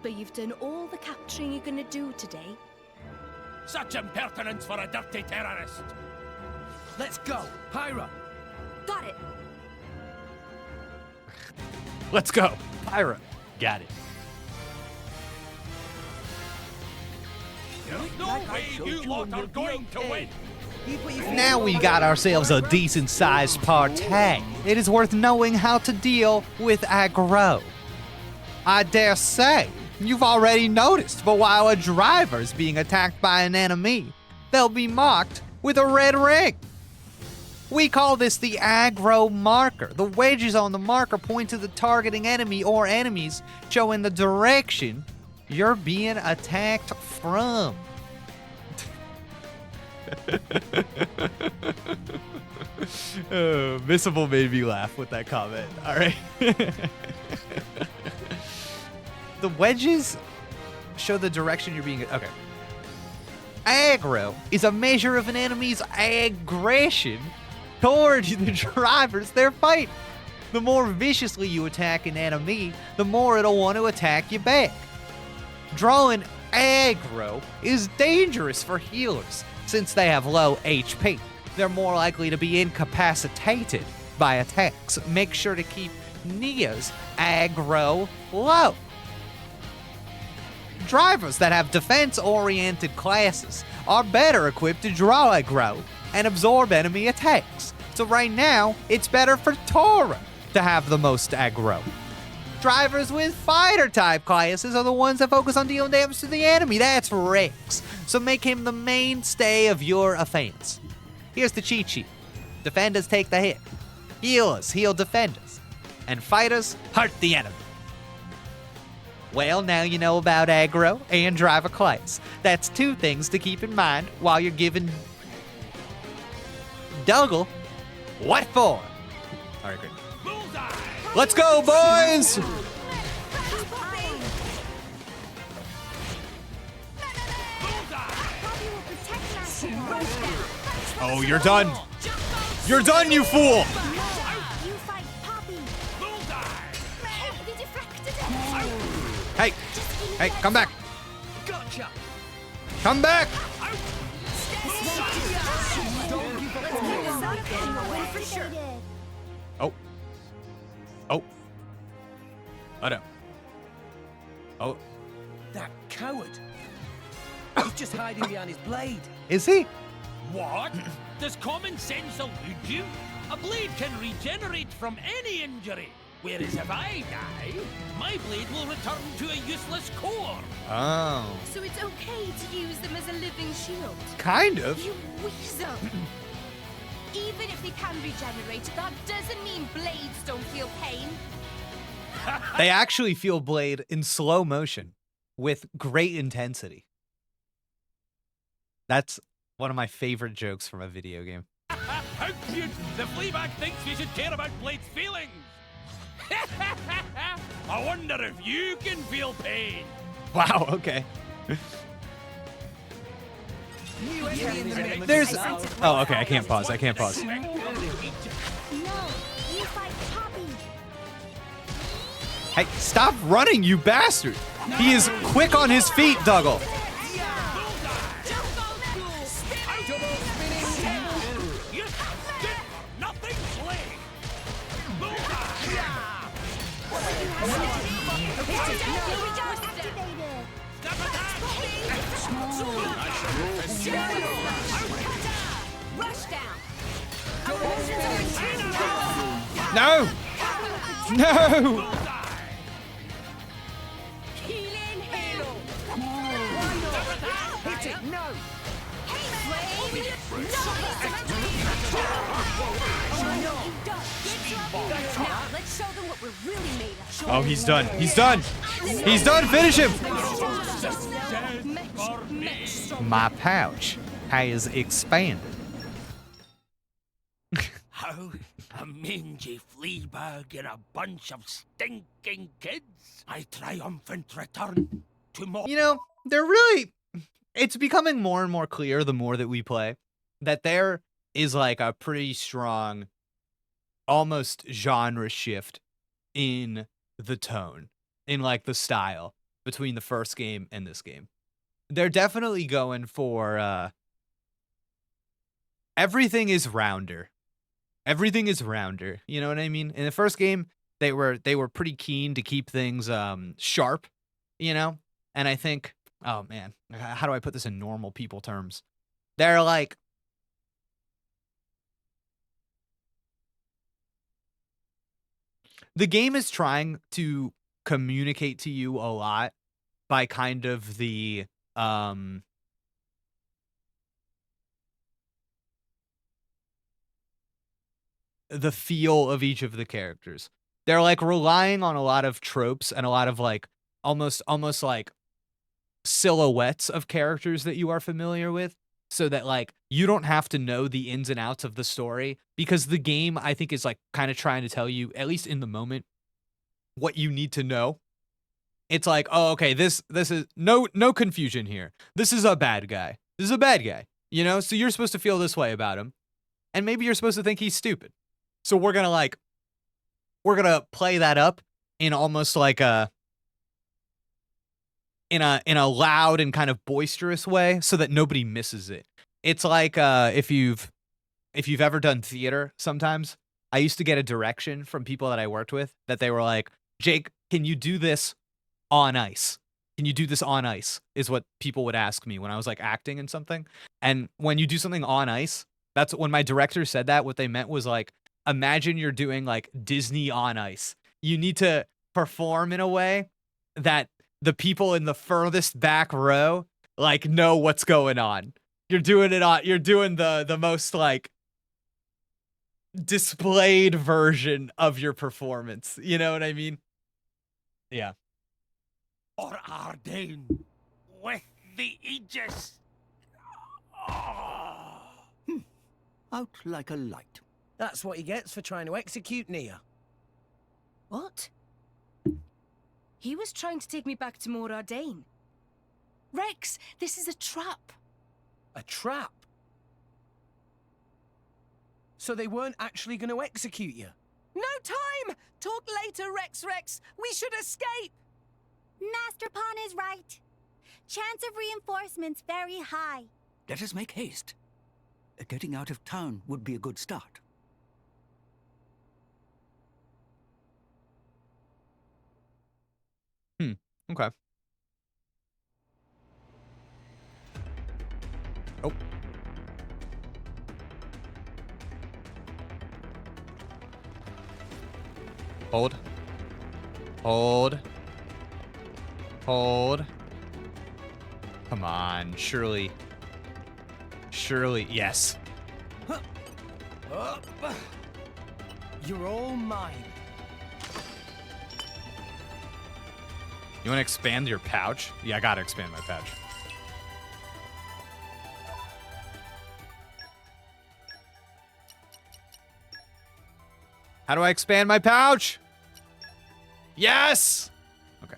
But you've done all the capturing you're gonna do today. Such impertinence for a dirty terrorist. Let's go, Pyra. Got it. Let's go, Pyra. Got it. There's no way you lot are going to win. Now we got ourselves a decent-sized partay. It is worth knowing how to deal with aggro. I dare say, you've already noticed, but while a driver is being attacked by an enemy, they'll be marked with a red ring. We call this the aggro marker. The wedges on the marker point to the targeting enemy or enemies, showing the direction you're being attacked from. Missable made me laugh with that comment. All right. The wedges show the direction you're being. Okay. Aggro is a measure of an enemy's aggression towards the drivers they're fighting. The more viciously you attack an enemy, the more it'll want to attack you back. Drawing aggro is dangerous for healers since they have low HP. They're more likely to be incapacitated by attacks. Make sure to keep Nia's aggro low. Drivers that have defense-oriented classes are better equipped to draw aggro and absorb enemy attacks. So right now, it's better for Tora to have the most aggro. Drivers with fighter-type classes are the ones that focus on dealing damage to the enemy. That's Rex. So make him the mainstay of your offense. Here's the cheat sheet. Defenders take the hit. Healers heal defenders. And fighters hurt the enemy. Well, now you know about aggro and driver class. That's two things to keep in mind while you're giving Dougal what for. All right, great. Let's go, boys! Oh, you're done. You're done, you fool! Hey, hey, come back. Gotcha. Come back. pusher. Oh. Oh. Oh no. Oh. That coward. He's just hiding behind his blade. Is he? What? Does common sense elude you? A blade can regenerate from any injury. Whereas if I die, my blade will return to a useless core. Oh. So it's okay to use them as a living shield? Kind of. You weasel! Even if they can regenerate, that doesn't mean blades don't feel pain. They actually feel blade in slow motion with great intensity. That's one of my favorite jokes from a video game. How cute! The Fleabag thinks we should care about Blade's feelings. I wonder if you can feel pain. Wow, okay. There's... Oh, okay, I can't pause. I can't pause. No, you fight Poppy. Hey, stop running, you bastard! He is quick on his feet, Dougal. No! No! Let's show them what we're really made of. Oh, he's done. He's done. He's done. Finish him. My pouch has expanded. How a mangy Fleabag and a bunch of stinking kids. I triumphant return to more. You know, they're really... It's becoming more and more clear the more that we play that there is like a pretty strong, almost genre shift in the tone, in like the style between the first game and this game. They're definitely going for everything is rounder. Everything is rounder. You know what I mean? In the first game, they were pretty keen to keep things sharp, you know? And I think, oh man, how do I put this in normal people terms? They're like, the game is trying to communicate to you a lot by kind of the feel of each of the characters. They're like relying on a lot of tropes and a lot of like almost like silhouettes of characters that you are familiar with, so that like you don't have to know the ins and outs of the story, because the game, I think, is like kind of trying to tell you, at least in the moment, what you need to know. It's like, oh, okay, this is no confusion here. This is a bad guy. This is a bad guy, you know? So you're supposed to feel this way about him. And maybe you're supposed to think he's stupid. So we're going to play that up in almost like in a loud and kind of boisterous way so that nobody misses it. It's like if you've ever done theater sometimes, I used to get a direction from people that I worked with that they were like, Jake, can you do this on ice? Can you do this on ice? Is what people would ask me when I was like acting in something. And when you do something on ice, that's when my director said that, what they meant was like, imagine you're doing like Disney on ice. You need to perform in a way that the people in the furthest back row like know what's going on. You're doing the most like displayed version of your performance. You know what I mean? Yeah. Or Ardain with the Aegis. Out like a light. That's what he gets for trying to execute Nia. What? He was trying to take me back to Mor Ardain. Rex, this is a trap. A trap? So they weren't actually going to execute you? No time! Talk later, Rex. We should escape! Master Pawn is right. Chance of reinforcements very high. Let us make haste. Getting out of town would be a good start. Okay. Oh. Hold. Hold. Hold. Come on, surely. Surely, yes. You're all mine. You want to expand your pouch? Yeah, I gotta expand my pouch. How do I expand my pouch? Yes! Okay.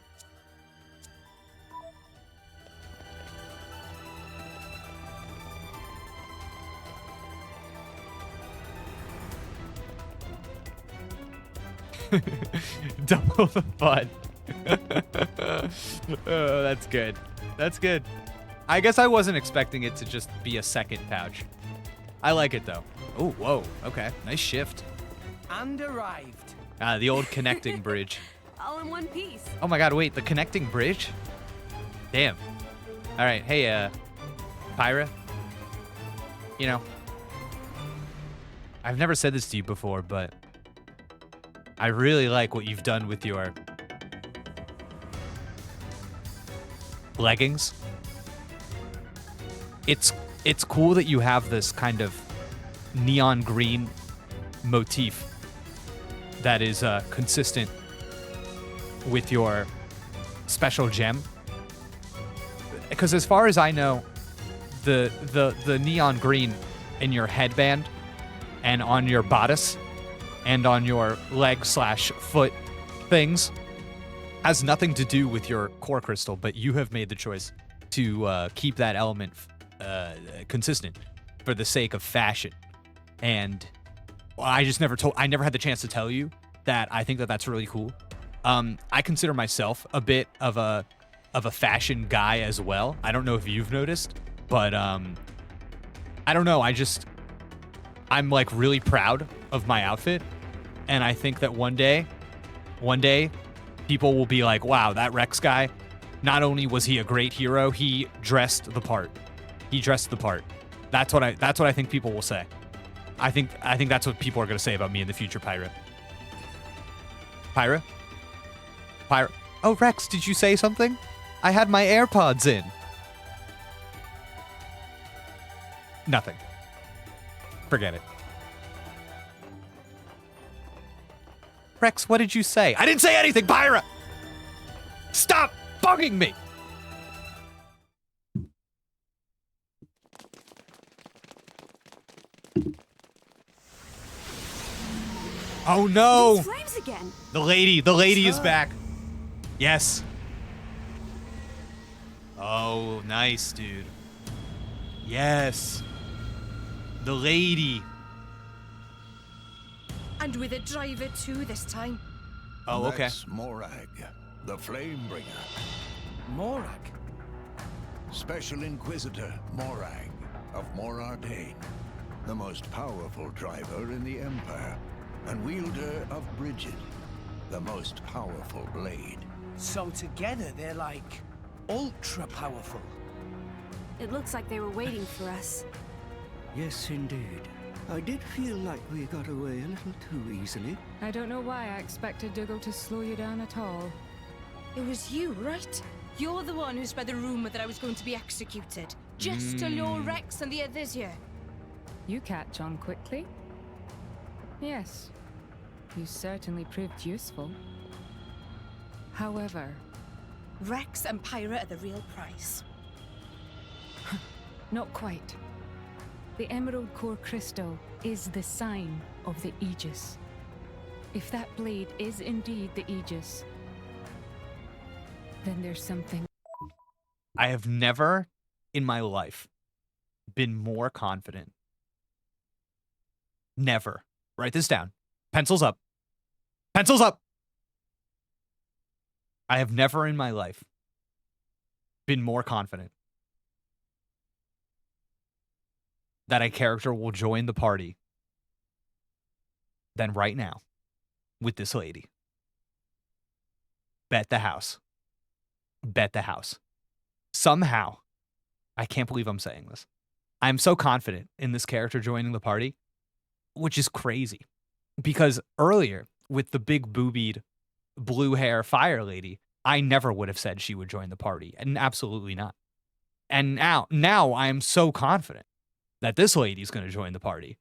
Double the fun. Oh, that's good. That's good. I guess I wasn't expecting it to just be a second pouch. I like it though. Oh, whoa. Okay. Nice shift. And arrived. The old connecting bridge. All in one piece. Oh my god, wait, the connecting bridge? Damn. Alright, hey, Pyra. You know, I've never said this to you before, but I really like what you've done with your leggings. It's cool that you have this kind of neon green motif that is consistent with your special gem. Because as far as I know, the neon green in your headband and on your bodice and on your leg/foot things has nothing to do with your core crystal, but you have made the choice to keep that element consistent for the sake of fashion. And I never had the chance to tell you that I think that that's really cool. I consider myself a bit of a fashion guy as well. I don't know if you've noticed, but I don't know. I'm like really proud of my outfit, and I think that one day, people will be like, "Wow, that Rex guy! Not only was he a great hero, he dressed the part. He dressed the part." That's what I think people will say. I think that's what people are gonna say about me in the future, Pyra. Pyra? Pyra? Oh, Rex, did you say something? I had my AirPods in. Nothing. Forget it. Rex, what did you say? I didn't say anything, Pyra! Stop bugging me! Oh no! These flames again. The lady is back. Yes. Oh, nice, dude. Yes. The lady. And with a driver too this time. Oh, okay. That's Morag, the Flamebringer. Morag? Special Inquisitor Morag of Morardain, the most powerful driver in the Empire, and wielder of Bridget, the most powerful blade. So together they're like ultra powerful. It looks like they were waiting for us. Yes, indeed. I did feel like we got away a little too easily. I don't know why I expected Dougal to slow you down at all. It was you, right? You're the one who spread the rumor that I was going to be executed. Just to lure Rex and the others here. You catch on quickly. Yes, you certainly proved useful. However, Rex and Pyra are the real prize. not quite. The Emerald Core Crystal is the sign of the Aegis. If that blade is indeed the Aegis, then there's something. I have never in my life been more confident. Never. Write this down. Pencils up. Pencils up. I have never in my life been more confident that a character will join the party than right now with this lady. Bet the house. bet the house. Somehow, I can't believe I'm saying this. I'm so confident in this character joining the party, which is crazy. Because earlier, with the big boobied blue hair fire lady, I never would have said she would join the party, and absolutely not. And now I am so confident that this lady's going to join the party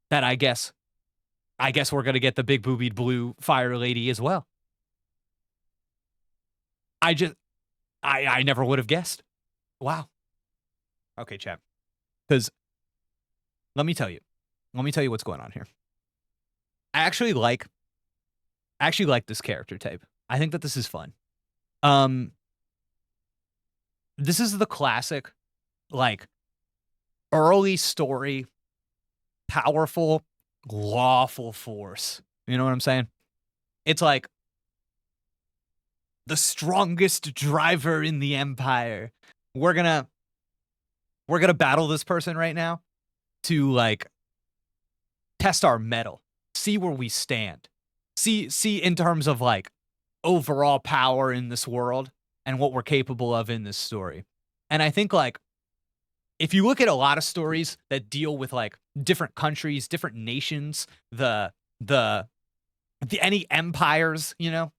that I guess we're going to get the big boobied blue fire lady as well. I never would have guessed. Wow. Okay, chat. Because let me tell you what's going on here. I actually like this character type. I think that this is fun. This is the classic, like, early story, powerful, lawful force. You know what I'm saying? It's like the strongest driver in the Empire. We're gonna battle this person right now to, like, test our mettle, see where we stand, see in terms of, like, overall power in this world and what we're capable of in this story. And I think, like, if you look at a lot of stories that deal with, like, different countries, different nations, any empires, you know,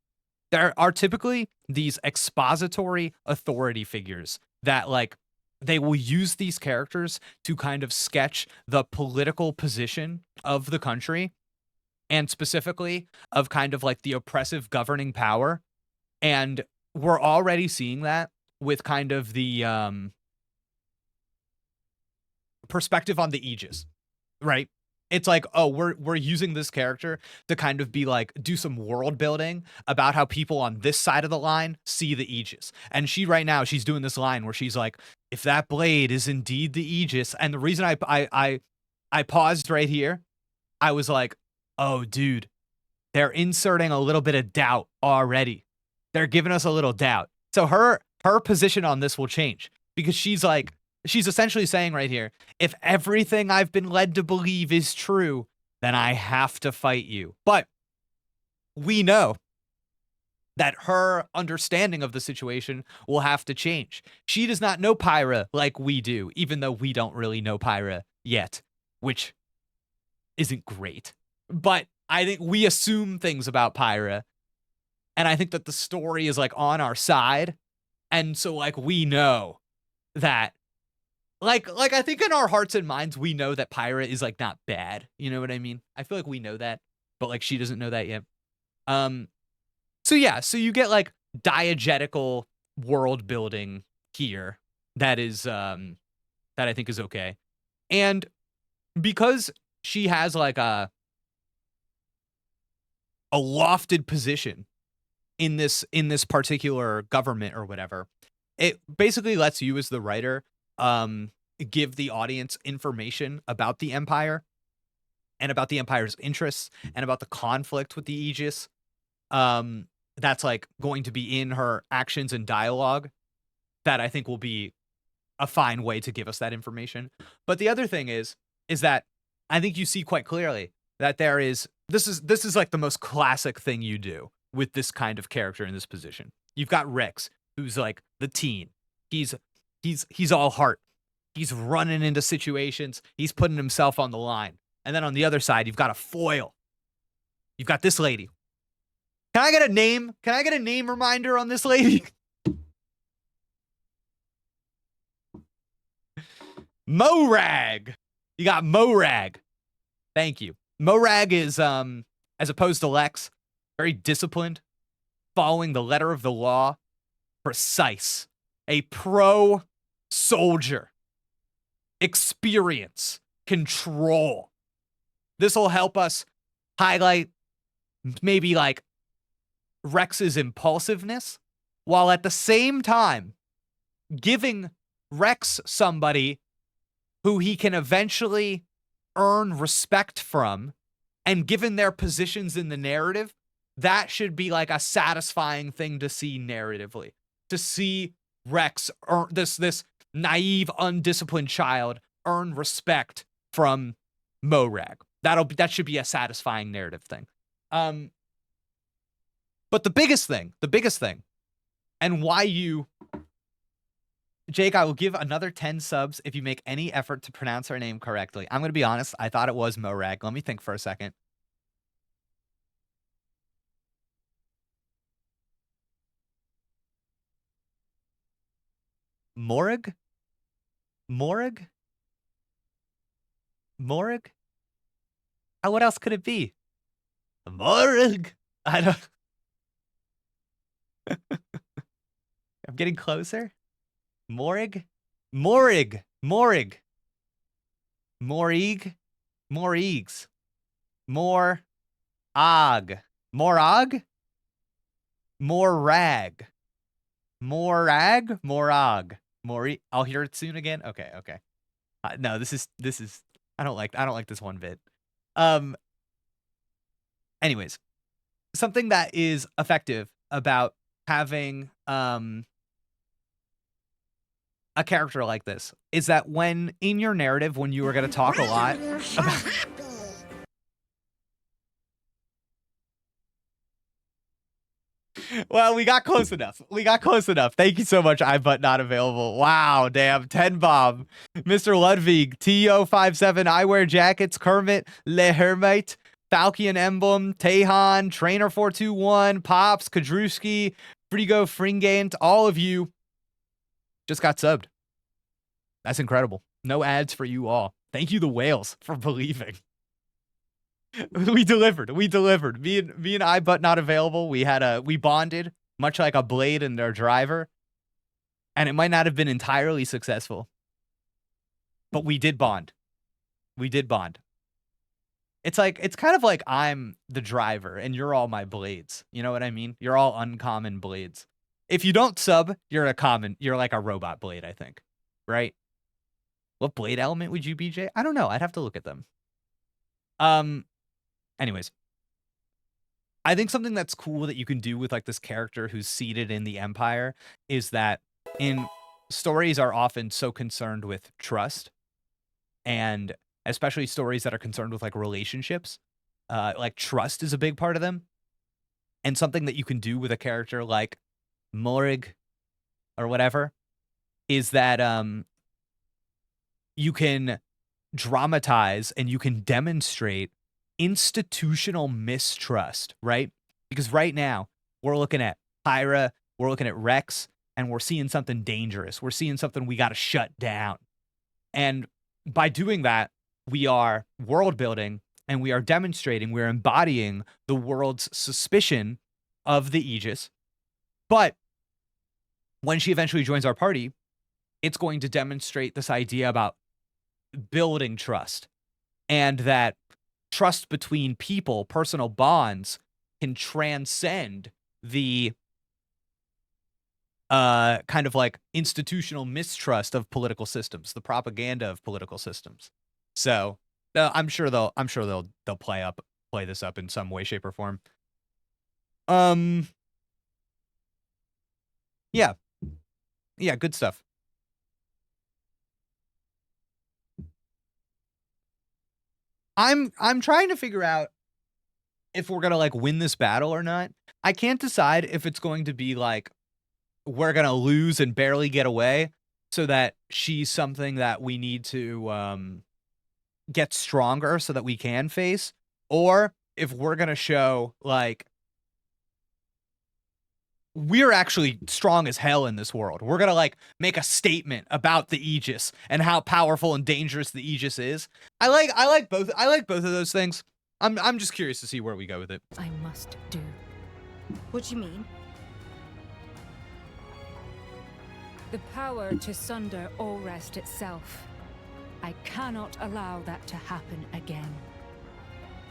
there are typically these expository authority figures that, like, they will use these characters to kind of sketch the political position of the country, and specifically of kind of like the oppressive governing power. And we're already seeing that with kind of the perspective on the Aegis, right? It's like, oh, we're using this character to kind of be like, do some world building about how people on this side of the line see the Aegis. And she's doing this line where she's like, if that blade is indeed the Aegis. And the reason I paused right here, I was like, oh, dude, they're inserting a little bit of doubt already. They're giving us a little doubt. So her position on this will change, because she's essentially saying right here, if everything I've been led to believe is true, then I have to fight you. But we know that her understanding of the situation will have to change. She does not know Pyra like we do, even though we don't really know Pyra yet, which isn't great. But I think we assume things about Pyra, and I think that the story is, like, on our side. And so, like, we know that, like I think in our hearts and minds, we know that Pyra is, like, not bad. You know what I mean? I feel like we know that, but, like, she doesn't know that yet. So yeah, so you get, like, diegetical world building here that is that I think is okay. And because she has, like, a lofted position in this particular government or whatever, it basically lets you as the writer give the audience information about the Empire and about the Empire's interests and about the conflict with the Aegis. That's, like, going to be in her actions and dialogue that I think will be a fine way to give us that information. But the other thing is that I think you see quite clearly that this is like the most classic thing you do with this kind of character in this position. You've got Rex, who's, like, the teen. He's all heart. He's running into situations. He's putting himself on the line. And then on the other side, you've got a foil. You've got this lady. Can I get a name? Can I get a name reminder on this lady? Morag. You got Morag. Thank you. Morag is, as opposed to Lex, very disciplined, following the letter of the law, precise, a pro soldier, experience, control. This will help us highlight maybe, like, Rex's impulsiveness, while at the same time giving Rex somebody who he can eventually earn respect from, and given their positions in the narrative, that should be, like, a satisfying thing to see narratively. To see Rex, this naive, undisciplined child, earn respect from Morag. That should be a satisfying narrative thing. But the biggest thing, And why you... Jake, I will give another 10 subs if you make any effort to pronounce her name correctly. I'm going to be honest. I thought it was Morag. Let me think for a second. Morag? Morag? Morag? What else could it be? Morag? I don't... I'm getting closer. Morig? Morig. Morig. Morig. Morigs. More. Og. Morag? Morag. Morag? Morag. Mori. I'll hear it soon again. Okay, okay. No, this is I don't like this one bit. Anyways, something that is effective about having a character like this is that when in your narrative, when you are going to talk a lot about... Well, we got close enough. We got close enough. Thank you so much, but not available. Wow, damn. 10 bomb. Mr. Ludwig, TO57, I wear jackets, Kermit, Le Hermite, Falcon Emblem, Tehan, Trainer421, Pops, Kadruski, Frigo Fringant, all of you just got subbed. That's incredible. No ads for you all. Thank you, the whales, for believing. We delivered. We delivered. Me and I, but not available. We bonded, much like a Blade and their driver. And it might not have been entirely successful. But we did bond. We did bond. It's kind of like I'm the driver and you're all my blades. You know what I mean? You're all uncommon blades. If you don't sub, you're like a robot blade, I think. Right? What blade element would you be, Jay? I don't know. I'd have to look at them. Anyways. I think something that's cool that you can do with like this character who's seated in the Empire is that in stories are often so concerned with trust, and especially stories that are concerned with like relationships, like trust is a big part of them. And something that you can do with a character like Morig or whatever is that you can dramatize and you can demonstrate institutional mistrust, right? Because right now we're looking at Pyra, we're looking at Rex, and we're seeing something dangerous. We're seeing something we got to shut down. And by doing that, we are world building and we are demonstrating, we're embodying the world's suspicion of the Aegis. But when she eventually joins our party, it's going to demonstrate this idea about building trust, and that trust between people, personal bonds, can transcend the kind of like institutional mistrust of political systems, the propaganda of political systems. So I'm sure they'll play this up in some way, shape, or form. Yeah, good stuff. I'm trying to figure out if we're gonna like win this battle or not. I can't decide if it's going to be like we're gonna lose and barely get away, so that she's something that we need to get stronger so that we can face, or if we're gonna show like we're actually strong as hell in this world. We're gonna like make a statement about the Aegis and how powerful and dangerous the Aegis is. I like both of those things. I'm just curious to see where we go with it. I must do. What do you mean? The power to sunder Allrest itself. I cannot allow that to happen again.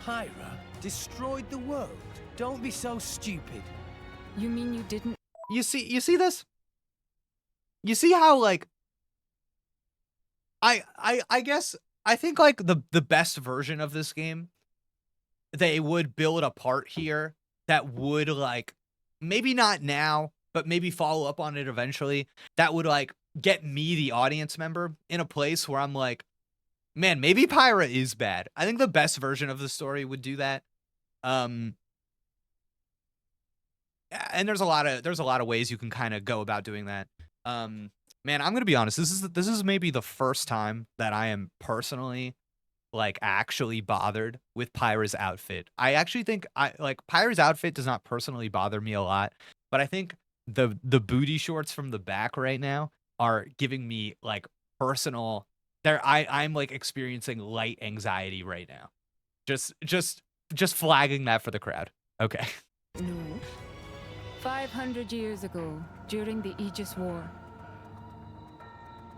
Pyra destroyed the world. Don't be so stupid. You mean you didn't? You see this? You see how like I guess I think like the best version of this game, they would build a part here that would like maybe not now, but maybe follow up on it eventually, that would like get me, the audience member, in a place where I'm like, man, maybe Pyra is bad. I think the best version of the story would do that. and there's a lot of ways you can kind of go about doing that. Man, I'm gonna be honest. This is maybe the first time that I am personally like actually bothered with Pyra's outfit. I actually think Pyra's outfit does not personally bother me a lot, but I think the booty shorts from the back right now are giving me like personal. I'm like experiencing light anxiety right now. Just flagging that for the crowd. Okay. No. 500 years ago, during the Aegis War,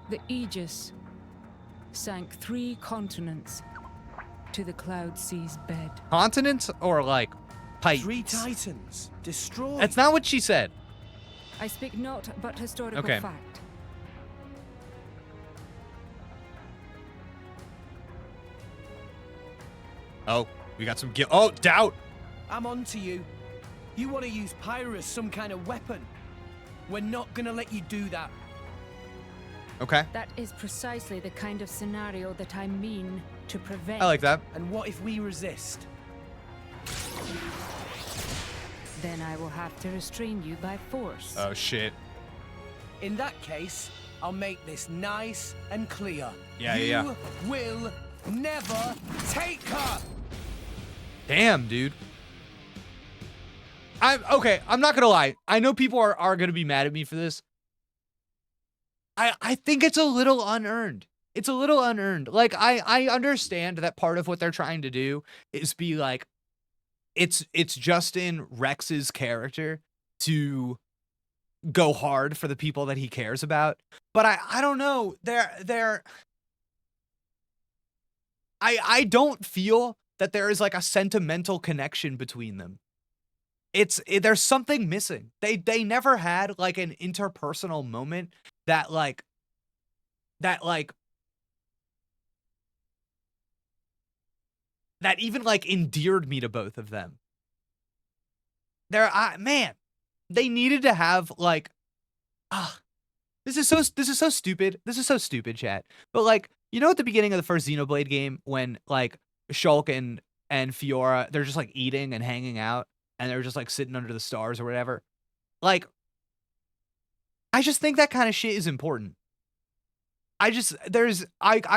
the Aegis sank 3 continents to the Cloud Sea's bed. Continents or like titans? 3 titans destroyed. That's not what she said. I speak not but historical Okay. fact. Oh, we got some oh, doubt. I'm on to you. You want to use Pyra as some kind of weapon. We're not gonna let you do that. Okay. That is precisely the kind of scenario that I mean to prevent. I like that. And what if we resist? Then I will have to restrain you by force. Oh shit. In that case, I'll make this nice and clear. Yeah, you yeah. will never take her. Damn, dude. I'm not gonna lie. I know people are gonna be mad at me for this. I think it's a little unearned. It's a little unearned. Like I understand that part of what they're trying to do is be like, it's just in Rex's character to go hard for the people that he cares about. But I don't know. I don't feel that there is like a sentimental connection between them. There's something missing. They never had like an interpersonal moment that even like endeared me to both of them. Man, they needed to have like, this is so stupid. This is so stupid, chat. But like, you know, at the beginning of the first Xenoblade game, when like Shulk and Fiora, they're just like eating and hanging out, and they're just like sitting under the stars or whatever. Like, I just think that kind of shit is important. I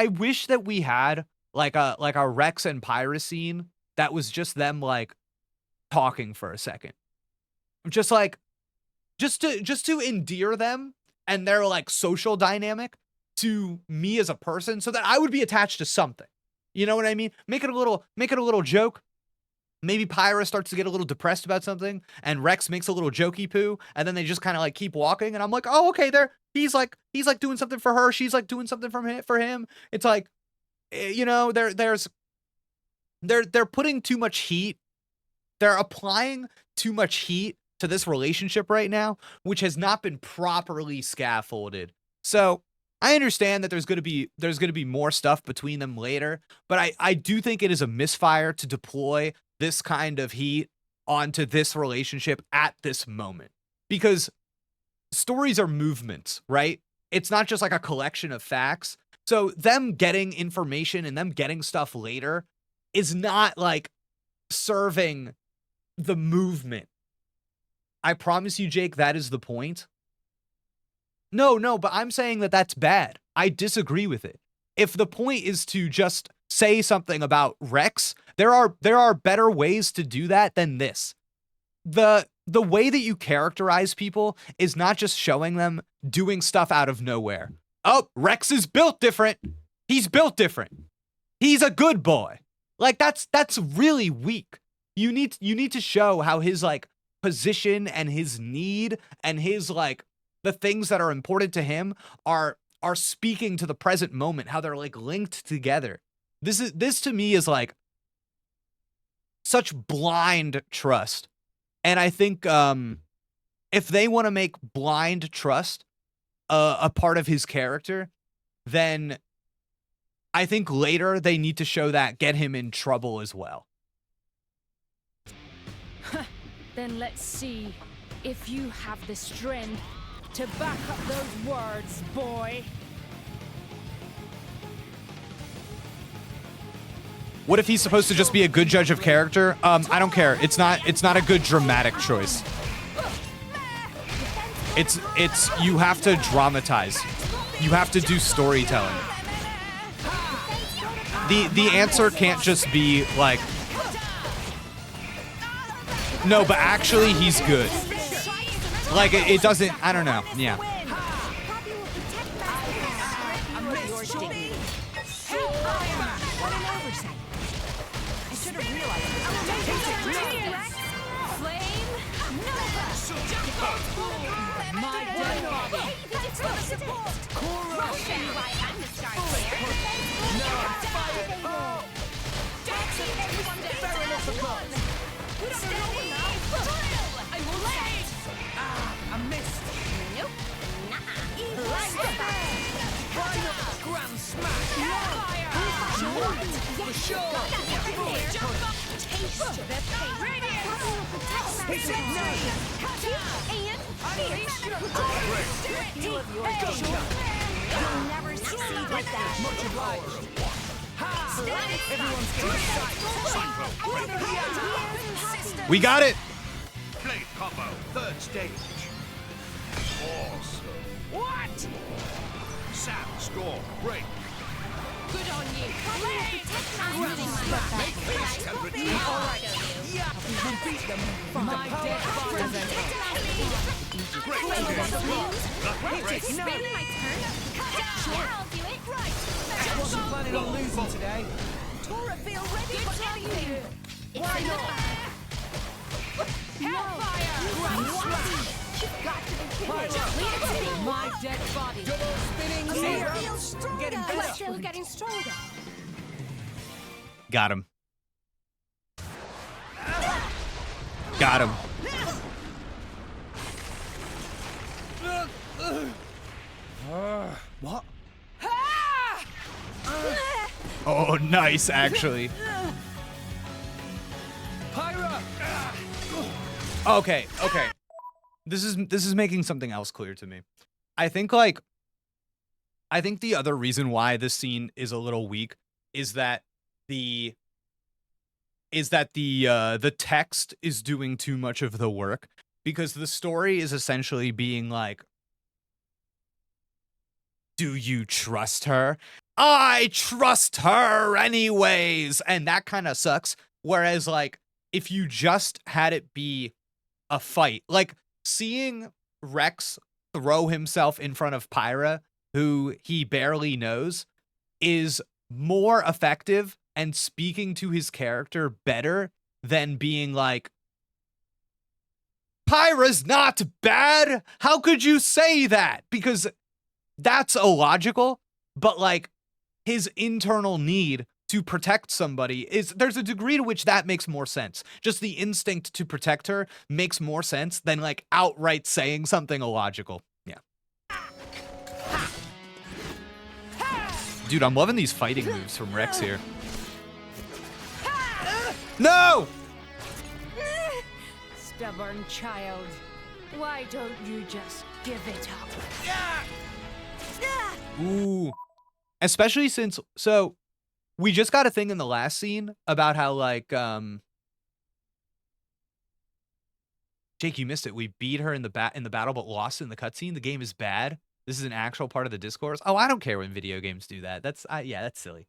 wish that we had like a Rex and Pyra scene that was just them like talking for a second. Just to endear them and their like social dynamic to me as a person, so that I would be attached to something. You know what I mean? Make it a little joke. Maybe Pyra starts to get a little depressed about something, and Rex makes a little jokey poo, and then they just kind of like keep walking, and I'm like, oh, okay, he's like doing something for her, she's like doing something for him. It's like, you know, they're putting too much heat. They're applying too much heat to this relationship right now, which has not been properly scaffolded. So I understand that there's gonna be more stuff between them later, but I do think it is a misfire to deploy this kind of heat onto this relationship at this moment, because stories are movements, right? It's not just like a collection of facts. So them getting information and them getting stuff later is not like serving the movement. I promise you, Jake, that is the point. No, but I'm saying that that's bad. I disagree with it. If the point is to just say something about Rex, there are better ways to do that than this. The way that you characterize people is not just showing them doing stuff out of nowhere. Oh, Rex is built different. He's built different. He's a good boy. Like that's really weak. You need to show how his like position and his need and his like the things that are important to him are speaking to the present moment, how they're like linked together. This to me is like such blind trust. And I think if they want to make blind trust a part of his character, then I think later they need to show that get him in trouble as well. Then let's see if you have the strength to back up those words, boy. What if he's supposed to just be a good judge of character? I don't care. It's not a good dramatic choice. It's you have to dramatize. You have to do storytelling. The answer can't just be like, no, but actually he's good. Like it doesn't, I don't know. Yeah. We got it. Blade combo, third stage. Awesome. What? Sam score, break. Good on you. Make face and retreat. Yeah. We beat them. My dead body. Great It's my turn. Yeah, I'll do it. Right. I wasn't planning on losing today. Tora, feel ready for anything. Why not? Hellfire! You've got to be kidding. My dead body. Double spinning Zero. zero. Getting better. Still getting stronger. Got him. Got him. What? Oh, nice, actually. Pyra! Okay. This is making something else clear to me. I think the other reason why this scene is a little weak is that the text is doing too much of the work, because the story is essentially being like, do you trust her? I trust her anyways. And that kind of sucks. Whereas like, if you just had it be a fight, like seeing Rex throw himself in front of Pyra, who he barely knows, is more effective and speaking to his character better than being like, Pyra's not bad. How could you say that? Because that's illogical, but like his internal need to protect somebody there's a degree to which that makes more sense. Just the instinct to protect her makes more sense than like outright saying something illogical. Yeah. Dude, I'm loving these fighting moves from Rex here. No! Stubborn child. Why don't you just give it up? Ooh. Especially since, so we just got a thing in the last scene about how like, Jake, you missed it. We beat her in the battle, but lost in the cutscene. The game is bad. This is an actual part of the discourse. Oh, I don't care when video games do that. Yeah, that's silly.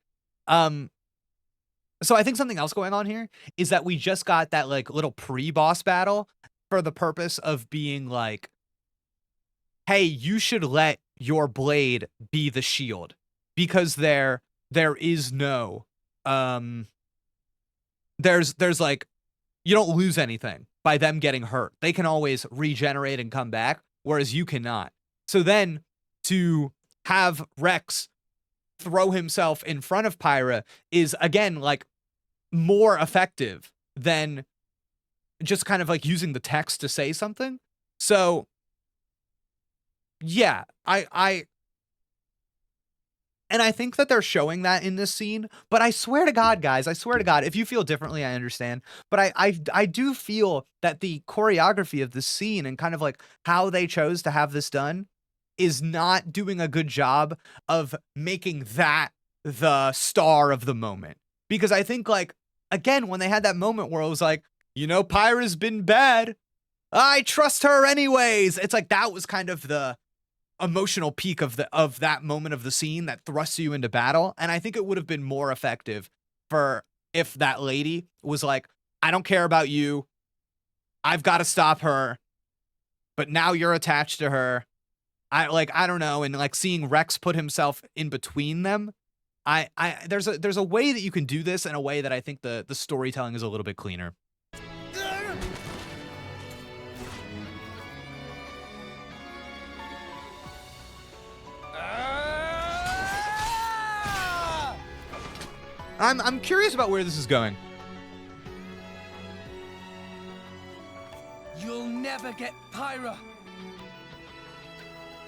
So I think something else going on here is that we just got that like little pre-boss battle for the purpose of being like, hey, you should let your blade be the shield, because there is no, there's like, you don't lose anything by them getting hurt. They can always regenerate and come back, whereas you cannot. So then to have Rex throw himself in front of Pyra is again like more effective than just kind of like using the text to say something. So yeah, I think that they're showing that in this scene, but I swear to God, guys, I swear to God, if you feel differently, I understand. But I do feel that the choreography of this scene and kind of like how they chose to have this done is not doing a good job of making that the star of the moment. Because I think like, again, when they had that moment where it was like, you know, Pyra's been bad, I trust her anyways. It's like that was kind of the emotional peak of that moment of the scene that thrusts you into battle. And I think it would have been more effective for if that lady was like, I don't care about you. I've got to stop her. But now you're attached to her. I don't know. And like seeing Rex put himself in between them. There's a way that you can do this in a way that I think the storytelling is a little bit cleaner. I'm curious about where this is going. You'll never get Pyra.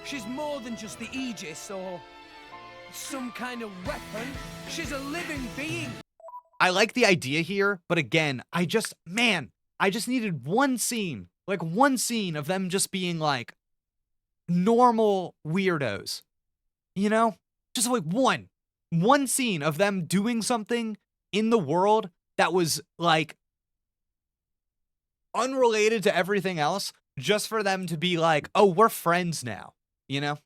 She's more than just the Aegis or some kind of weapon. She's a living being. I like the idea here, but again, I just needed one scene, like one scene of them just being like normal weirdos, you know? Just like one scene of them doing something in the world that was like unrelated to everything else, just for them to be like, oh, we're friends now, you know?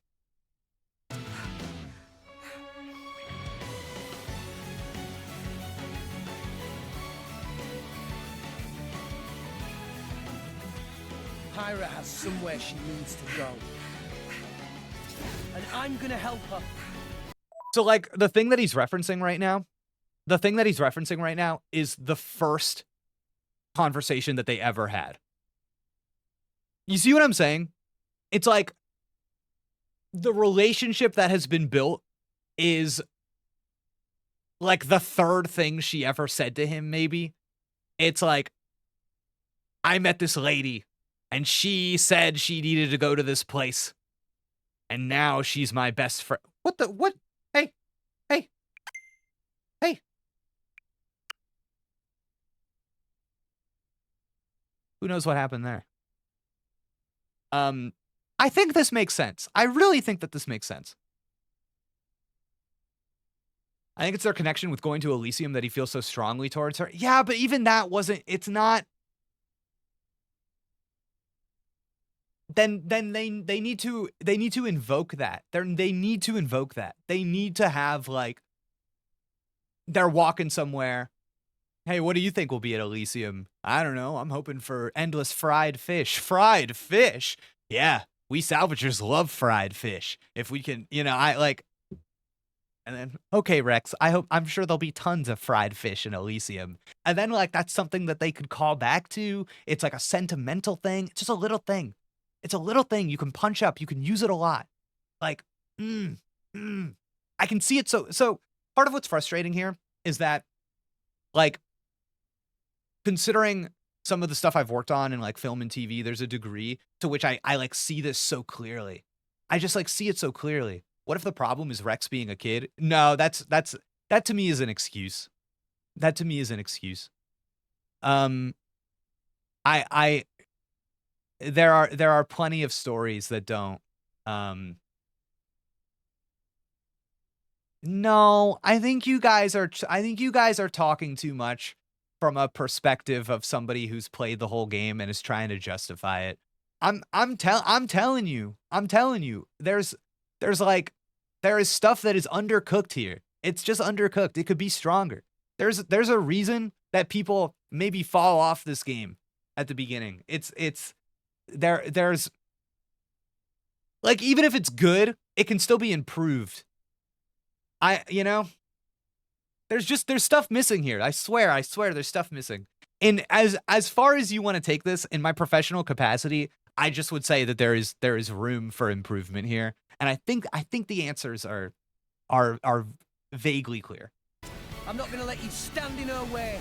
Pyra has somewhere she needs to go. And I'm gonna help her. So like the thing that he's referencing right now is the first conversation that they ever had. You see what I'm saying? It's like the relationship that has been built is like the third thing she ever said to him, maybe. It's like, I met this lady and she said she needed to go to this place. And now she's my best friend. What? Hey. Who knows what happened there? I think this makes sense. I really think that this makes sense. I think it's their connection with going to Elysium that he feels so strongly towards her. Yeah, but even that it's not. Then they need to invoke that. They need to invoke that. They need to have like, they're walking somewhere. Hey, what do you think will be at Elysium? I don't know. I'm hoping for endless fried fish. Fried fish? Yeah, we salvagers love fried fish. If we can, and then, okay, Rex, I'm sure there'll be tons of fried fish in Elysium. And then like, that's something that they could call back to. It's like a sentimental thing. It's just a little thing. It's a little thing you can punch up. You can use it a lot. Like, I can see it. So part of what's frustrating here is that, like, considering some of the stuff I've worked on in like film and TV, there's a degree to which I like see this so clearly. I just like see it so clearly. What if the problem is Rex being a kid? No, that to me is an excuse. That to me is an excuse. There are plenty of stories that don't. No, I think you guys are talking too much from a perspective of somebody who's played the whole game and is trying to justify it. I'm telling you. There is stuff that is undercooked here. It's just undercooked. It could be stronger. There's a reason that people maybe fall off this game at the beginning. There's like, even if it's good, it can still be improved. There's stuff missing here. I swear there's stuff missing. And as far as you want to take this, in my professional capacity, I just would say that there is room for improvement here. And I think the answers are vaguely clear. I'm not going to let you stand in our way.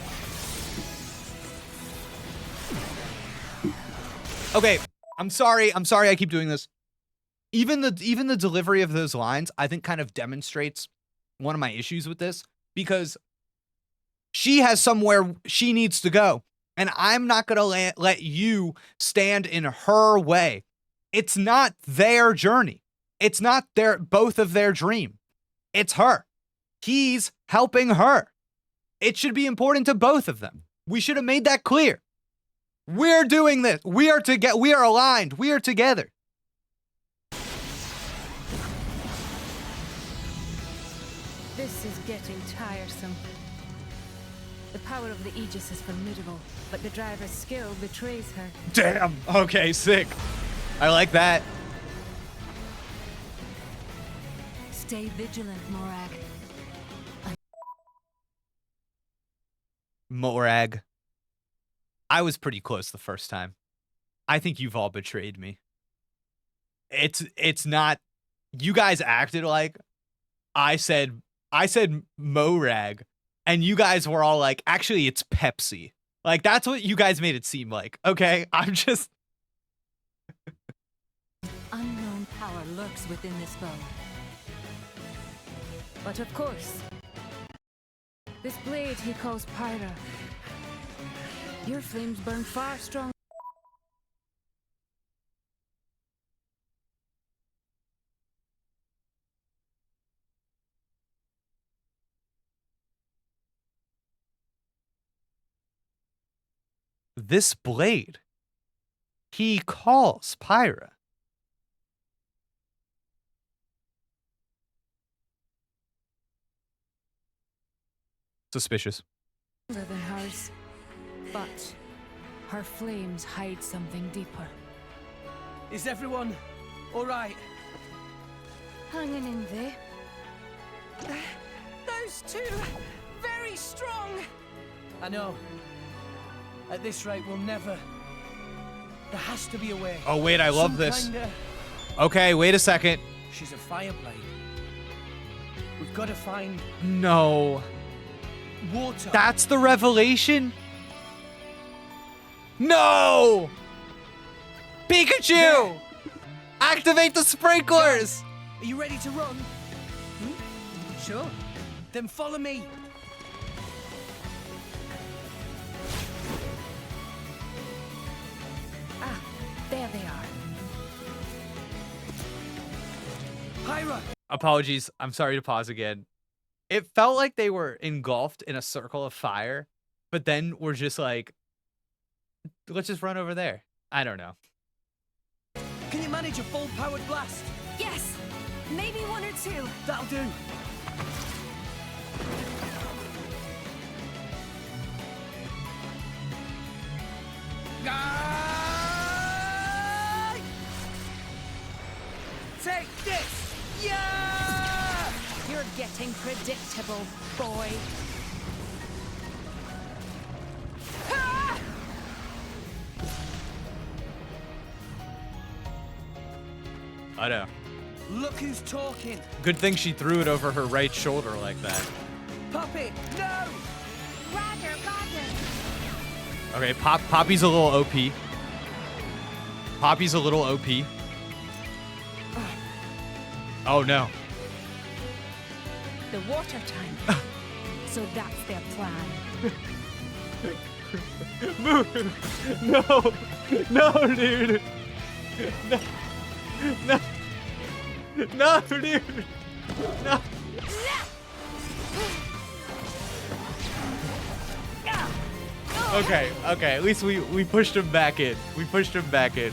Okay, I'm sorry I keep doing this. Even the delivery of those lines, I think, kind of demonstrates one of my issues with this, because she has somewhere she needs to go, and I'm not going to let you stand in her way. It's not their journey. It's not both of their dream. It's her. He's helping her. It should be important to both of them. We should have made that clear. We're doing this. We are together. We are aligned. We are together. This is getting tiresome. The power of the Aegis is formidable, but the driver's skill betrays her. Damn. Okay, sick. I like that. Stay vigilant, Morag. Morag. I was pretty close the first time. I think you've all betrayed me. It's not. You guys acted like I said Morag, and you guys were all like, actually, it's Pepsi. Like, that's what you guys made it seem like. Okay, I'm just. Unknown power lurks within this bow. But of course, this blade he calls Pyra. Your flames burn far stronger. This blade he calls Pyra. Suspicious. Than hers, but her flames hide something deeper. Is everyone all right? Hanging in there. Those two, very strong. I know. At this rate, we'll never. There has to be a way. Oh wait, I love Some this. kinda- Okay, wait a second. She's a fireblade. We've got to find No. water. That's the revelation? No! Pikachu! There. Activate the sprinklers! Are you ready to run? Hmm? Sure. Then follow me. Ah, there they are. Pyra! Apologies, I'm sorry to pause again. It felt like they were engulfed in a circle of fire, but then we're just like, let's just run over there. I don't know. Can you manage a full-powered blast? Yes! Maybe one or two. That'll do. Take this! Yeah! You're getting predictable, boy. I know. Look who's talking. Good thing she threw it over her right shoulder like that. Puppy, no! Roger, Roger. Okay, Poppy's a little OP. Poppy's a little OP. Oh no. The water tank. So that's their plan. Move! No! No, dude! No! No! No, dude! No! Okay, okay. At least we pushed him back in. We pushed him back in.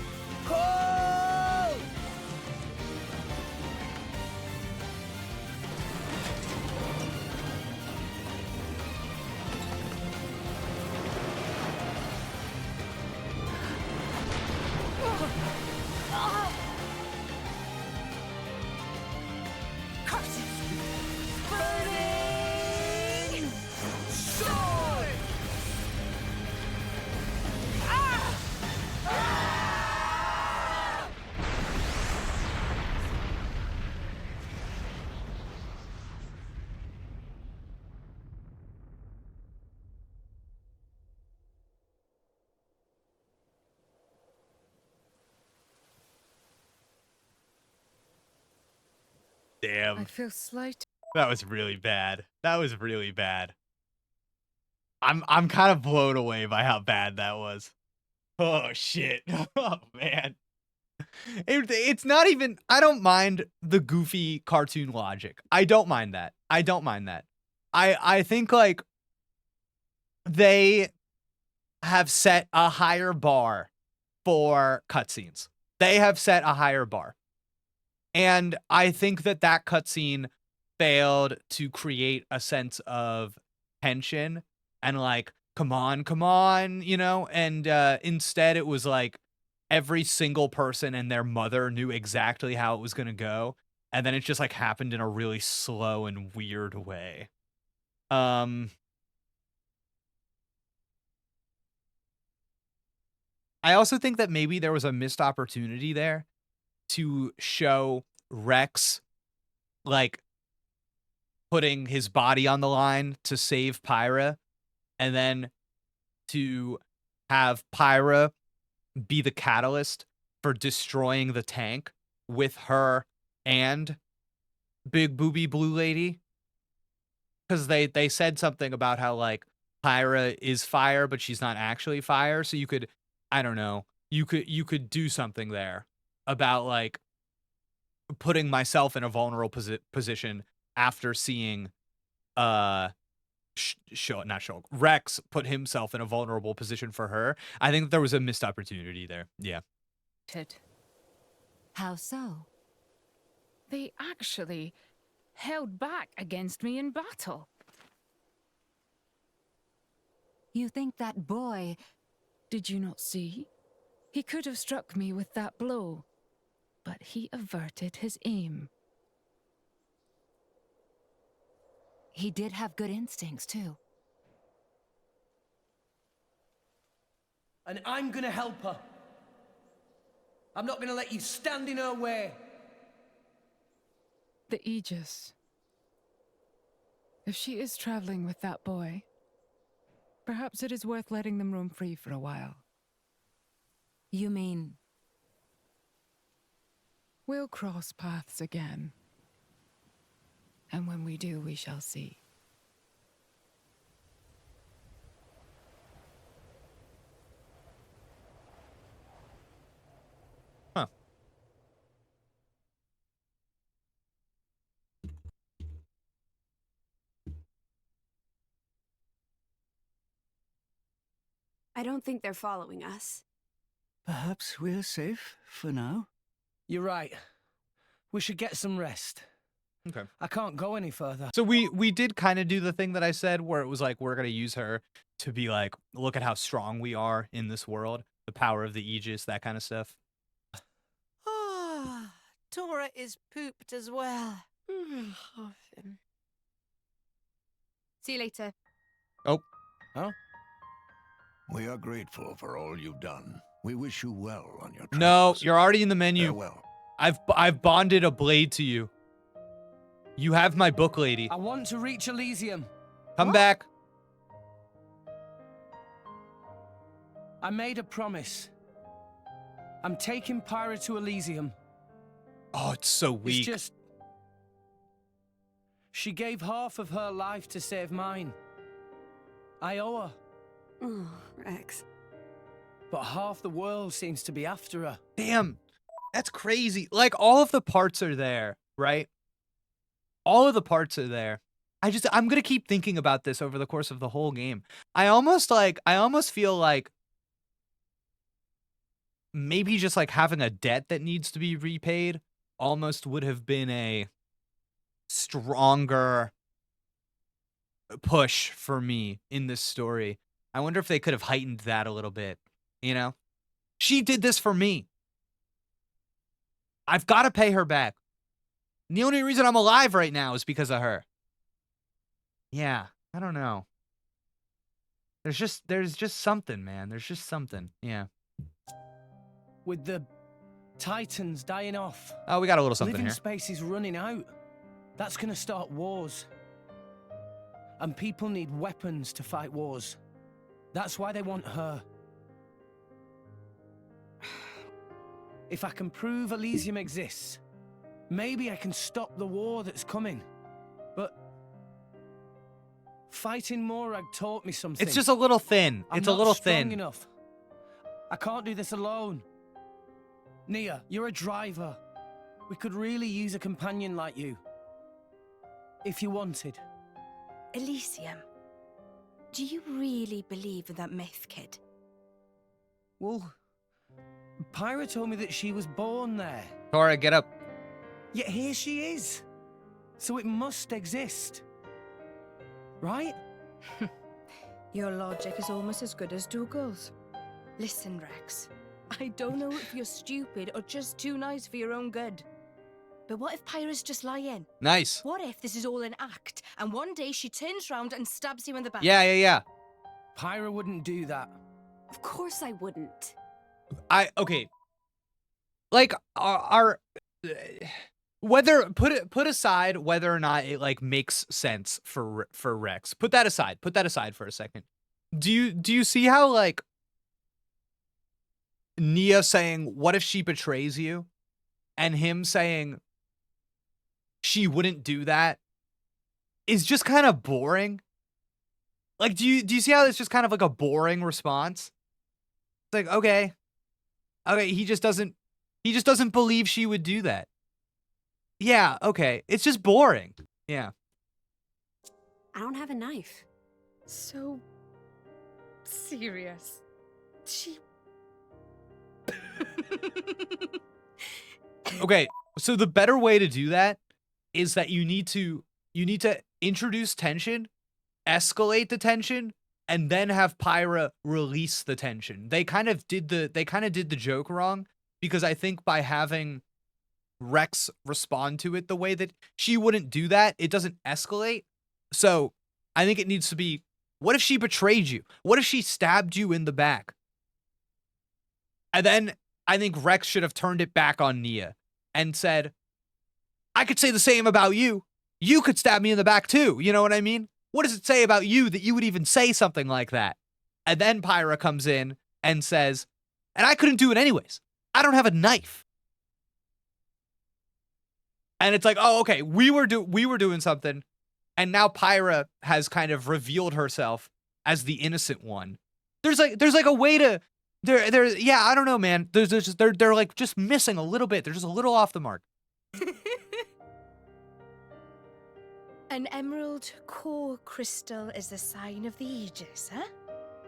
Damn. I feel slight. That was really bad. That was really bad. I'm kind of blown away by how bad that was. Oh shit. Oh man. It's not even, I don't mind the goofy cartoon logic. I don't mind that. I don't mind that. I think like they have set a higher bar for cutscenes. They have set a higher bar. And I think that that cutscene failed to create a sense of tension and like, come on, you know? And instead it was like every single person and their mother knew exactly how it was going to go. And then it just like happened in a really slow and weird way. I also think that maybe there was a missed opportunity there to show Rex like putting his body on the line to save Pyra, and then to have Pyra be the catalyst for destroying the tank with her and Big Booby Blue Lady. Because they said something about how like Pyra is fire, but she's not actually fire. So you could, I don't know, you could do something there about like putting myself in a vulnerable position after seeing Rex put himself in a vulnerable position for her. I think there was a missed opportunity there. Yeah. How so? They actually held back against me in battle. You think that boy... Did you not see? He could have struck me with that blow, but he averted his aim. He did have good instincts, too. And I'm gonna help her. I'm not gonna let you stand in her way. The Aegis. If she is traveling with that boy, perhaps it is worth letting them roam free for a while. You mean... We'll cross paths again. And when we do, we shall see. Huh. I don't think they're following us. Perhaps we're safe for now. You're right. We should get some rest. Okay. I can't go any further. So we did kind of do the thing that I said where it was like, we're going to use her to be like, look at how strong we are in this world. The power of the Aegis, that kind of stuff. Ah, Tora is pooped as well. See you later. Oh. Huh? We are grateful for all you've done. We wish you well on your No, you're already in the menu. Farewell. I've bonded a blade to you. You have my book, lady. I want to reach Elysium. Come back. I made a promise. I'm taking Pyra to Elysium. Oh, it's so weak. It's just... She gave half of her life to save mine. I owe her. Oh, Rex. But half the world seems to be after her. Damn. That's crazy. Like, all of the parts are there, right? All of the parts are there. I'm going to keep thinking about this over the course of the whole game. I almost feel like maybe just like having a debt that needs to be repaid almost would have been a stronger push for me in this story. I wonder if they could have heightened that a little bit, you know? She did this for me. I've got to pay her back. And the only reason I'm alive right now is because of her. Yeah, I don't know. There's just something, man. There's just something. Yeah. With the Titans dying off. Oh, we got a little something living here. space is running out. That's gonna start wars. And people need weapons to fight wars. That's why they want her. If I can prove Elysium exists, maybe I can stop the war that's coming. But fighting Morag taught me something. It's just a little thin. I'm It's a not little strong thin. enough. I can't do this alone. Nia, you're a driver. We could really use a companion like you. If you wanted. Elysium. Do you really believe in that myth, kid? Well, Pyra told me that she was born there. Tora, get up. Yet here she is. So it must exist. Right? Your logic is almost as good as Dougal's. Listen, Rex. I don't know if you're stupid or just too nice for your own good. But what if Pyra's just lying? Nice. What if this is all an act, and one day she turns round and stabs you in the back? Yeah. Pyra wouldn't do that. Of course I wouldn't. Okay. Like, our whether put aside whether or not it like makes sense for Rex. Put that aside. Put that aside for a second. Do you see how like Nia saying, "What if she betrays you?" and him saying she wouldn't do that is just kind of boring? Like, do you see how it's just kind of like a boring response? It's like, okay, he just doesn't believe she would do that. Yeah, okay, it's just boring. Yeah. I don't have a knife. So serious. She. Okay, so the better way to do that is that you need to introduce tension, escalate the tension, and then have Pyra release the tension. They kind of did the joke wrong, because I think by having Rex respond to it the way that she wouldn't do that, it doesn't escalate. So I think it needs to be, what if she betrayed you? What if she stabbed you in the back? And then I think Rex should have turned it back on Nia and said, I could say the same about you. You could stab me in the back too. You know what I mean? What does it say about you that you would even say something like that? And then Pyra comes in and says, and I couldn't do it anyways. I don't have a knife. And it's like, oh, okay, we were doing something, and now Pyra has kind of revealed herself as the innocent one. There's like a way to yeah, I don't know, man. They're like just missing a little bit. They're just a little off the mark. An emerald core crystal is the sign of the Aegis, huh?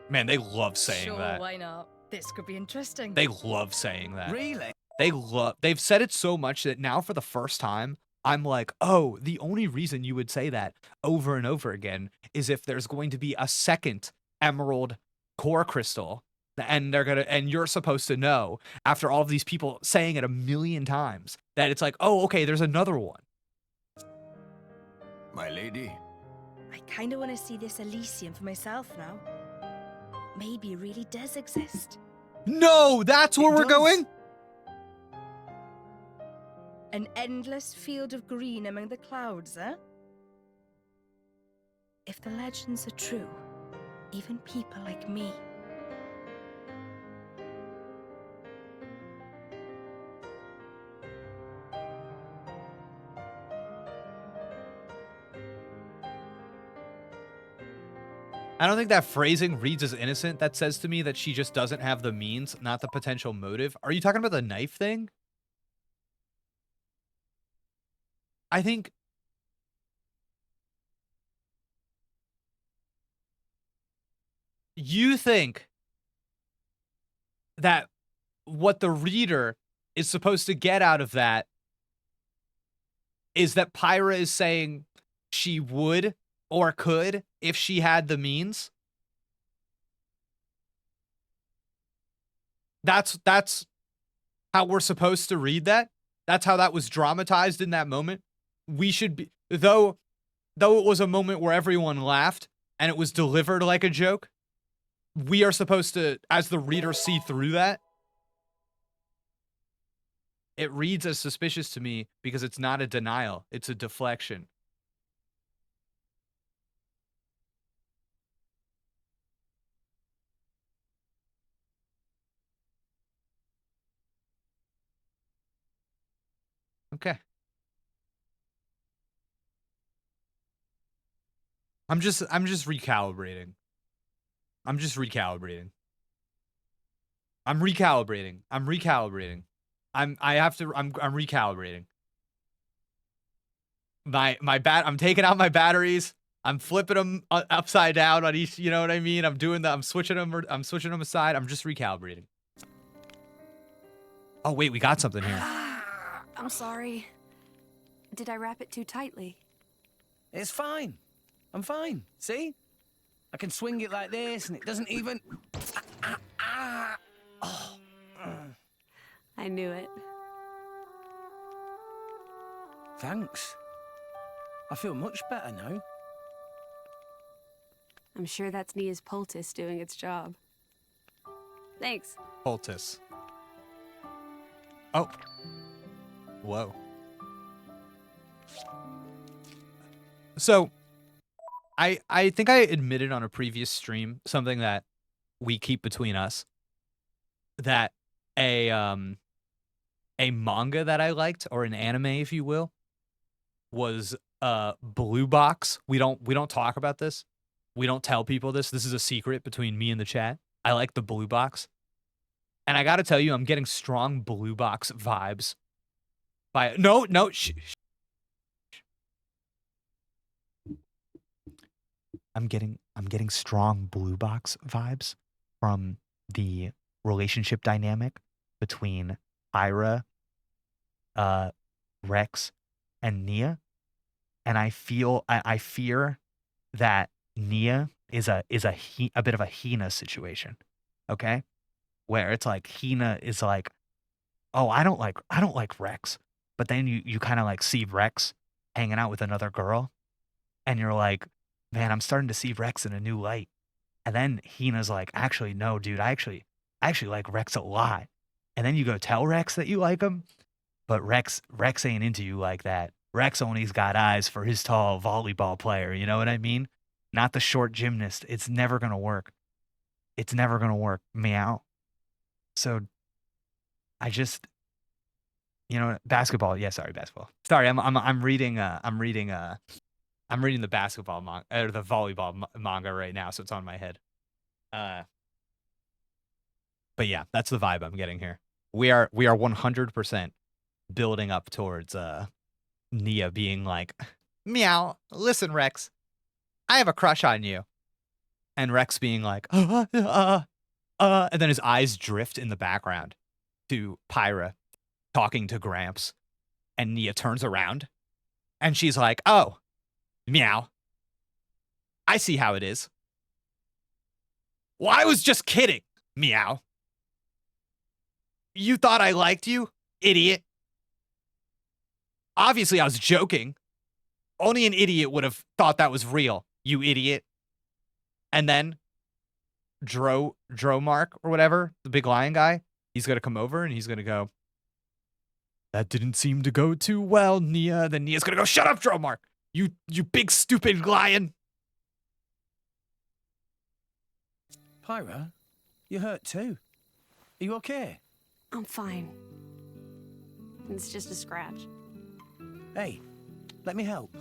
Man, they love saying sure, that. Why not? This could be interesting. They love saying that. Really? They've said it so much that now for the first time, I'm like, oh, the only reason you would say that over and over again is if there's going to be a second emerald core crystal, and you're supposed to know after all of these people saying it a million times that it's like, oh, okay, there's another one. My lady? I kind of want to see this Elysium for myself now. Maybe it really does exist. No, that's where we're going? An endless field of green among the clouds, huh? If the legends are true, even people like me. I don't think that phrasing reads as innocent. That says to me that she just doesn't have the means, not the potential motive. Are you talking about the knife thing? I think you think that what the reader is supposed to get out of that is that Pyra is saying she would or could if she had the means. That's how we're supposed to read that. That's how that was dramatized in that moment. We should be, though it was a moment where everyone laughed and it was delivered like a joke, we are supposed to, as the reader, see through that. It reads as suspicious to me because it's not a denial, it's a deflection. Okay. I'm just recalibrating. I'm recalibrating. I'm recalibrating. I'm recalibrating. I'm taking out my batteries. I'm flipping them upside down on each, you know what I mean? I'm switching them aside. I'm just recalibrating. Oh, wait, we got something here. I'm sorry. Did I wrap it too tightly? It's fine. I'm fine. See? I can swing it like this and it doesn't even... Oh. I knew it. Thanks. I feel much better now. I'm sure that's Nia's poultice doing its job. Thanks. Poultice. Oh. Whoa. So, I think I admitted on a previous stream something that we keep between us. That a manga that I liked, or an anime, if you will, was Blue Box. We don't talk about this. We don't tell people this. This is a secret between me and the chat. I like the Blue Box. And I got to tell you, I'm getting strong Blue Box vibes. No. I'm getting strong Blue Box vibes from the relationship dynamic between Pyra, Rex, and Nia. And I fear that Nia is a bit of a Hina situation. Okay? Where it's like Hina is like, oh, I don't like Rex. But then you kind of like see Rex hanging out with another girl, and you're like, man, I'm starting to see Rex in a new light. And then Hina's like, actually, no, dude, I actually like Rex a lot. And then you go tell Rex that you like him, but Rex ain't into you like that. Rex only's got eyes for his tall volleyball player, you know what I mean? Not the short gymnast. It's never gonna work. It's never gonna work. Meow. So I just, basketball. Yeah, sorry, basketball. Sorry, I'm reading the basketball manga, or the volleyball manga right now, so it's on my head. But yeah, that's the vibe I'm getting here. We are 100% building up towards Nia being like, meow, listen, Rex, I have a crush on you. And Rex being like, and then his eyes drift in the background to Pyra talking to Gramps. And Nia turns around and she's like, oh, meow, I see how it is. Well, I was just kidding, meow. You thought I liked you, idiot. Obviously, I was joking. Only an idiot would have thought that was real, you idiot. And then Dromark or whatever, the big lion guy, he's going to come over and he's going to go, that didn't seem to go too well, Nia. Then Nia's going to go, shut up, Dromark. You big stupid lion. Pyra, you hurt too. Are you okay? I'm fine. It's just a scratch. Hey, let me help.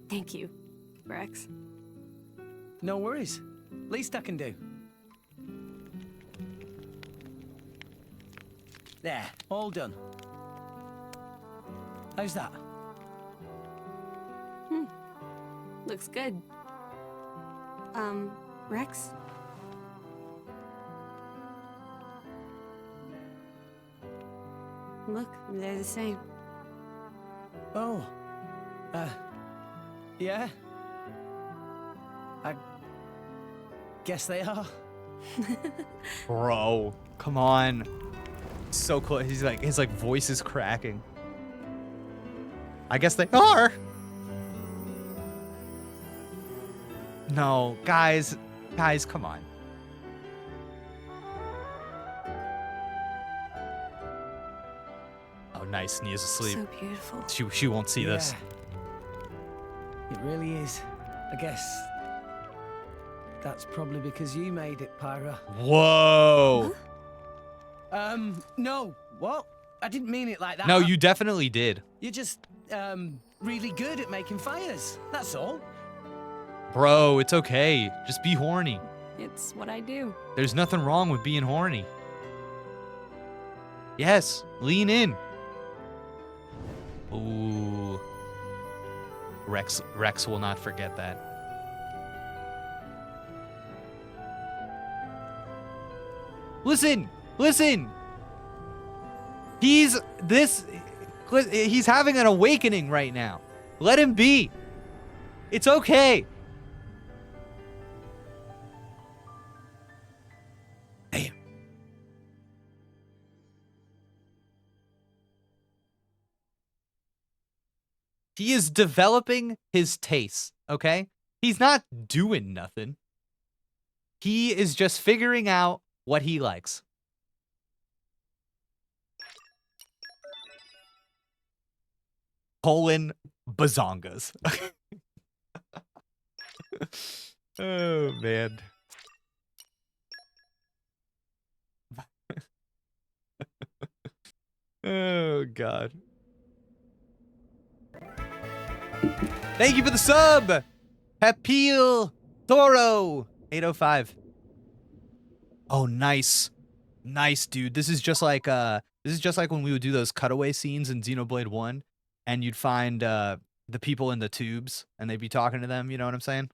Thank you, Rex. No worries. Least I can do. There, all done. How's that? Looks good. Rex? Look, they're the same. Oh. Yeah? I guess they are. Bro, come on. So close. His voice is cracking. I guess they are. No, guys, come on. Oh, nice. Nia's asleep. So beautiful. She won't see this. It really is. I guess that's probably because you made it, Pyra. Whoa. No. What? I didn't mean it like that. No, you definitely did. You're just, really good at making fires. That's all. Bro, it's okay. Just be horny. It's what I do. There's nothing wrong with being horny. Yes, lean in. Ooh. Rex will not forget that. Listen! He's having an awakening right now. Let him be. It's okay. Damn. He is developing his tastes, okay? He's not doing nothing. He is just figuring out what he likes. Colon bazongas. Oh, man. Oh, God. Thank you for the sub! Pepil Toro 805. Oh, nice. Nice, dude. This is just like when we would do those cutaway scenes in Xenoblade 1 and you'd find the people in the tubes and they'd be talking to them, you know what I'm saying?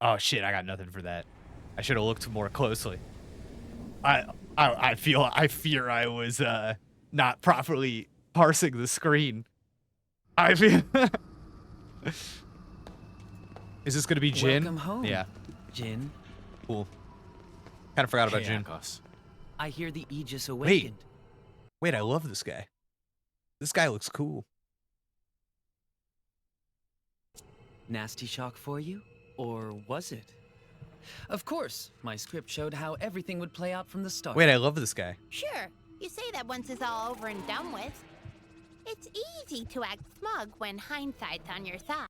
Oh shit, I got nothing for that. I should have looked more closely. I fear I was not properly parsing the screen. I feel Is this gonna be Jin? Welcome home. Yeah. Jin. Cool. Kind of forgot about Jin. I hear the Aegis awakened. Wait, I love this guy. This guy looks cool. Nasty shock for you? Or was it? Of course, my script showed how everything would play out from the start. Wait, I love this guy. Sure, you say that once it's all over and done with. It's easy to act smug when hindsight's on your side.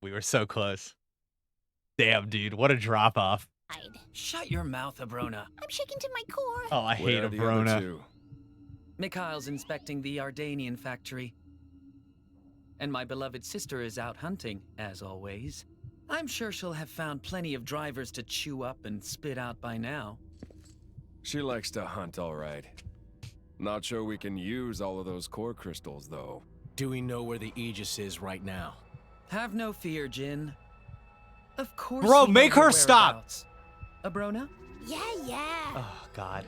We were so close. Damn, dude, what a drop off. Shut your mouth, Abrona. I'm shaking to my core. Oh, I hate Abrona. Mikhail's inspecting the Ardanian factory. And my beloved sister is out hunting, as always. I'm sure she'll have found plenty of drivers to chew up and spit out by now. She likes to hunt, all right. Not sure we can use all of those core crystals, though. Do we know where the Aegis is right now? Have no fear, Jin. Of course. Bro, make her stop. Abrona? Yeah. Oh, God.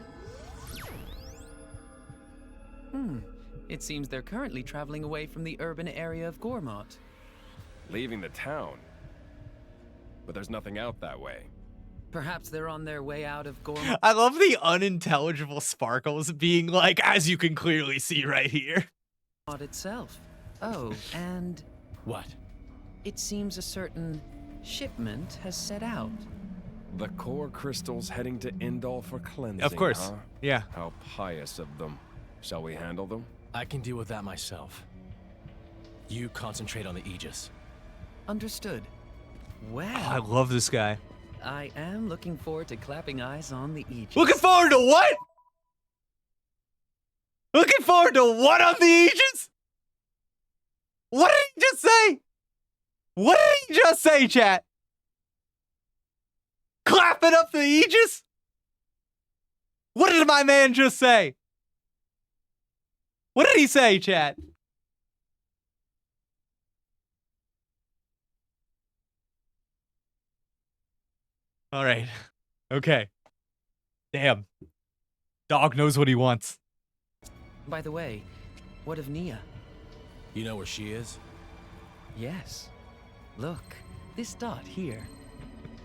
It seems they're currently traveling away from the urban area of Gormott. Leaving the town? But there's nothing out that way. Perhaps they're on their way out of Gormott. I love the unintelligible sparkles being like, as you can clearly see right here. Itself. Oh, and... What? It seems a certain shipment has set out. The core crystals heading to Indal for cleansing, Of course, huh? yeah. How pious of them. Shall we handle them? I can deal with that myself. You concentrate on the Aegis. Understood. Well, I love this guy. I am looking forward to clapping eyes on the Aegis. Looking forward to what? Looking forward to what on the Aegis? What did he just say? What did he just say, chat? Clapping up the Aegis? What did my man just say? What did he say, chat? All right. Okay. Damn. Dog knows what he wants. By the way, what of Nia? You know where she is? Yes. Look, this dot here.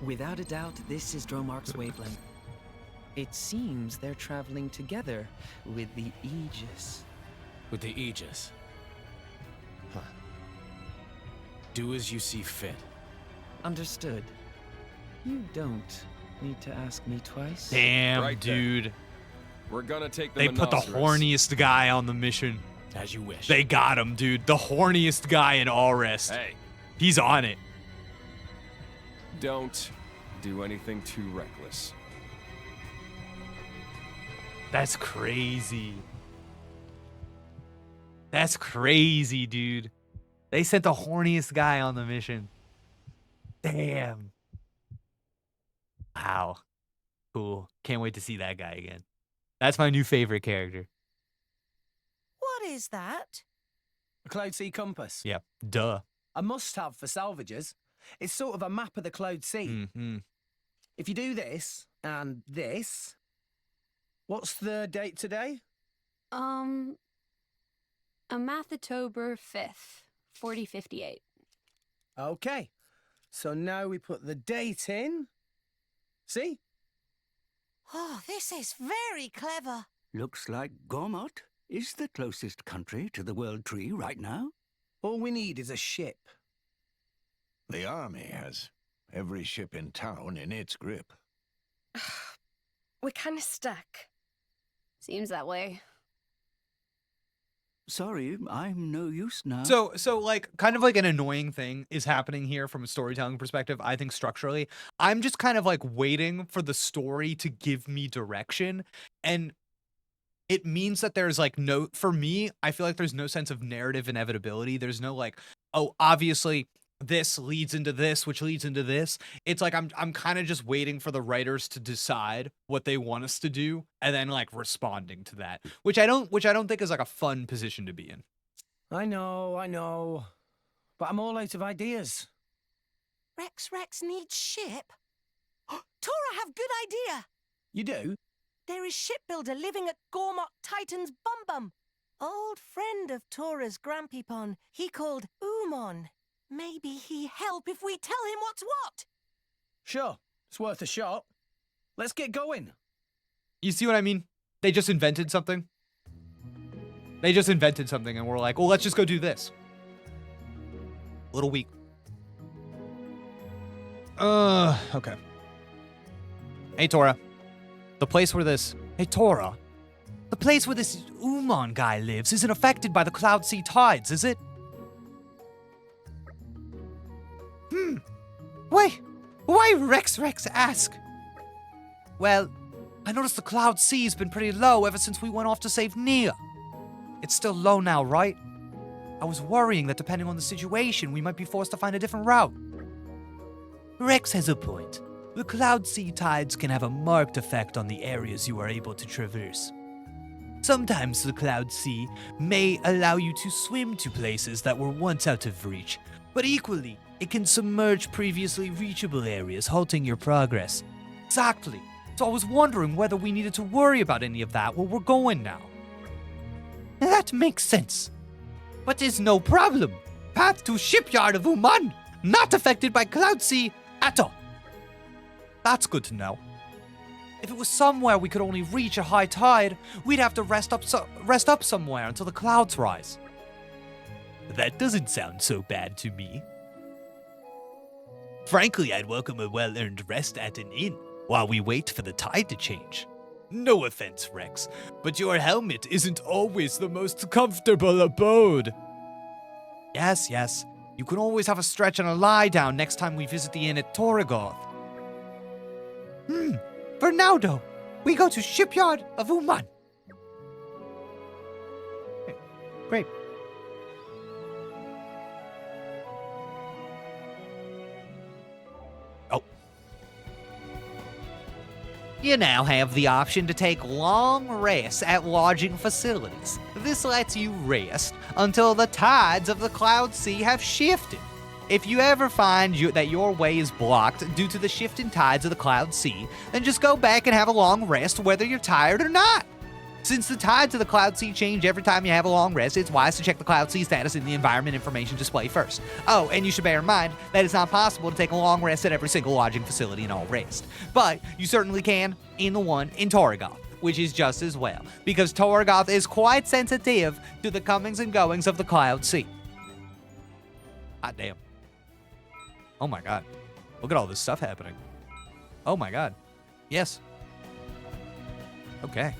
Without a doubt, this is Dromark's wavelength. It seems they're traveling together with the Aegis. With the Aegis? Huh. Do as you see fit. Understood. You don't need to ask me twice. Damn, Right dude. then. We're gonna take the They put the horniest guy on the mission. As you wish. They got him, dude. The horniest guy in all rest. Hey. He's on it. Don't do anything too reckless. That's crazy. That's crazy, dude. They sent the horniest guy on the mission. Damn. Wow. Cool. Can't wait to see that guy again. That's my new favorite character. What is that? A Cloud Sea compass. Yep. Duh. A must-have for salvagers. It's sort of a map of the Cloud Sea. Mm-hmm. If you do this and this, what's the date today? Amathatober 5th, 4058. Okay. So now we put the date in. See? Oh, this is very clever. Looks like Gormott is the closest country to the World Tree right now. All we need is a ship. The army has every ship in town in its grip. We're kind of stuck. Seems that way. Sorry, I'm no use now. So like kind of like an annoying thing is happening here from a storytelling perspective, I think structurally. I'm just kind of like waiting for the story to give me direction, and it means that there's like no, for me, I feel like there's no sense of narrative inevitability. There's no like, oh, obviously this leads into this, which leads into this. It's like I'm kind of just waiting for the writers to decide what they want us to do and then like responding to that, which I don't think is like a fun position to be in. I know. But I'm all out of ideas. Rex needs ship. Tora have good idea. You do? There is shipbuilder living at Gormott Titan's Bum Bum. Old friend of Tora's Grampypon. He called Umon. Maybe he help if we tell him what's what. Sure, it's worth a shot. Let's get going. You see what I mean? They just invented something. And we're like, well, let's just go do this. A little weak. Okay. Hey, Tora. The place where this Umon guy lives isn't affected by the Cloud Sea tides, is it? Why Rex ask? Well, I noticed the Cloud Sea's been pretty low ever since we went off to save Nia. It's still low now, right? I was worrying that depending on the situation, we might be forced to find a different route. Rex has a point. The Cloud Sea tides can have a marked effect on the areas you are able to traverse. Sometimes the Cloud Sea may allow you to swim to places that were once out of reach, but equally, it can submerge previously reachable areas, halting your progress. Exactly. So I was wondering whether we needed to worry about any of that where we're going now. That makes sense. But there's no problem. Path to shipyard of Uman, not affected by Cloud Sea at all. That's good to know. If it was somewhere we could only reach at high tide, we'd have to rest up somewhere until the clouds rise. That doesn't sound so bad to me. Frankly, I'd welcome a well-earned rest at an inn while we wait for the tide to change. No offense, Rex, but your helmet isn't always the most comfortable abode. Yes. You can always have a stretch and a lie down next time we visit the inn at Torrigoth. For now, though, we go to Shipyard of Uman. Okay, great. You now have the option to take long rests at lodging facilities. This lets you rest until the tides of the Cloud Sea have shifted. If you ever find that your way is blocked due to the shifting tides of the Cloud Sea, then just go back and have a long rest whether you're tired or not. Since the tides of the Cloud Sea change every time you have a long rest, it's wise to check the Cloud Sea status in the environment information display first. Oh, and you should bear in mind that it's not possible to take a long rest at every single lodging facility in all rest. But you certainly can in the one in Torrigoth, which is just as well, because Torrigoth is quite sensitive to the comings and goings of the Cloud Sea. Hot damn. Oh my god. Look at all this stuff happening. Oh my god. Yes. Okay.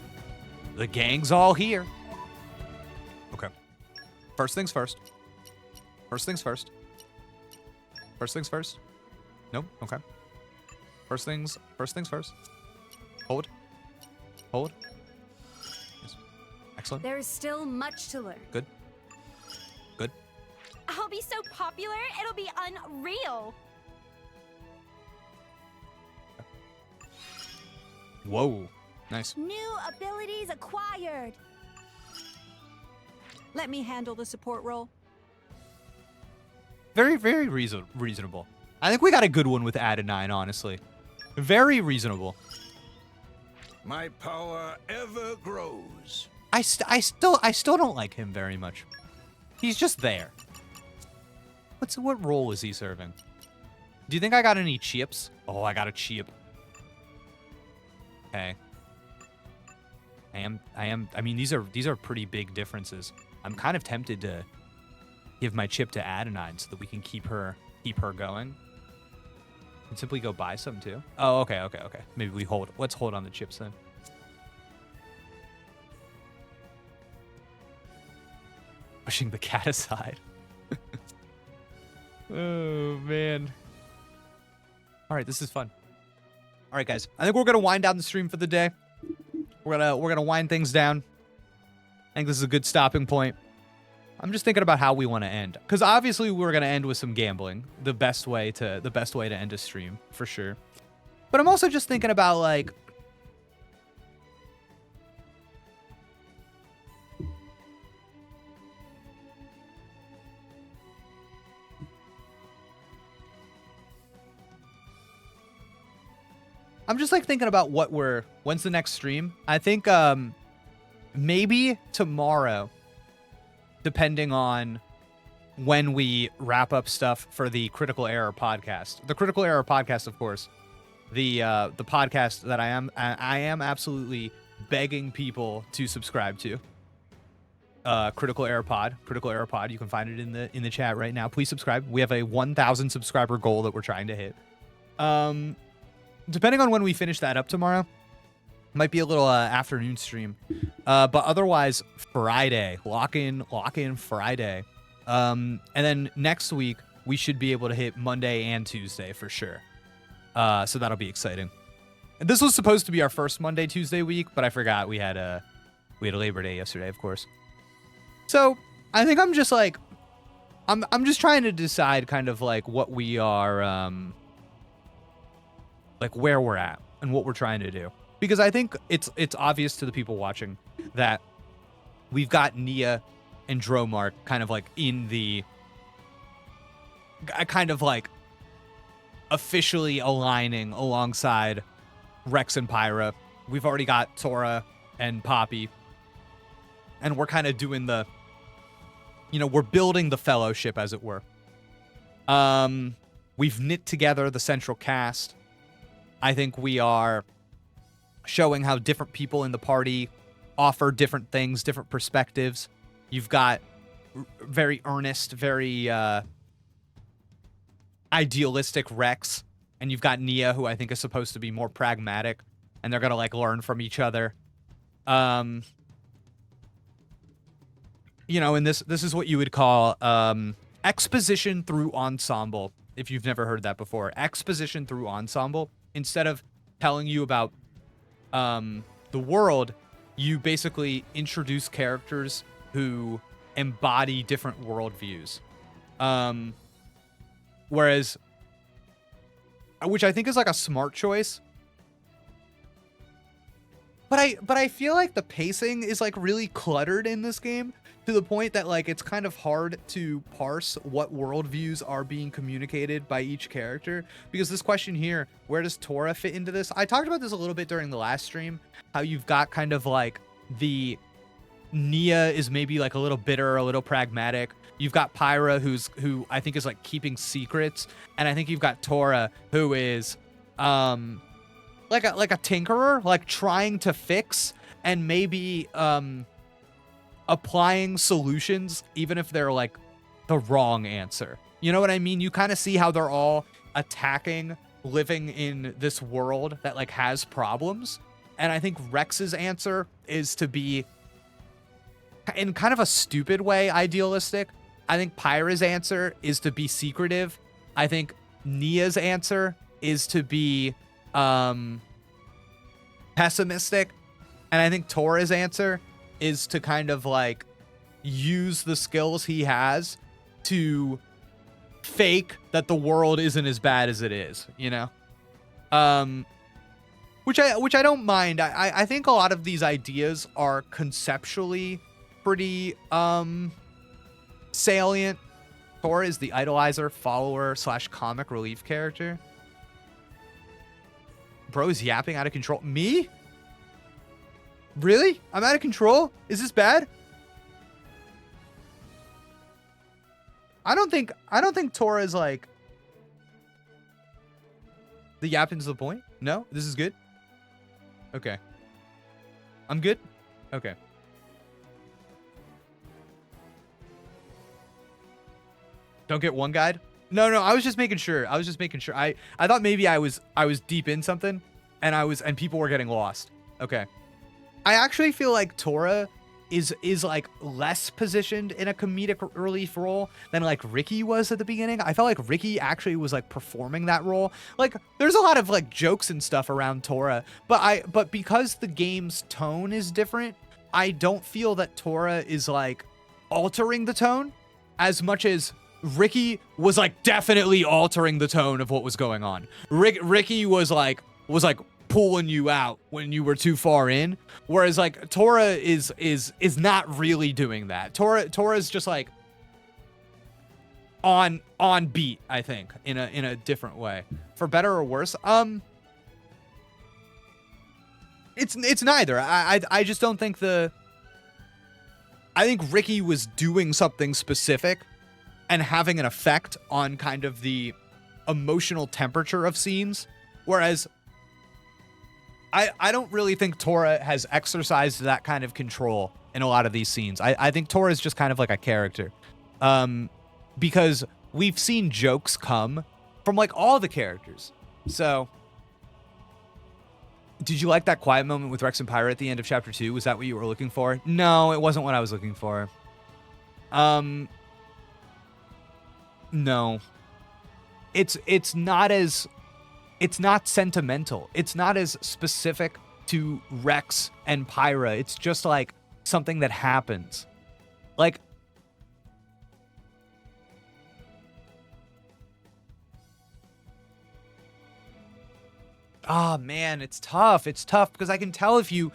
The gang's all here. Okay. First things first. First things first. First things first. Nope. Okay. First things first. Hold. Hold. Yes. Excellent. There is still much to learn. Good. Good. I'll be so popular, it'll be unreal. Whoa. Nice. New abilities acquired. Let me handle the support role. Very, very reasonable. I think we got a good one with Adenine, honestly. Very reasonable. My power ever grows. I still don't like him very much. He's just there. What role is he serving? Do you think I got any chips? Oh, I got a chip. Okay. I mean, these are pretty big differences. I'm kind of tempted to give my chip to Adenine so that we can keep her going. And simply go buy some too. Oh, okay. Maybe we hold. Let's hold on the chips then. Pushing the cat aside. Oh man. All right, this is fun. All right, guys. I think we're gonna wind down the stream for the day. We're gonna wind things down. I think this is a good stopping point. I'm just thinking about how we want to end, because obviously we're gonna end with some gambling. The best way to end a stream for sure. But I'm also just thinking about like. I'm just like thinking about when's the next stream? I think maybe tomorrow, depending on when we wrap up stuff for the Critical Error podcast. The Critical Error podcast, of course, the podcast that I am absolutely begging people to subscribe to. Critical Error Pod. You can find it in the chat right now. Please subscribe. We have a 1,000 subscriber goal that we're trying to hit. Depending on when we finish that up tomorrow, might be a little afternoon stream. But otherwise, Friday. Lock in Friday. And then next week, we should be able to hit Monday and Tuesday for sure. So that'll be exciting. And this was supposed to be our first Monday, Tuesday week, but I forgot we had a Labor Day yesterday, of course. So I think I'm just like, I'm just trying to decide kind of like what we are, like where we're at and what we're trying to do. Because I think it's obvious to the people watching that we've got Nia and Dromark kind of like in the kind of like officially aligning alongside Rex and Pyra. We've already got Tora and Poppy. And we're kind of doing the, we're building the fellowship, as it were. We've knit together the central cast. I think we are showing how different people in the party offer different things, different perspectives. You've got very earnest, very idealistic Rex, and you've got Nia, who I think is supposed to be more pragmatic, and they're gonna like learn from each other. And this is what you would call exposition through ensemble. If you've never heard that before, exposition through ensemble. Instead of telling you about the world, you basically introduce characters who embody different worldviews. Whereas, which I think is like a smart choice. But I feel like the pacing is like really cluttered in this game, to the point that like it's kind of hard to parse what worldviews are being communicated by each character. Because this question here, where does Tora fit into this? I talked about this a little bit during the last stream, how you've got kind of like the Nia is maybe like a little bitter, a little pragmatic. You've got Pyra who I think is like keeping secrets, and I think you've got Tora who is like a tinkerer, like trying to fix and maybe applying solutions, even if they're like the wrong answer. You know what I mean? You kind of see how they're all attacking living in this world that like has problems. And I think Rex's answer is to be, in kind of a stupid way, idealistic. I think Pyra's answer is to be secretive. I think Nia's answer is to be pessimistic. And I think Tora's answer is to kind of like use the skills he has to fake that the world isn't as bad as it is, you know? Which I don't mind. I think a lot of these ideas are conceptually pretty salient. Tora is the idolizer, follower / comic relief character. Bro's yapping out of control. Me? Really? I'm out of control? Is this bad? I don't think Tora is like the yapping's the point. No, this is good. Okay. I'm good. Okay. Don't get one guide. No, I was just making sure. I thought maybe I was deep in something, and people were getting lost. Okay. I actually feel like Tora is like less positioned in a comedic relief role than like Ricky was at the beginning. I felt like Ricky actually was like performing that role. Like there's a lot of like jokes and stuff around Tora, but because the game's tone is different, I don't feel that Tora is like altering the tone as much as Ricky was like definitely altering the tone of what was going on. Ricky was like pulling you out when you were too far in, whereas like Tora is not really doing that. Tora's just like on beat, I think, in a different way, for better or worse. It's neither. I just don't think I think Ricky was doing something specific and having an effect on kind of the emotional temperature of scenes, whereas I don't really think Tora has exercised that kind of control in a lot of these scenes. I think Tora is just kind of like a character. Because we've seen jokes come from like all the characters. So, did you like that quiet moment with Rex and Pyra at the end of Chapter 2? Was that what you were looking for? No, it wasn't what I was looking for. No. It's not sentimental. It's not as specific to Rex and Pyra. It's just like something that happens. Like, oh man, it's tough. It's tough because I can tell if you're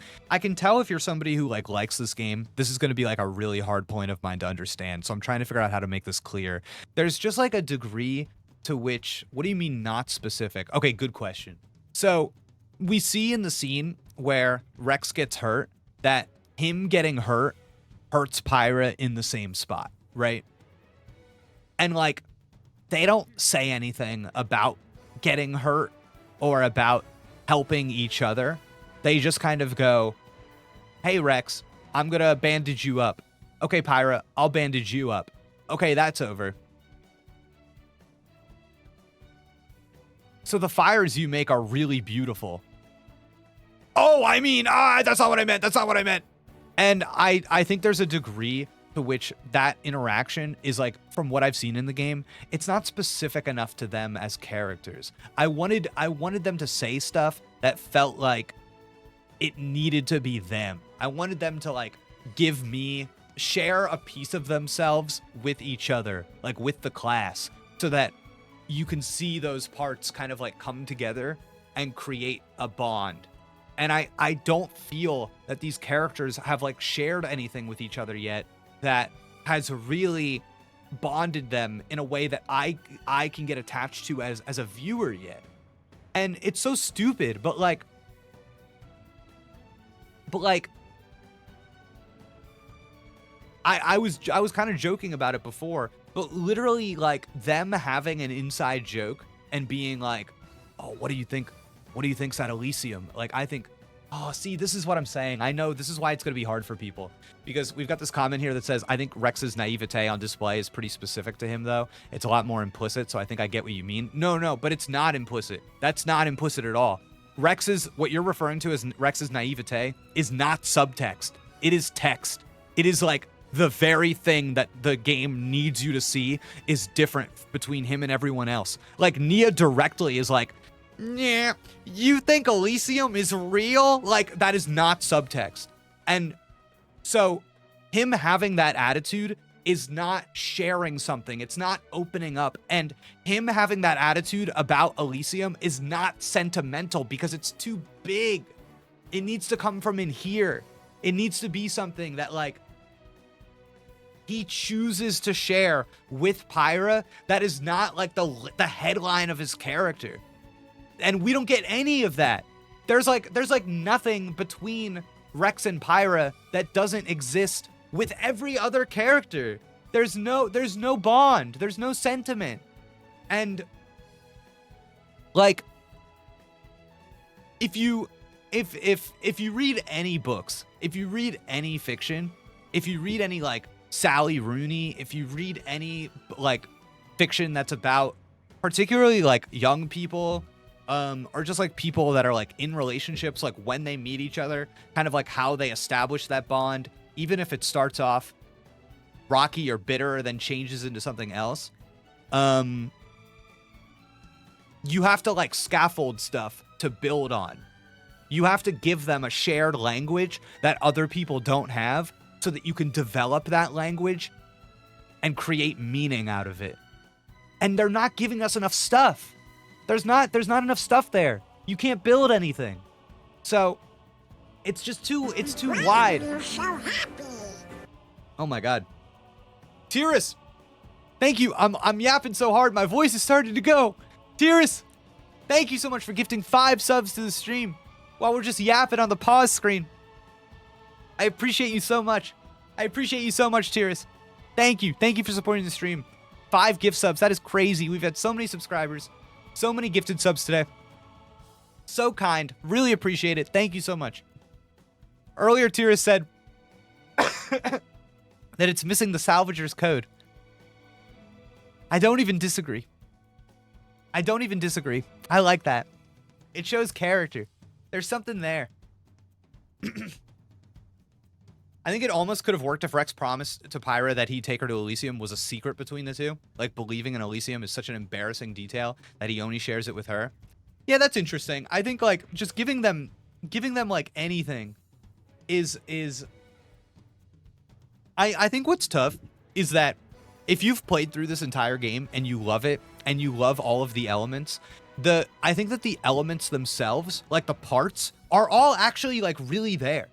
somebody who like likes this game, this is going to be like a really hard point of mine to understand. So I'm trying to figure out how to make this clear. There's just like a degree to which, what do you mean not specific? Okay, good question. So we see in the scene where Rex gets hurt that him getting hurt hurts Pyra in the same spot, right? And like, they don't say anything about getting hurt or about helping each other. They just kind of go, hey Rex, I'm gonna bandage you up. Okay Pyra, I'll bandage you up. Okay, that's over. So the fires you make are really beautiful. Oh, I mean, that's not what I meant. That's not what I meant. And I think there's a degree to which that interaction is like, from what I've seen in the game, it's not specific enough to them as characters. I wanted them to say stuff that felt like it needed to be them. I wanted them to like share a piece of themselves with each other, like with the class, so that you can see those parts kind of like come together and create a bond. And I don't feel that these characters have like shared anything with each other yet that has really bonded them in a way that I can get attached to as a viewer yet. And it's so stupid, but like I was kind of joking about it before, but literally like them having an inside joke and being like, oh, what do you think? What do you think's at Elysium? Like, I think, oh, see, this is what I'm saying. I know this is why it's going to be hard for people, because we've got this comment here that says, I think Rex's naivete on display is pretty specific to him, though. It's a lot more implicit, so I think I get what you mean. No, but it's not implicit. That's not implicit at all. What you're referring to as Rex's naivete is not subtext. It is text. It is like the very thing that the game needs you to see is different between him and everyone else. Like, Nia directly is like, Yeah, you think Elysium is real? Like, that is not subtext. And so him having that attitude is not sharing something. It's not opening up. And him having that attitude about Elysium is not sentimental because it's too big. It needs to come from in here. It needs to be something that, like, he chooses to share with Pyra that is not like the headline of his character. And we don't get any of that. There's like nothing between Rex and Pyra that doesn't exist with every other character. There's no bond. There's no sentiment. And like, if you read any books, if you read any fiction, if you read any like Sally Rooney, if you read any like fiction that's about particularly like young people, or just like people that are like in relationships, like when they meet each other, kind of like how they establish that bond, even if it starts off rocky or bitter, then changes into something else. You have to like scaffold stuff to build on. You have to give them a shared language that other people don't have so that you can develop that language and create meaning out of it. And they're not giving us enough stuff. There's not enough stuff there. You can't build anything. So it's too wide. Oh my god. Tyrus, thank you. I'm yapping so hard my voice is starting to go. Tyrus, thank you so much for gifting 5 subs to the stream while we're just yapping on the pause screen. I appreciate you so much. I appreciate you so much, Tyrus. Thank you. Thank you for supporting the stream. 5 gift subs. That is crazy. We've had so many subscribers. So many gifted subs today. So kind. Really appreciate it. Thank you so much. Earlier, Tyrus said that it's missing the salvager's code. I don't even disagree. I don't even disagree. I like that. It shows character. There's something there. I think it almost could have worked if Rex promised to Pyra that he'd take her to Elysium was a secret between the two. Like, believing in Elysium is such an embarrassing detail that he only shares it with her. Yeah, that's interesting. I think, like, just giving them like anything is I think what's tough is that if you've played through this entire game and you love it and you love all of the elements, I think that the elements themselves, like the parts, are all actually like really there.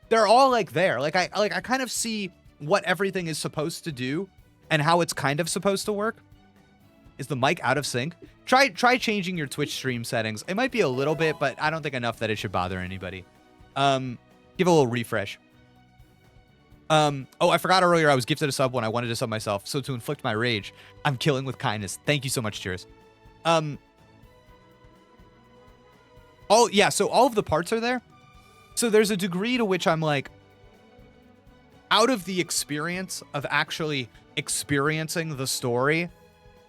They're all like there. Like I kind of see what everything is supposed to do and how it's kind of supposed to work. Is the mic out of sync? Try changing your Twitch stream settings. It might be a little bit, but I don't think enough that it should bother anybody. Give a little refresh. Oh, I forgot earlier I was gifted a sub when I wanted to sub myself. So to inflict my rage, I'm killing with kindness. Thank you so much, cheers. Oh yeah, so all of the parts are there. So there's a degree to which I'm like, out of the experience of actually experiencing the story,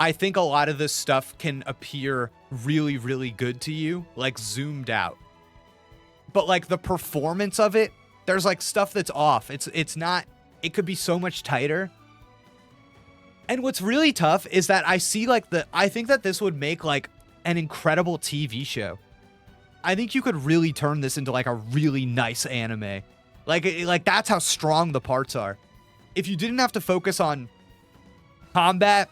I think a lot of this stuff can appear really, really good to you, like zoomed out. But like the performance of it, there's like stuff that's off. It's not, it could be so much tighter. And what's really tough is that I see like I think that this would make like an incredible TV show. I think you could really turn this into like a really nice anime. Like that's how strong the parts are. If you didn't have to focus on combat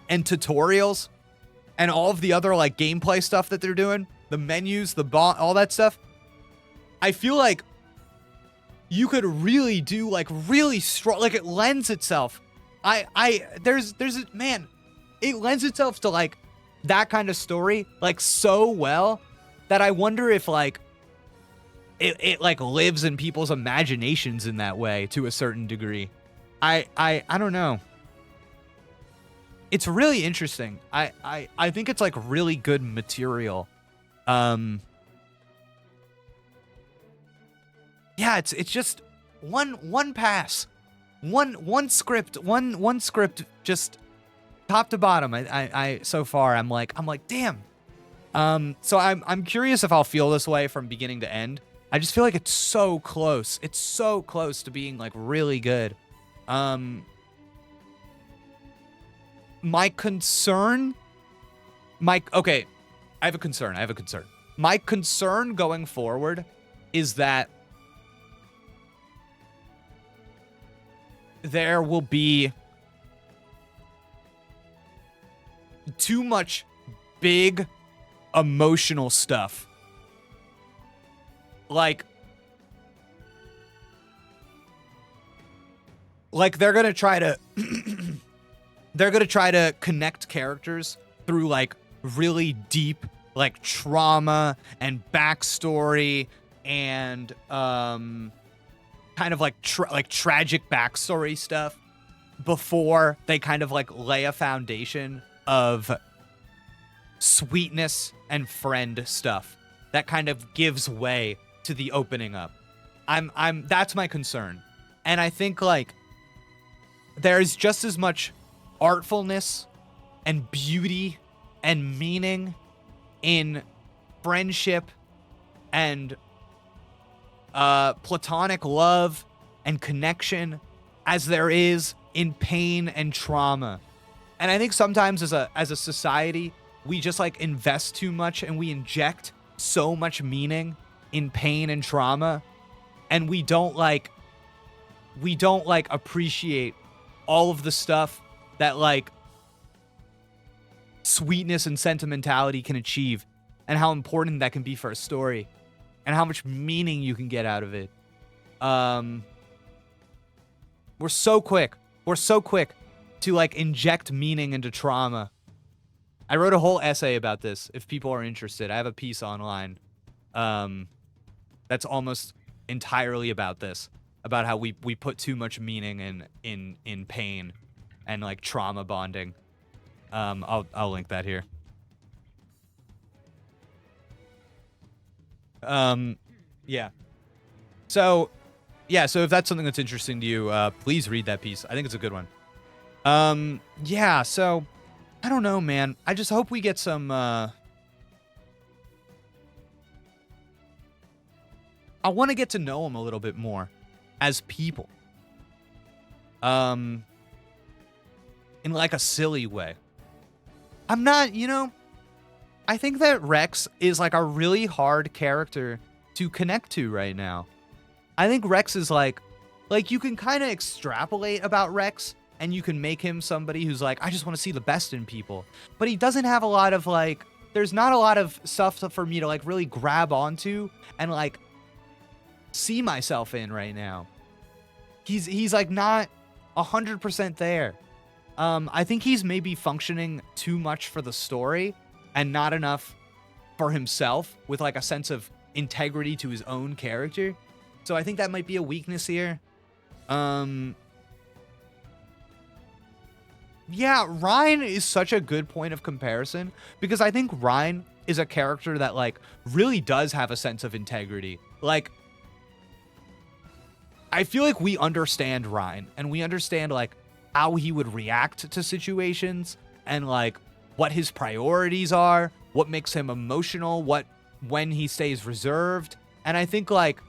and tutorials and all of the other like gameplay stuff that they're doing, the menus, the all that stuff, I feel like you could really do like really strong, like it lends itself. There's man, it lends itself to like that kind of story like so well that I wonder if like it like lives in people's imaginations in that way to a certain degree. I don't know. It's really interesting. I think it's like really good material. Yeah, it's just one pass. One script, one script just top to bottom. I so far I'm like damn. So I'm curious if I'll feel this way from beginning to end. I just feel like it's so close. It's so close to being like really good. My concern, okay, I have a concern. My concern going forward is that there will be too much big emotional stuff. Like they're going to try to connect characters through like really deep like trauma and backstory and kind of like tragic backstory stuff before they kind of like lay a foundation of sweetness and friend stuff that kind of gives way to the opening up. That's my concern. And I think like there's just as much artfulness and beauty and meaning in friendship and platonic love and connection as there is in pain and trauma. And I think sometimes as a society, we just like invest too much and we inject so much meaning in pain and trauma, and we don't appreciate all of the stuff that like sweetness and sentimentality can achieve, and how important that can be for a story, and how much meaning you can get out of it. We're so quick to like inject meaning into trauma. I wrote a whole essay about this if people are interested. I have a piece online that's almost entirely about this, about how we put too much meaning in pain and like trauma bonding. I'll link that here. Yeah. So if that's something that's interesting to you, please read that piece. I think it's a good one. Yeah, so I don't know, man. I just hope we get some I want to get to know them a little bit more as people. In like a silly way. I'm not, I think that Rex is like a really hard character to connect to right now. I think Rex is like you can kind of extrapolate about Rex and you can make him somebody who's like, I just want to see the best in people. But he doesn't have a lot of like, there's not a lot of stuff for me to like really grab onto and like see myself in right now. He's like not 100% there. I think he's maybe functioning too much for the story and not enough for himself with like a sense of integrity to his own character. So I think that might be a weakness here. Yeah, Ryan is such a good point of comparison because I think Ryan is a character that like really does have a sense of integrity. Like, I feel like we understand Ryan and we understand like how he would react to situations and like what his priorities are, what makes him emotional, when he stays reserved. And I think like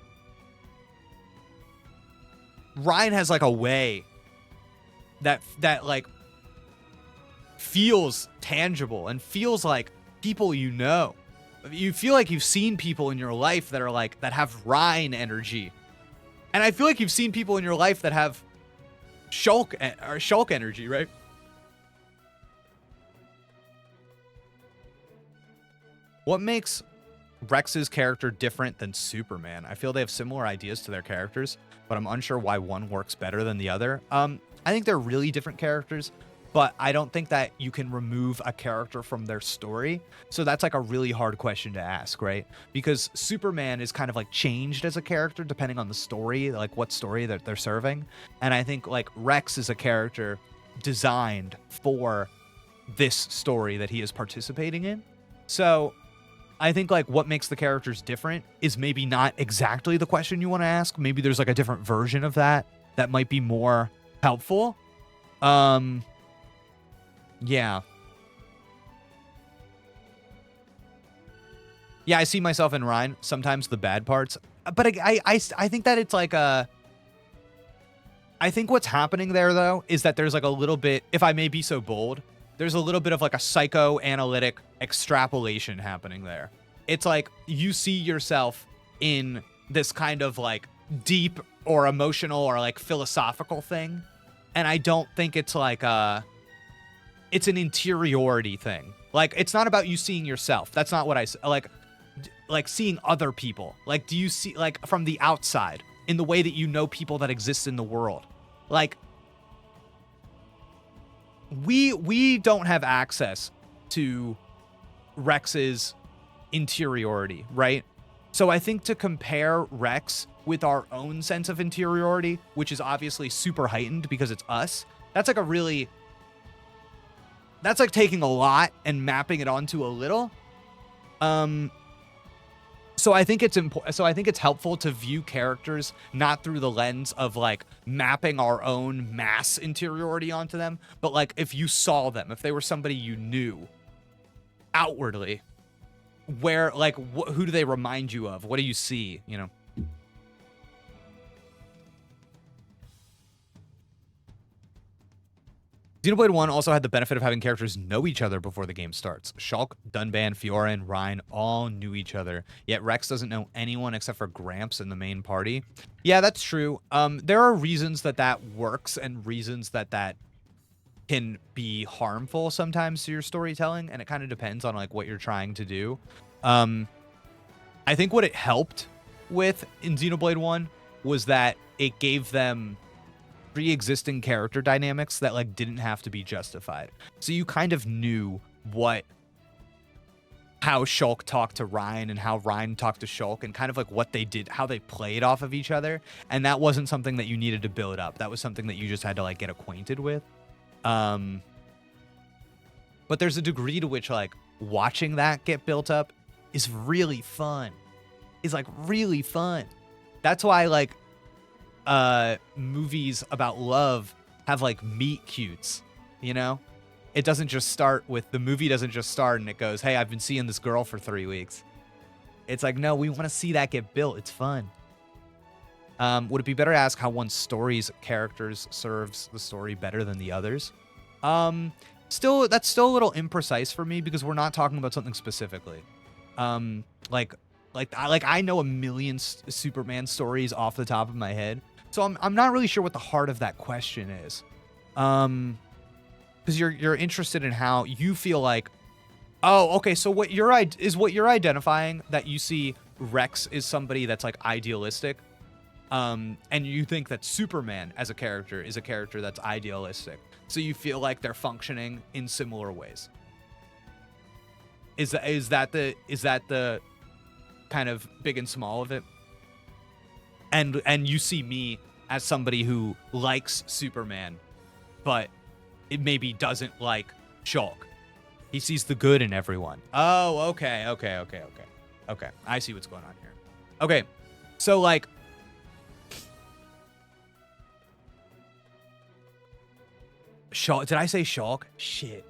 Ryan has like a way that like feels tangible and feels like people you know. You feel like you've seen people in your life that are like that have Ryan energy. And I feel like you've seen people in your life that have Shulk energy, right? What makes Rex's character different than Superman? I feel they have similar ideas to their characters, but I'm unsure why one works better than the other. I think they're really different characters, but I don't think that you can remove a character from their story. So that's like a really hard question to ask, right? Because Superman is kind of like changed as a character depending on the story, like what story that they're serving. And I think like Rex is a character designed for this story that he is participating in. So I think like what makes the characters different is maybe not exactly the question you want to ask. Maybe there's like a different version of that might be more helpful. Yeah. Yeah, I see myself in Ryan, sometimes the bad parts. But I think that it's like I think what's happening there, though, is that there's like a little bit, if I may be so bold, there's a little bit of like a psychoanalytic extrapolation happening there. It's like you see yourself in this kind of like deep or emotional or like philosophical thing. And I don't think it's like it's an interiority thing. Like, it's not about you seeing yourself. That's not what I like seeing other people. Like, do you see like from the outside in the way that you know people that exist in the world? Like, we don't have access to Rex's interiority, right? So I think to compare Rex with our own sense of interiority, which is obviously super heightened because it's us, that's like a really, that's like taking a lot and mapping it onto a little. So I think it's important. So I think it's helpful to view characters not through the lens of like mapping our own mass interiority onto them, but like if you saw them, if they were somebody you knew outwardly, where like who do they remind you of? What do you see? You know. Xenoblade 1 also had the benefit of having characters know each other before the game starts. Shulk, Dunban, Fiora, and Reyn all knew each other, yet Rex doesn't know anyone except for Gramps in the main party. Yeah, that's true. There are reasons that that works and reasons that that can be harmful sometimes to your storytelling, and it kind of depends on like what you're trying to do. I think what it helped with in Xenoblade 1 was that it gave them pre-existing character dynamics that like didn't have to be justified. So you kind of knew how Shulk talked to Reyn and how Reyn talked to Shulk and kind of like what they did, how they played off of each other. And that wasn't something that you needed to build up. That was something that you just had to like get acquainted with. But there's a degree to which like watching that get built up is really fun. It's like really fun. That's why like movies about love have like meet cutes, you know? It doesn't just start with, the movie doesn't just start and it goes, hey, I've been seeing this girl for 3 weeks. It's like, no, we want to see that get built. It's fun. Would it be better to ask how one story's characters serves the story better than the others? That's still a little imprecise for me because we're not talking about something specifically. Like I know a million Superman stories off the top of my head. So I'm not really sure what the heart of that question is. Because you're interested in how you feel like, oh, okay, so what you're identifying that you see Rex is somebody that's like idealistic, and you think that Superman as a character is a character that's idealistic. So you feel like they're functioning in similar ways. Is that the kind of big and small of it? And you see me as somebody who likes Superman, but it maybe doesn't like Shulk. He sees the good in everyone. Oh, okay. Okay, I see what's going on here. Okay, so like, Shulk. Did I say Shulk? Shit,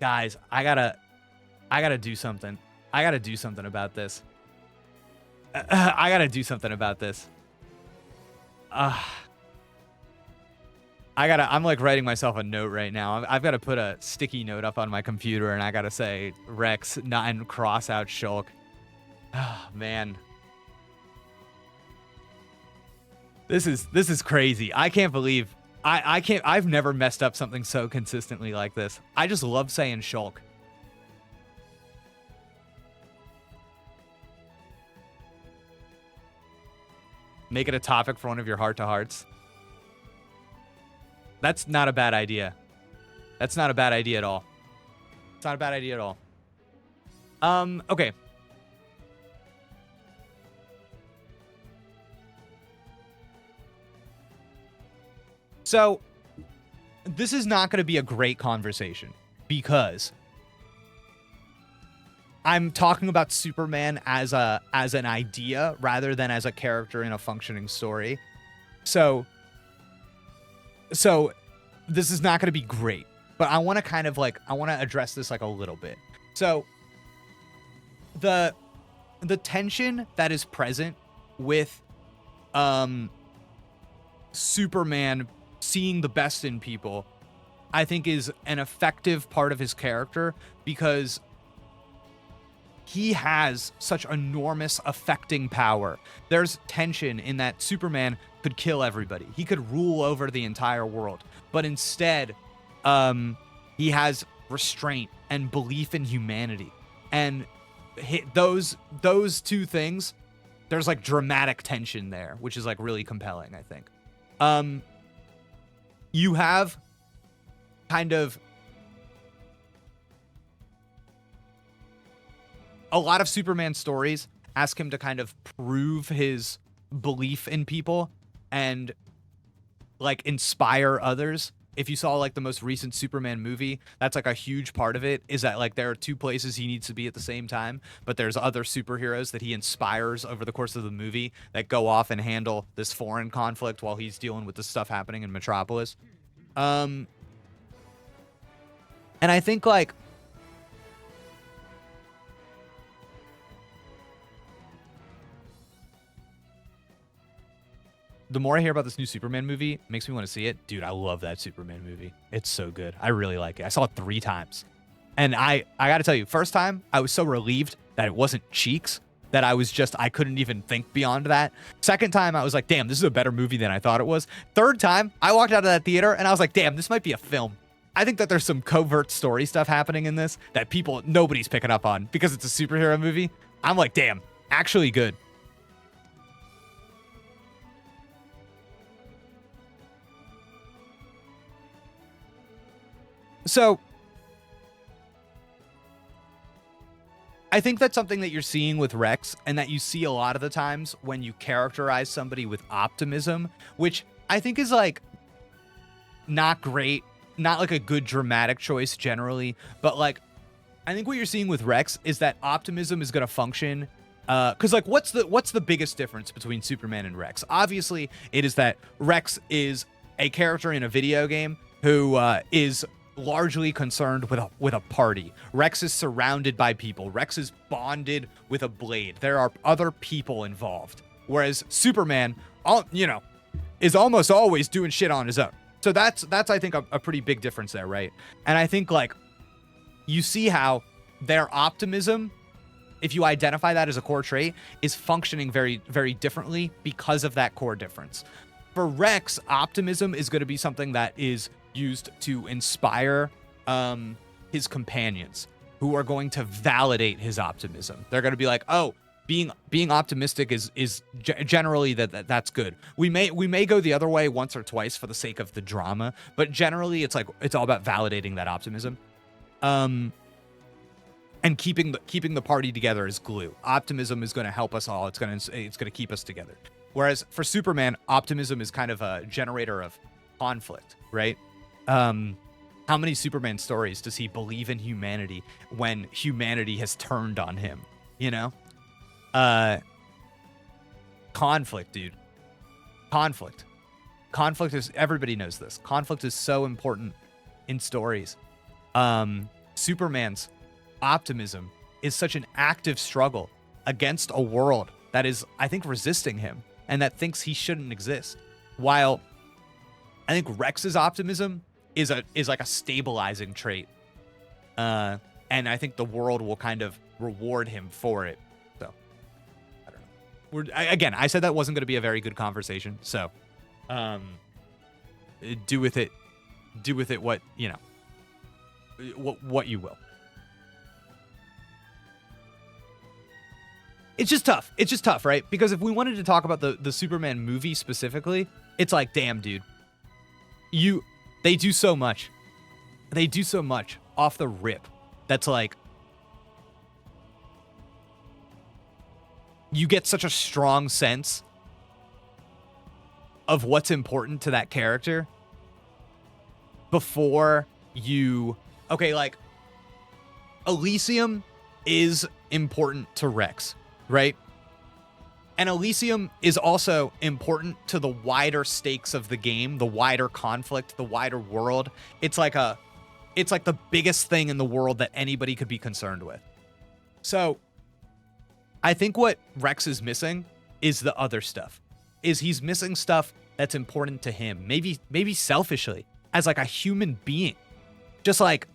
guys, I gotta do something. I gotta do something about this. I gotta do something about this. I'm like writing myself a note right now. I've got to put a sticky note up on my computer and I gotta say Rex, not, and cross out Shulk. Oh, man. This is crazy. I can't believe I've never messed up something so consistently like this. I just love saying Shulk. Make it a topic for one of your heart-to-hearts. That's not a bad idea. That's not a bad idea at all. It's not a bad idea at all. Okay. So, this is not going to be a great conversation because I'm talking about Superman as an idea rather than as a character in a functioning story. So this is not going to be great, but I want to kind of like, I want to address this like a little bit. So the tension that is present with Superman seeing the best in people I think is an effective part of his character because he has such enormous affecting power. There's tension in that Superman could kill everybody. He could rule over the entire world. But instead, he has restraint and belief in humanity. And those two things, there's like dramatic tension there, which is like really compelling, I think. You have kind of a lot of Superman stories ask him to kind of prove his belief in people and like inspire others. If you saw like the most recent Superman movie, that's like a huge part of it, is that like there are two places he needs to be at the same time, but there's other superheroes that he inspires over the course of the movie that go off and handle this foreign conflict while he's dealing with the stuff happening in Metropolis. And I think like the more I hear about this new Superman movie, it makes me want to see it. Dude, I love that Superman movie. It's so good. I really like it. I saw it 3 times. And I got to tell you, first time, I was so relieved that it wasn't Cheeks, that I couldn't even think beyond that. Second time, I was like, damn, this is a better movie than I thought it was. Third time, I walked out of that theater and I was like, damn, this might be a film. I think that there's some covert story stuff happening in this that nobody's picking up on because it's a superhero movie. I'm like, damn, actually good. So I think that's something that you're seeing with Rex and that you see a lot of the times when you characterize somebody with optimism, which I think is like not great, not like a good dramatic choice generally, but like I think what you're seeing with Rex is that optimism is going to function because like what's the biggest difference between Superman and Rex? Obviously, it is that Rex is a character in a video game who is largely concerned with a party. Rex is surrounded by people. Rex is bonded with a blade. There are other people involved. Whereas Superman, is almost always doing shit on his own. So that's I think a pretty big difference there, right? And I think like you see how their optimism, if you identify that as a core trait, is functioning very, very differently because of that core difference. For Rex, optimism is going to be something that is used to inspire his companions who are going to validate his optimism. They're going to be like, oh, being optimistic is generally that's good. We may go the other way once or twice for the sake of the drama, but generally it's all about validating that optimism. And keeping the party together is glue. Optimism is going to help us all. It's going to keep us together. Whereas for Superman, optimism is kind of a generator of conflict, right? How many Superman stories does he believe in humanity when humanity has turned on him? Conflict, dude. Conflict is, everybody knows this. Conflict is so important in stories. Superman's optimism is such an active struggle against a world that is, I think, resisting him and that thinks he shouldn't exist. While I think Rex's optimism is like a stabilizing trait. And I think the world will kind of reward him for it. So, I don't know. I said that wasn't going to be a very good conversation. So, do with it what you will. It's just tough, right? Because if we wanted to talk about the Superman movie specifically, it's like, damn, dude. They do so much. They do so much off the rip. That's like, you get such a strong sense of what's important to that character before you, like Elysium is important to Rex, right? And Elysium is also important to the wider stakes of the game, the wider conflict, the wider world. It's like the biggest thing in the world that anybody could be concerned with. So I think what Rex is missing is the other stuff. He's missing stuff that's important to him. Maybe selfishly, as like a human being. just like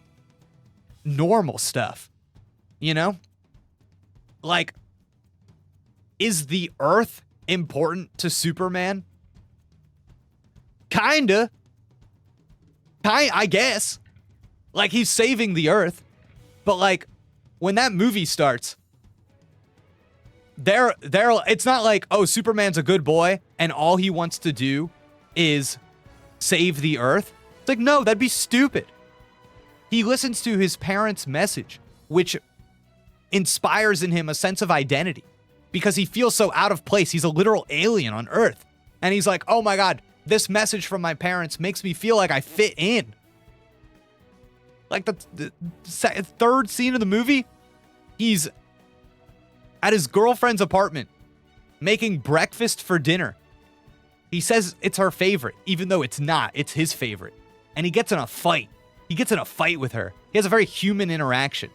normal stuff, you know? Like, is the Earth important to Superman? Kinda. I guess. Like, he's saving the Earth. But like, when that movie starts, it's not like, oh, Superman's a good boy and all he wants to do is save the Earth. It's like, no, that'd be stupid. He listens to his parents' message, which inspires in him a sense of identity because he feels so out of place. He's a literal alien on Earth. And he's like, oh my God, this message from my parents makes me feel like I fit in. Like the third scene of the movie, he's at his girlfriend's apartment making breakfast for dinner. He says it's her favorite, even though it's not. It's his favorite. And he gets in a fight. He gets in a fight with her. He has a very human interaction.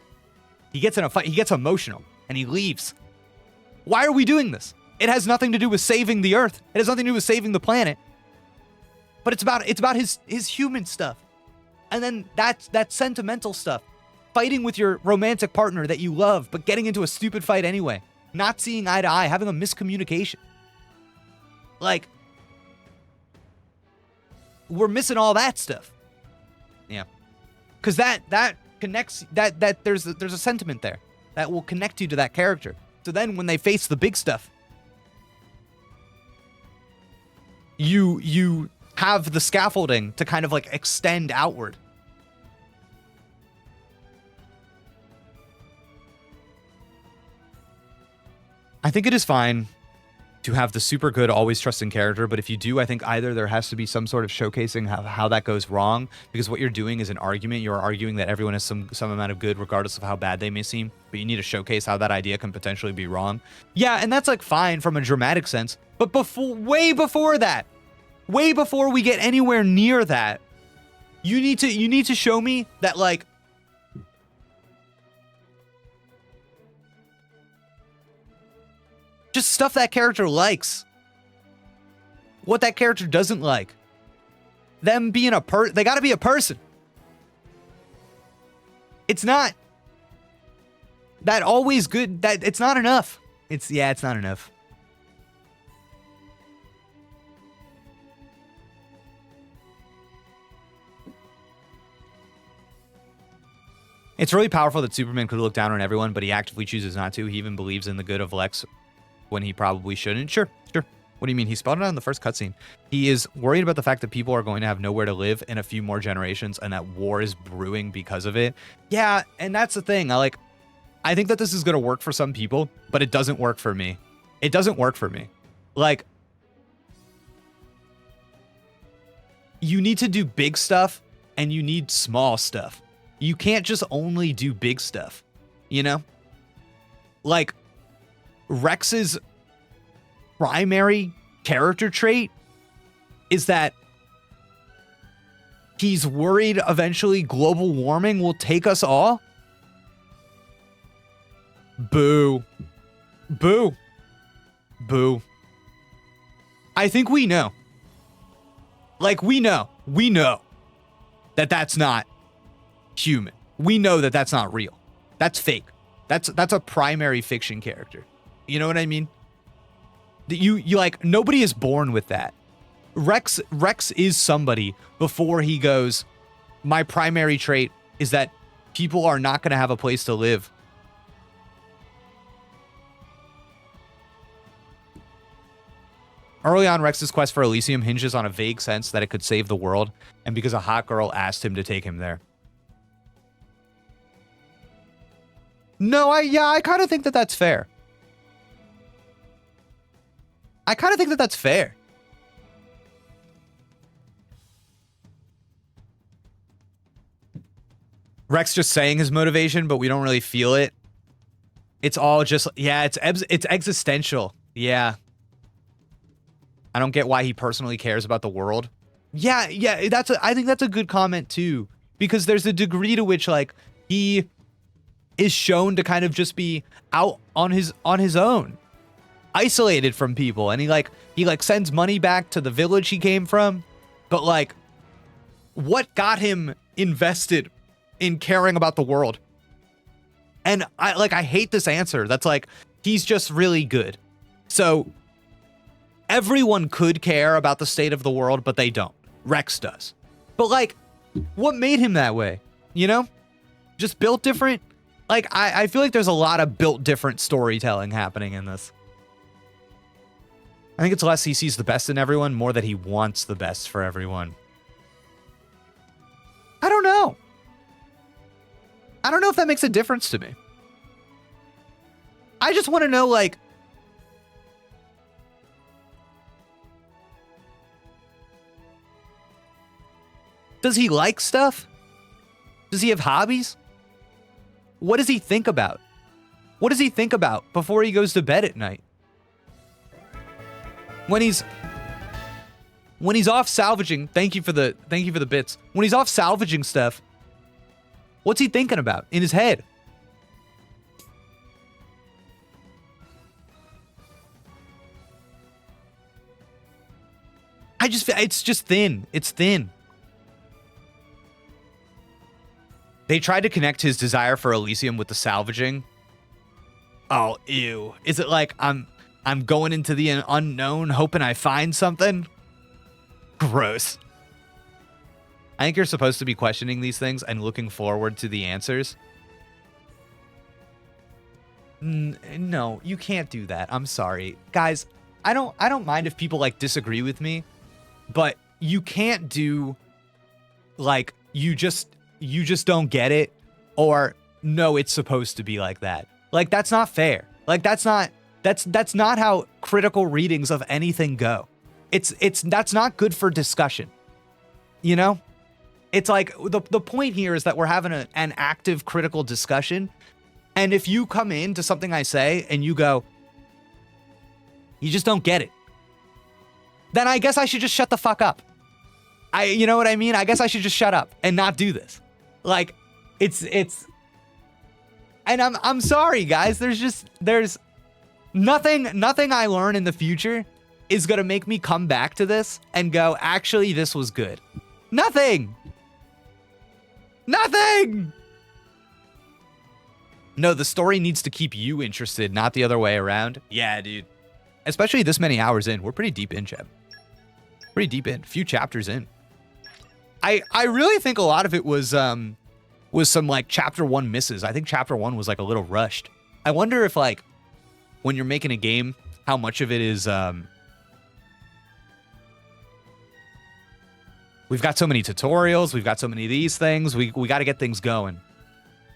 He gets in a fight. He gets emotional and he leaves. Why are we doing this? It has nothing to do with saving the Earth. It has nothing to do with saving the planet. But it's about his human stuff. And then that sentimental stuff. Fighting with your romantic partner that you love, but getting into a stupid fight anyway. Not seeing eye to eye, having a miscommunication. Like, we're missing all that stuff. Yeah. Because that connects, that there's a sentiment there that will connect you to that character. So then when they face the big stuff, you have the scaffolding to kind of like extend outward. I think it is fine to have the super good, always trusting character, but if you do, I think either there has to be some sort of showcasing how that goes wrong, because what you're doing is an argument. You're arguing that everyone has some amount of good, regardless of how bad they may seem, but you need to showcase how that idea can potentially be wrong. Yeah, and that's like fine from a dramatic sense, but way before that, way before we get anywhere near that, you need to show me that like just stuff that character likes. What that character doesn't like. Them being they gotta be a person. It's not that always good, that it's not enough. It's not enough. It's really powerful that Superman could look down on everyone, but he actively chooses not to. He even believes in the good of Lex when he probably shouldn't. Sure. What do you mean? He spelled it out in the first cutscene. He is worried about the fact that people are going to have nowhere to live in a few more generations and that war is brewing because of it. Yeah, and that's the thing. I think that this is going to work for some people, but it doesn't work for me. It doesn't work for me. Like, you need to do big stuff and you need small stuff. You can't just only do big stuff, you know? Like, Rex's primary character trait is that he's worried eventually global warming will take us all. Boo. Boo. Boo. I think we know. Like, we know that that's not human. We know that that's not real. That's fake. That's a primary fiction character. You know what I mean? You like, nobody is born with that. Rex is somebody before he goes, my primary trait is that people are not going to have a place to live. Early on, Rex's quest for Elysium hinges on a vague sense that it could save the world, and because a hot girl asked him to take him there. No, I kind of think that that's fair. I kind of think that that's fair. Rex just saying his motivation, but we don't really feel it. It's all just, yeah, it's existential. Yeah. I don't get why he personally cares about the world. Yeah, I think that's a good comment too, because there's a degree to which like he is shown to kind of just be out on his own, isolated from people, and he sends money back to the village he came from, but like what got him invested in caring about the world. And I hate this answer. That's like, he's just really good. So everyone could care about the state of the world, but they don't. Rex does. But like, what made him that way? You know? Just built different? Like, I feel like there's a lot of built different storytelling happening in this. I think it's less he sees the best in everyone, more that he wants the best for everyone. I don't know. I don't know if that makes a difference to me. I just want to know, like, does he like stuff? Does he have hobbies? What does he think about? What does he think about before he goes to bed at night? When he's off salvaging, thank you for the bits. When he's off salvaging stuff, what's he thinking about in his head? It's just thin. It's thin. They tried to connect his desire for Elysium with the salvaging. Oh, ew. Is it like I'm going into the unknown hoping I find something? Gross. I think you're supposed to be questioning these things and looking forward to the answers. No, you can't do that. I'm sorry. Guys, I don't mind if people like disagree with me, but you can't do like you just don't get it, or no, it's supposed to be like that. Like, that's not fair. Like, that's not how critical readings of anything go. That's not good for discussion. You know? It's like the point here is that we're having an active critical discussion. And if you come into something I say and you go, you just don't get it, then I guess I should just shut the fuck up. You know what I mean? I guess I should just shut up and not do this. Like, it's, and I'm sorry, guys. There's nothing I learn in the future is gonna make me come back to this and go, actually, this was good. Nothing. No, the story needs to keep you interested, not the other way around. Yeah, dude. Especially this many hours in. We're pretty deep in, Cheb. Pretty deep in. A few chapters in. I really think a lot of it was some like chapter 1 misses. I think chapter 1 was like a little rushed. I wonder if like when you're making a game, how much of it is we've got so many tutorials, we've got so many of these things, we got to get things going.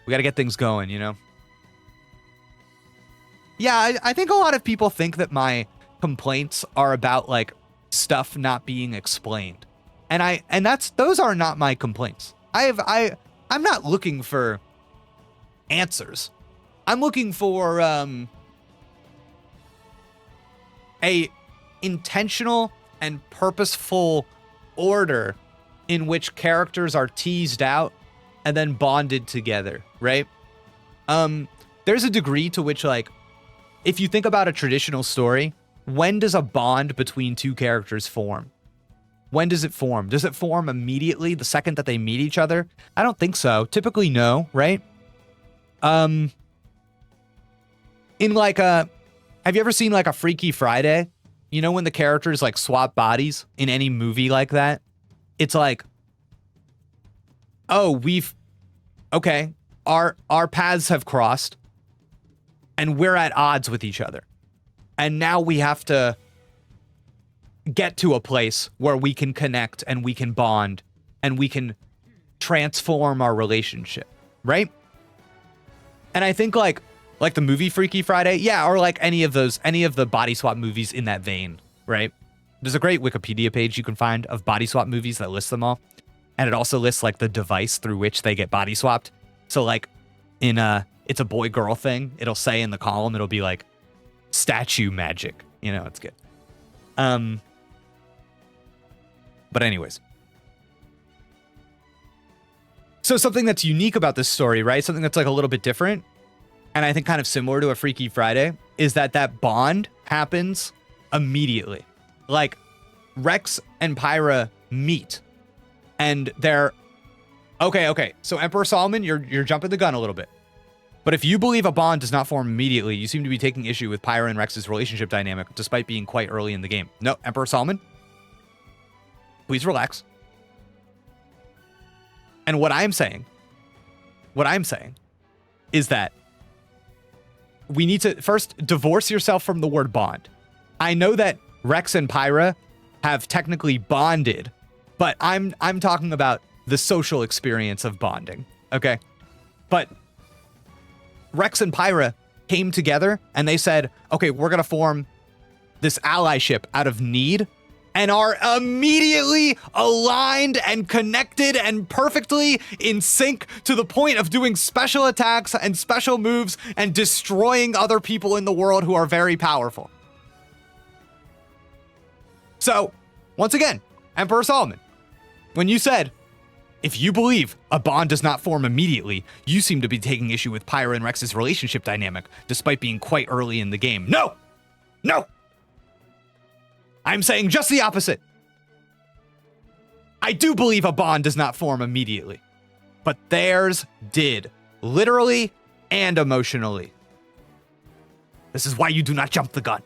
We got to get things going, you know? Yeah, I think a lot of people think that my complaints are about like stuff not being explained. And those are not my complaints. I'm not looking for answers. I'm looking for a intentional and purposeful order in which characters are teased out and then bonded together, right? There's a degree to which, like, if you think about a traditional story, when does a bond between two characters form? When does it form? Does it form immediately the second that they meet each other? I don't think so. Typically, no, right? In like have you ever seen like a Freaky Friday? You know when the characters like swap bodies in any movie like that? It's like, oh, okay, our paths have crossed and we're at odds with each other. And now we have to get to a place where we can connect and we can bond and we can transform our relationship, right? And I think like the movie Freaky Friday, yeah, or like any of the body swap movies in that vein, right? There's a great Wikipedia page you can find of body swap movies that lists them all. And it also lists like the device through which they get body swapped. So like in it's a boy-girl thing, it'll say in the column, it'll be like statue magic. You know, it's good. But anyways. So something that's unique about this story, right? Something that's like a little bit different, and I think kind of similar to a Freaky Friday, is that bond happens immediately. Like, Rex and Pyra meet, and they're Okay. So Emperor Solomon, you're jumping the gun a little bit. But if you believe a bond does not form immediately, you seem to be taking issue with Pyra and Rex's relationship dynamic, despite being quite early in the game. No, Emperor Solomon, please relax. And what I'm saying is that we need to first divorce yourself from the word bond. I know that Rex and Pyra have technically bonded, but I'm talking about the social experience of bonding, okay? But Rex and Pyra came together and they said, okay, we're going to form this allyship out of need, and are immediately aligned and connected and perfectly in sync to the point of doing special attacks and special moves and destroying other people in the world who are very powerful. So, once again, Emperor Solomon, when you said, if you believe a bond does not form immediately, you seem to be taking issue with Pyra and Rex's relationship dynamic, despite being quite early in the game. No! I'm saying just the opposite. I do believe a bond does not form immediately, but theirs did, literally and emotionally. This is why you do not jump the gun.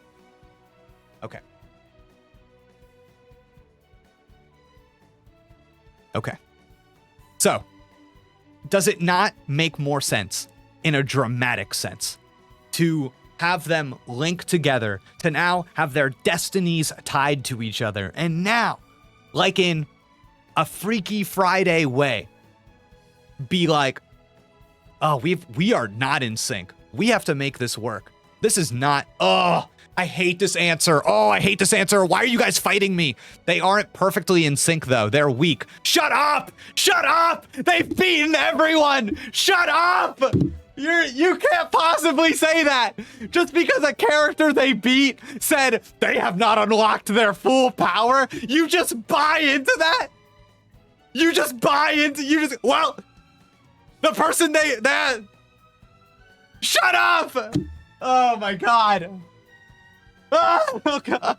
Okay. So, does it not make more sense, in a dramatic sense, to have them link together, to now have their destinies tied to each other, and now, like in a Freaky Friday way, be like, oh, we are not in sync. We have to make this work. This is not, I hate this answer. I hate this answer. Why are you guys fighting me? They aren't perfectly in sync, though. They're weak. Shut up! Shut up! They've beaten everyone! Shut up! You can't possibly say that! Just because a character they beat said they have not unlocked their full power, you just buy into that? Well, the person shut up! Oh my god. Oh god.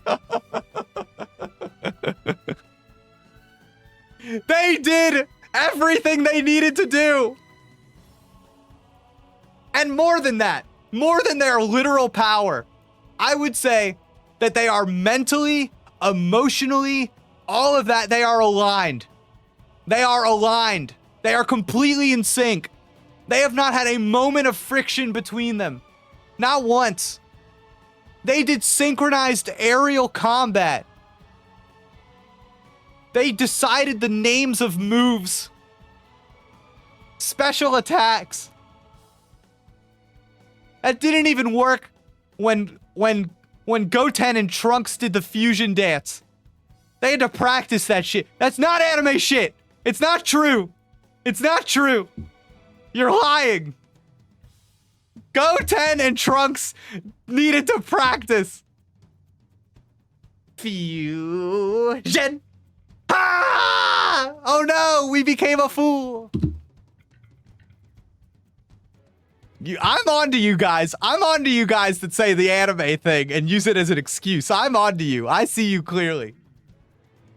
They did everything they needed to do. And more than that, more than their literal power, I would say that they are mentally, emotionally, all of that, they are aligned. They are aligned. They are completely in sync. They have not had a moment of friction between them. Not once. They did synchronized aerial combat. They decided the names of moves. Special attacks. That didn't even work when Goten and Trunks did the fusion dance. They had to practice that shit. That's not anime shit. It's not true. It's not true. You're lying. Goten and Trunks needed to practice. Fusion. Ah! Oh no, we became a fool. I'm on to you guys. I'm on to you guys that say the anime thing and use it as an excuse. I'm on to you. I see you clearly.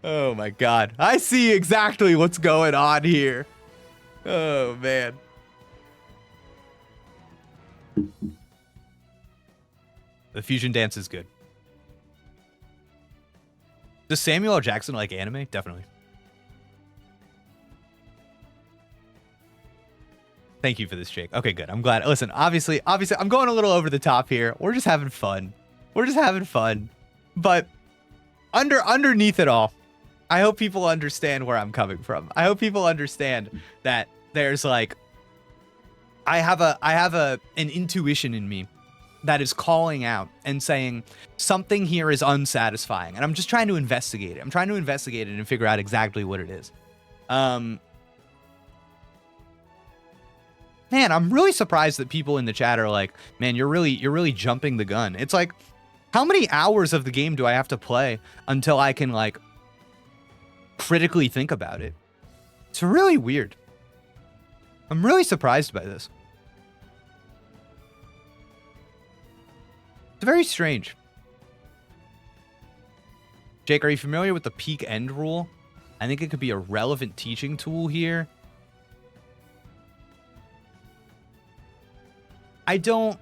Oh my god. I see exactly what's going on here. Oh man. The fusion dance is good. Does Samuel L. Jackson like anime? Definitely. Thank you for this, Jake. Okay, good. I'm glad. Listen, obviously, I'm going a little over the top here. We're just having fun. But underneath it all, I hope people understand where I'm coming from. I hope people understand that there's like, I have an intuition in me that is calling out and saying something here is unsatisfying, and I'm just trying to investigate it. I'm trying to investigate it and figure out exactly what it is. Man, I'm really surprised that people in the chat are like, man, you're really jumping the gun. It's like, how many hours of the game do I have to play until I can like critically think about it? It's really weird. I'm really surprised by this. It's very strange. Jake, are you familiar with the peak end rule? I think it could be a relevant teaching tool here. I don't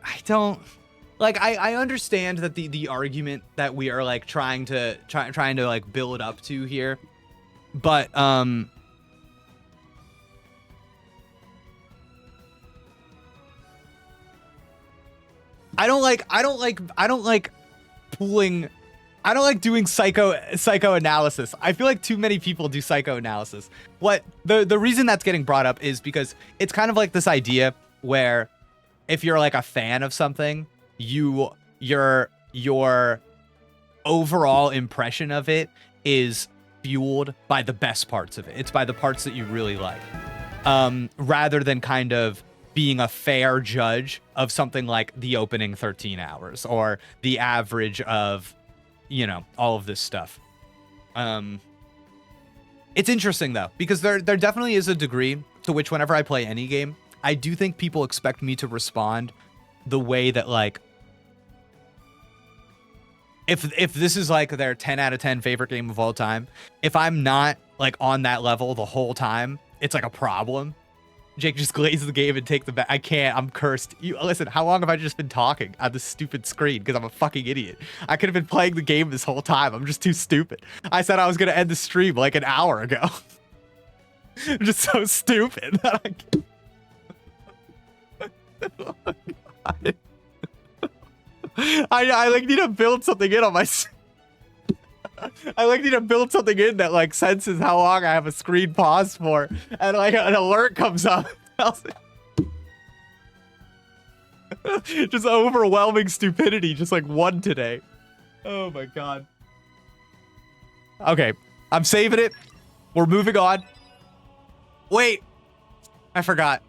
like I understand that the argument that we are like trying to like build up to here, but I don't like doing psychoanalysis. I feel like too many people do psychoanalysis. What the reason that's getting brought up is because it's kind of like this idea where if you're like a fan of something, your overall impression of it is fueled by the best parts of it. It's by the parts that you really like. Rather than kind of being a fair judge of something like the opening 13 hours or the average of, you know, all of this stuff. It's interesting though, because there definitely is a degree to which whenever I play any game, I do think people expect me to respond the way that like, if this is like their 10 out of 10 favorite game of all time, if I'm not like on that level the whole time, it's like a problem. Jake just glazes the game and take the back. I can't. I'm cursed. You listen. How long have I just been talking on this stupid screen? Because I'm a fucking idiot. I could have been playing the game this whole time. I'm just too stupid. I said I was gonna end the stream like an hour ago. I'm just so stupid that I can't. Oh my God. I like need to build something in on my. I like need to build something in that like senses how long I have a screen paused for, and like an alert comes up. Just overwhelming stupidity, just like one today. Oh my God. Okay, I'm saving it. We're moving on. Wait, I forgot.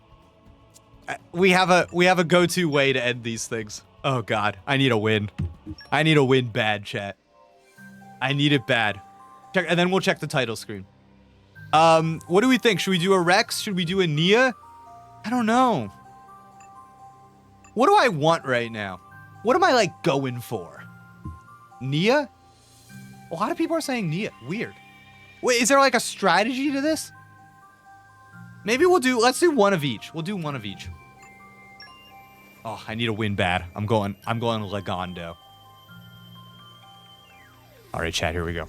We have a go-to way to end these things. Oh God, I need a win. I need a win bad, chat. I need it bad. Check, and then we'll check the title screen. What do we think? Should we do a Rex? Should we do a Nia? I don't know. What do I want right now? What am I like going for? Nia? A lot of people are saying Nia. Weird. Wait, is there like a strategy to this? Maybe let's do one of each. We'll do one of each. Oh, I need a win bad. I'm going Legondo. All right, chat, here we go.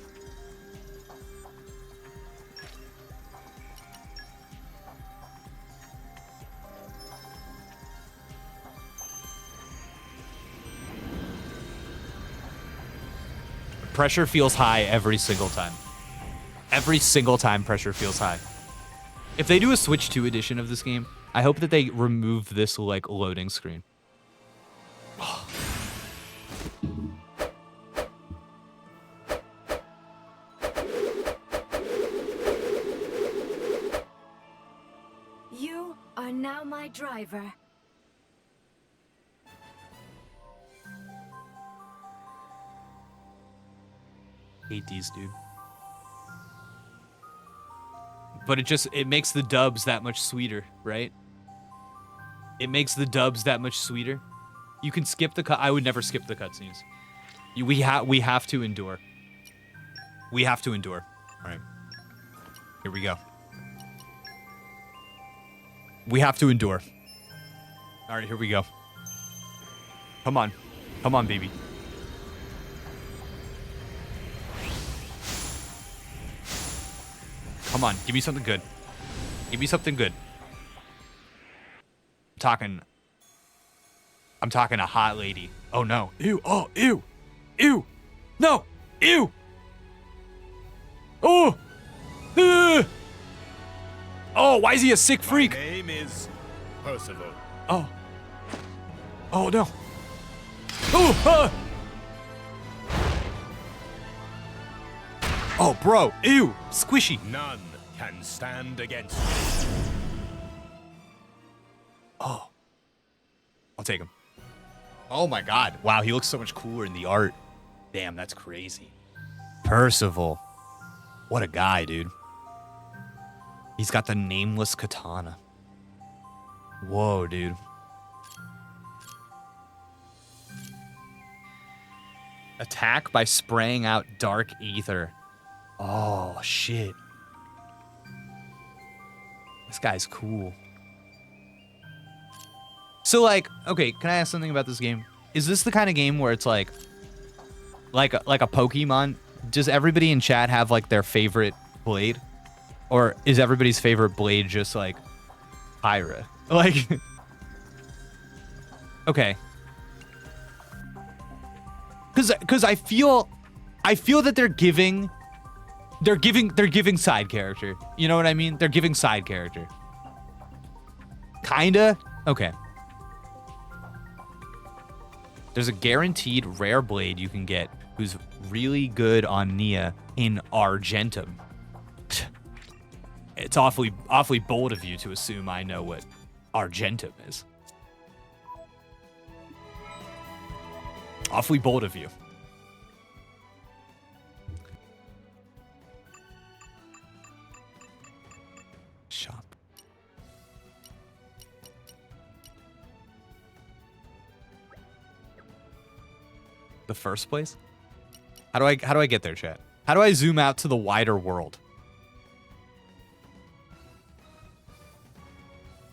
Pressure feels high every single time. Every single time pressure feels high. If they do a Switch 2 edition of this game, I hope that they remove this like loading screen. You are now my driver. Hate these, dude. But it makes the dubs that much sweeter, right? It makes the dubs that much sweeter. You can skip the cut. I would never skip the cutscenes. We have to endure. We have to endure. All right. Here we go. We have to endure. All right, here we go. Come on. Come on, baby. Come on, give me something good. Give me something good. I'm talking a hot lady. Oh no. Ew. Oh, ew. Ew. No. Ew. Oh. Oh, why is he a sick freak? My name is Percival. Oh. Oh no. Oh. Oh, bro. Ew. Squishy. None can stand against you. Oh. I'll take him. Oh my God. Wow, he looks so much cooler in the art. Damn, that's crazy. Percival. What a guy, dude. He's got the nameless katana. Whoa, dude. Attack by spraying out dark ether. Oh, shit. This guy's cool. So like, okay, can I ask something about this game? Is this the kind of game where it's like a Pokemon? Does everybody in chat have like their favorite blade? Or is everybody's favorite blade just like Pyra? Like, okay. Cause I feel that they're giving side character. You know what I mean? They're giving side character. Kinda? Okay. There's a guaranteed rare blade you can get who's really good on Nia in Argentum. It's awfully bold of you to assume I know what Argentum is. Awfully bold of you. Shop. The first place? How do I get there, chat? How do I zoom out to the wider world?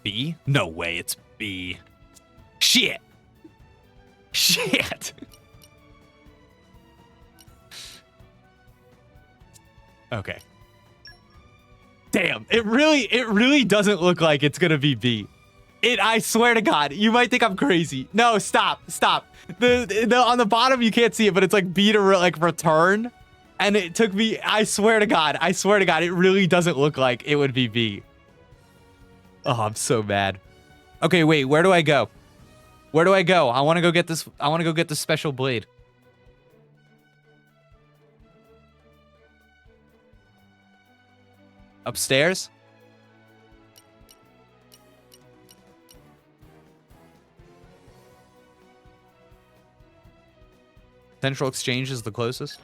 B? No way, it's B. Shit. Shit. Okay. Damn, it really doesn't look like it's gonna be B. I swear to God, you might think I'm crazy. No, stop. The on the bottom you can't see it, but it's like B to like return, and it took me. I swear to God, it really doesn't look like it would be B. Oh, I'm so mad. Okay, wait, where do I go? Where do I go? I want to go get this. I want to go get this special blade. Upstairs? Central Exchange is the closest.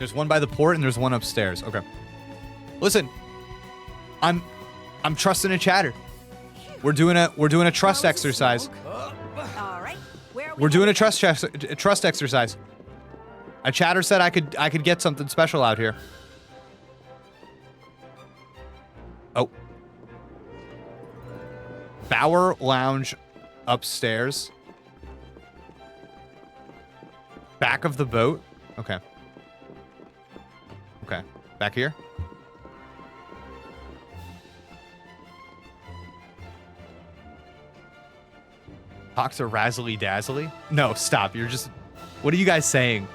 There's one by the port and there's one upstairs. Okay. Listen, I'm trusting a chatter. We're doing a trust exercise. All right. We're doing a trust exercise. A chatter said I could get something special out here. Oh. Bower Lounge upstairs. Back of the boat. Okay. Okay. Back here. Talk to Razzly Dazzly? No, stop. You're just... What are you guys saying?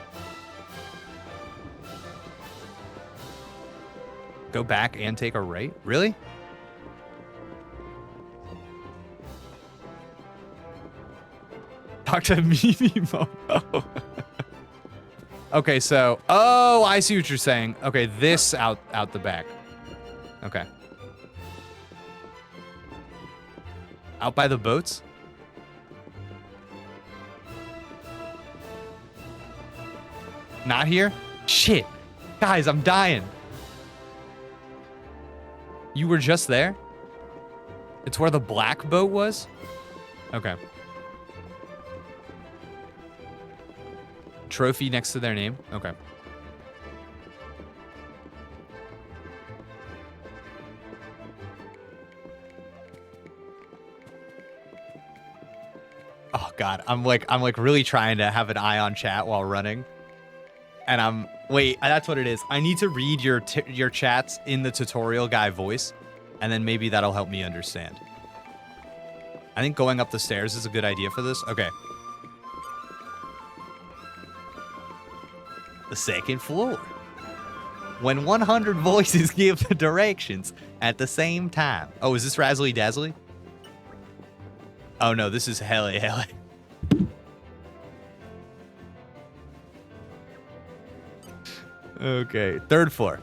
Go back and take a right? Really? Talk to Mimi Momo. Okay, so... Oh, I see what you're saying. Okay, this out the back. Okay. Out by the boats? Not here? Shit. Guys, I'm dying. You were just there? It's where the black boat was? Okay. Trophy next to their name? Okay. Oh god, I'm like really trying to have an eye on chat while running. And wait, that's what it is. I need to read your chats in the tutorial guy voice, and then maybe that'll help me understand. I think going up the stairs is a good idea for this. Okay. The second floor. When 100 voices give the directions at the same time. Oh, is this Razzly Dazzly? Oh no, this is Helle. Okay, third floor.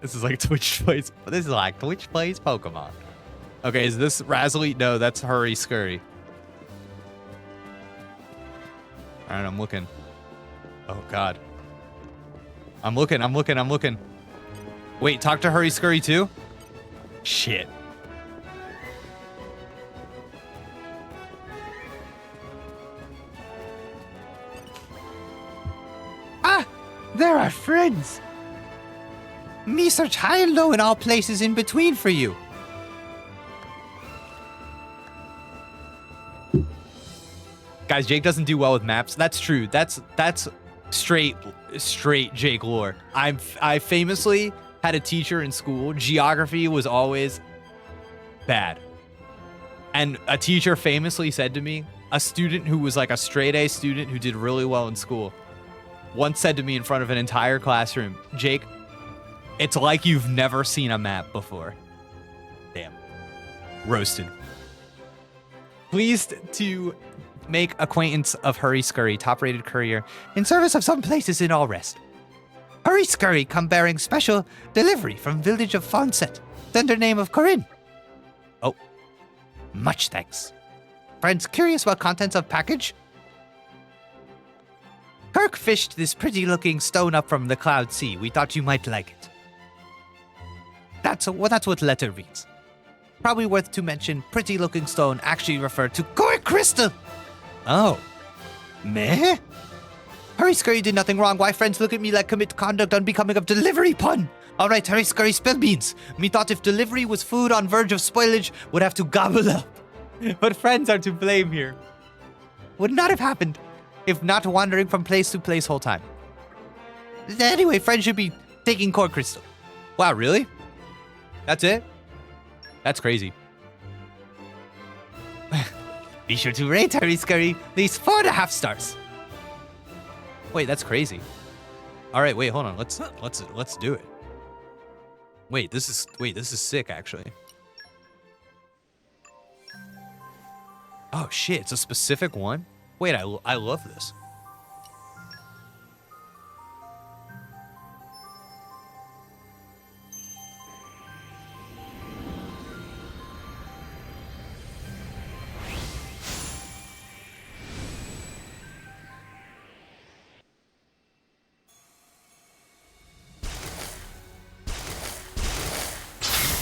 This is like Twitch plays. This is like Twitch plays Pokemon. Okay, is this Razzly? No, that's Hurry Scurry. All right, I'm looking. Oh God. I'm looking. Wait, talk to Hurry Scurry too? Shit. Ah! They're our friends! Me search high and low in all places in between for you. Guys, Jake doesn't do well with maps. That's true. That's straight Jake lore. I famously had a teacher in school. Geography was always bad. And a teacher famously said to me, a student who was like a straight A student who did really well in school, once said to me in front of an entire classroom, Jake, it's like you've never seen a map before. Damn. Roasted. Pleased to make acquaintance of Hurry Scurry, top-rated courier, in service of some places in all rest. Hurry Scurry come bearing special delivery from village of Fonset, tender name of Corinne. Oh, much thanks. Friends curious about contents of package? Kirk fished this pretty-looking stone up from the cloud sea. We thought you might like it. That's what letter reads. Probably worth to mention, pretty-looking stone actually referred to core crystal. Oh. Meh? Hurry Scurry did nothing wrong. Why friends look at me like commit conduct unbecoming of delivery pun? Alright, Hurry Scurry, spill beans. Me thought if delivery was food on verge of spoilage, would have to gobble up. But friends are to blame here. Would not have happened if not wandering from place to place whole time. Anyway, friends should be taking core crystal. Wow, really? That's it? That's crazy. Be sure to rate Hurry Scurry these 4.5 stars. Wait, that's crazy. All right, wait, hold on. Let's do it. Wait, this is sick actually. Oh shit, it's a specific one? Wait, I love this.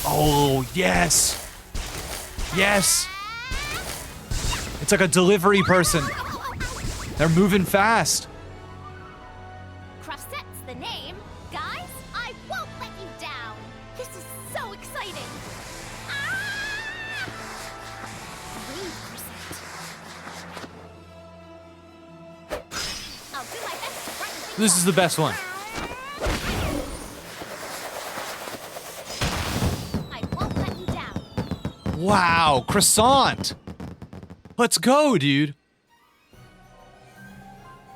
Oh, yes. Yes. It's like a delivery person. They're moving fast. Crosset's the name. Guys, I won't let you down. This is so exciting. Brave Crossett. I'll do my best to brighten things This is the best one. Wow, croissant. Let's go, dude.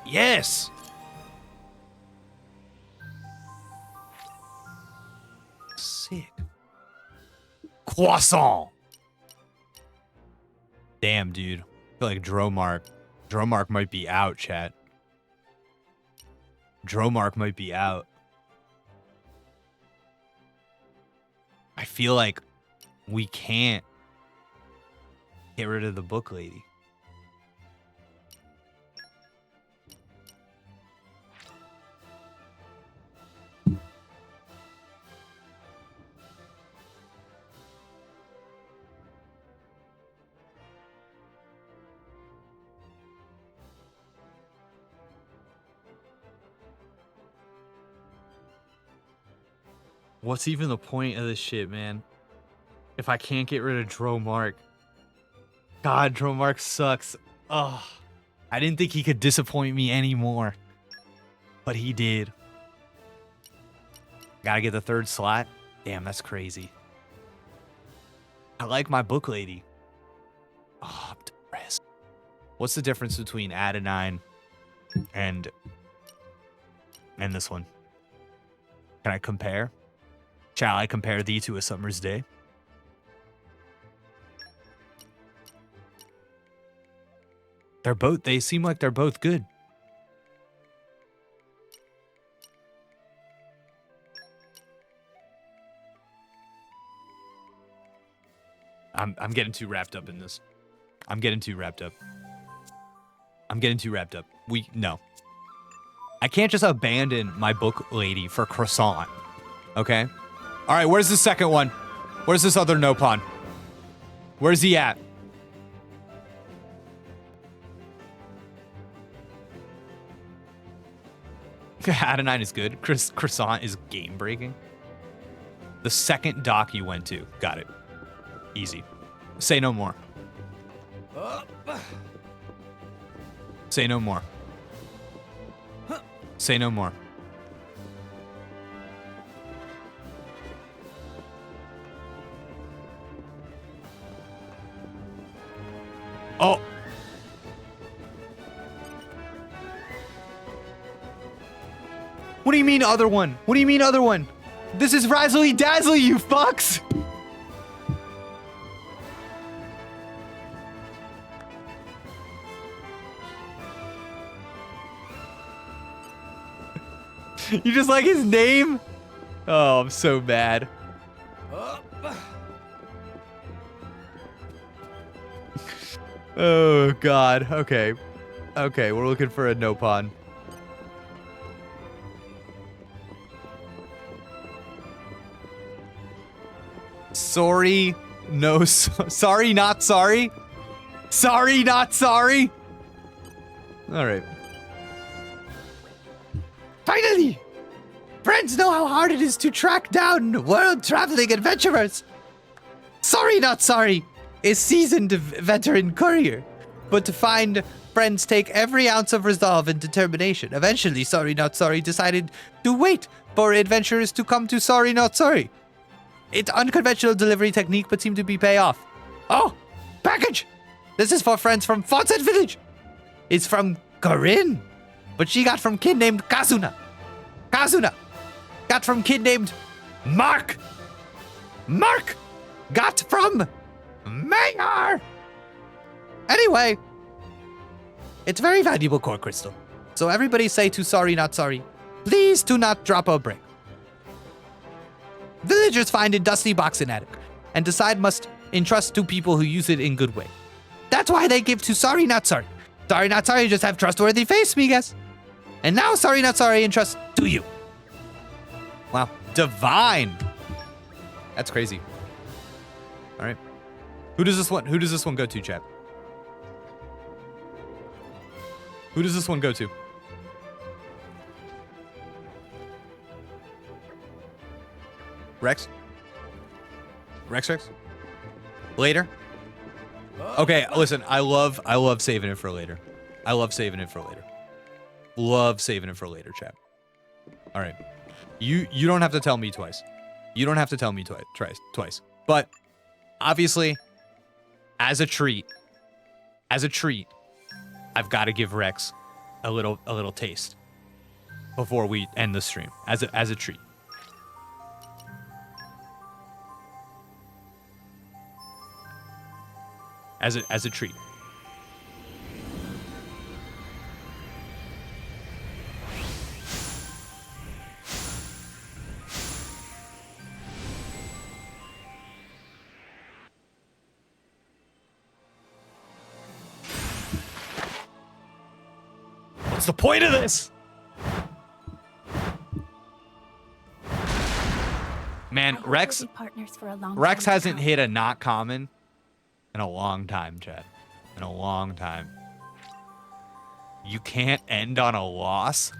Yes. Sick. Croissant. Damn, dude. I feel like Dromark might be out, chat. Dromark might be out. I feel like we can't get rid of the book lady. What's even the point of this shit, man? If I can't get rid of Dromark. God, Dromark sucks. Ugh. I didn't think he could disappoint me anymore. But he did. Gotta get the 3rd slot. Damn, that's crazy. I like my book lady. Oh, I'm depressed. What's the difference between Adenine and this one? Can I compare? Shall I compare thee to a summer's day? They seem like they're both good. I'm getting too wrapped up in this. I'm getting too wrapped up. No. I can't just abandon my book lady for croissant. Okay? All right, where's the second one? Where's this other Nopon? Where's he at? Adenine is good. Croissant is game breaking. The second dock you went to. Got it. Easy. Say no more. Say no more. Say no more. Oh. What do you mean other one? What do you mean other one? This is Razzly Dazzly, you fucks! You just like his name? Oh, I'm so mad. Oh, God. Okay. Okay, we're looking for a Nopon. Sorry. No. Sorry, not sorry. Sorry, not sorry. All right. Finally! Friends know how hard it is to track down world-traveling adventurers. Sorry, not sorry. A seasoned veteran courier. But to find friends take every ounce of resolve and determination. Eventually, Sorry, not sorry decided to wait for adventurers to come to Sorry, not sorry. It's unconventional delivery technique, but seemed to be pay off. Oh, package! This is for friends from Fawcett Village. It's from Corinne, but she got from kid named Kazuna. Kazuna got from kid named Mark. Mark got from Mayor. Anyway, it's very valuable core crystal. So everybody say to Sorry, not sorry, please do not drop a brick. Villagers find a dusty box in attic and decide must entrust to people who use it in good way. That's why they give to Sorry, not sorry. Sorry, not sorry, just have trustworthy face, migas. And now Sorry, not sorry, entrust to you. Wow, divine. That's crazy. All right. Who does this one go to, chat? Who does this one go to? Rex? Rex? Later? Okay, listen, I love saving it for later. I love saving it for later. Love saving it for later, chat. All right. You don't have to tell me twice. You don't have to tell me twice. But obviously, as a treat, I've got to give Rex a little taste before we end the stream as a treat. As a treat. What's the point of this? Man, Rex hasn't hit a not common in a long time, Chad. In a long time. You can't end on a loss?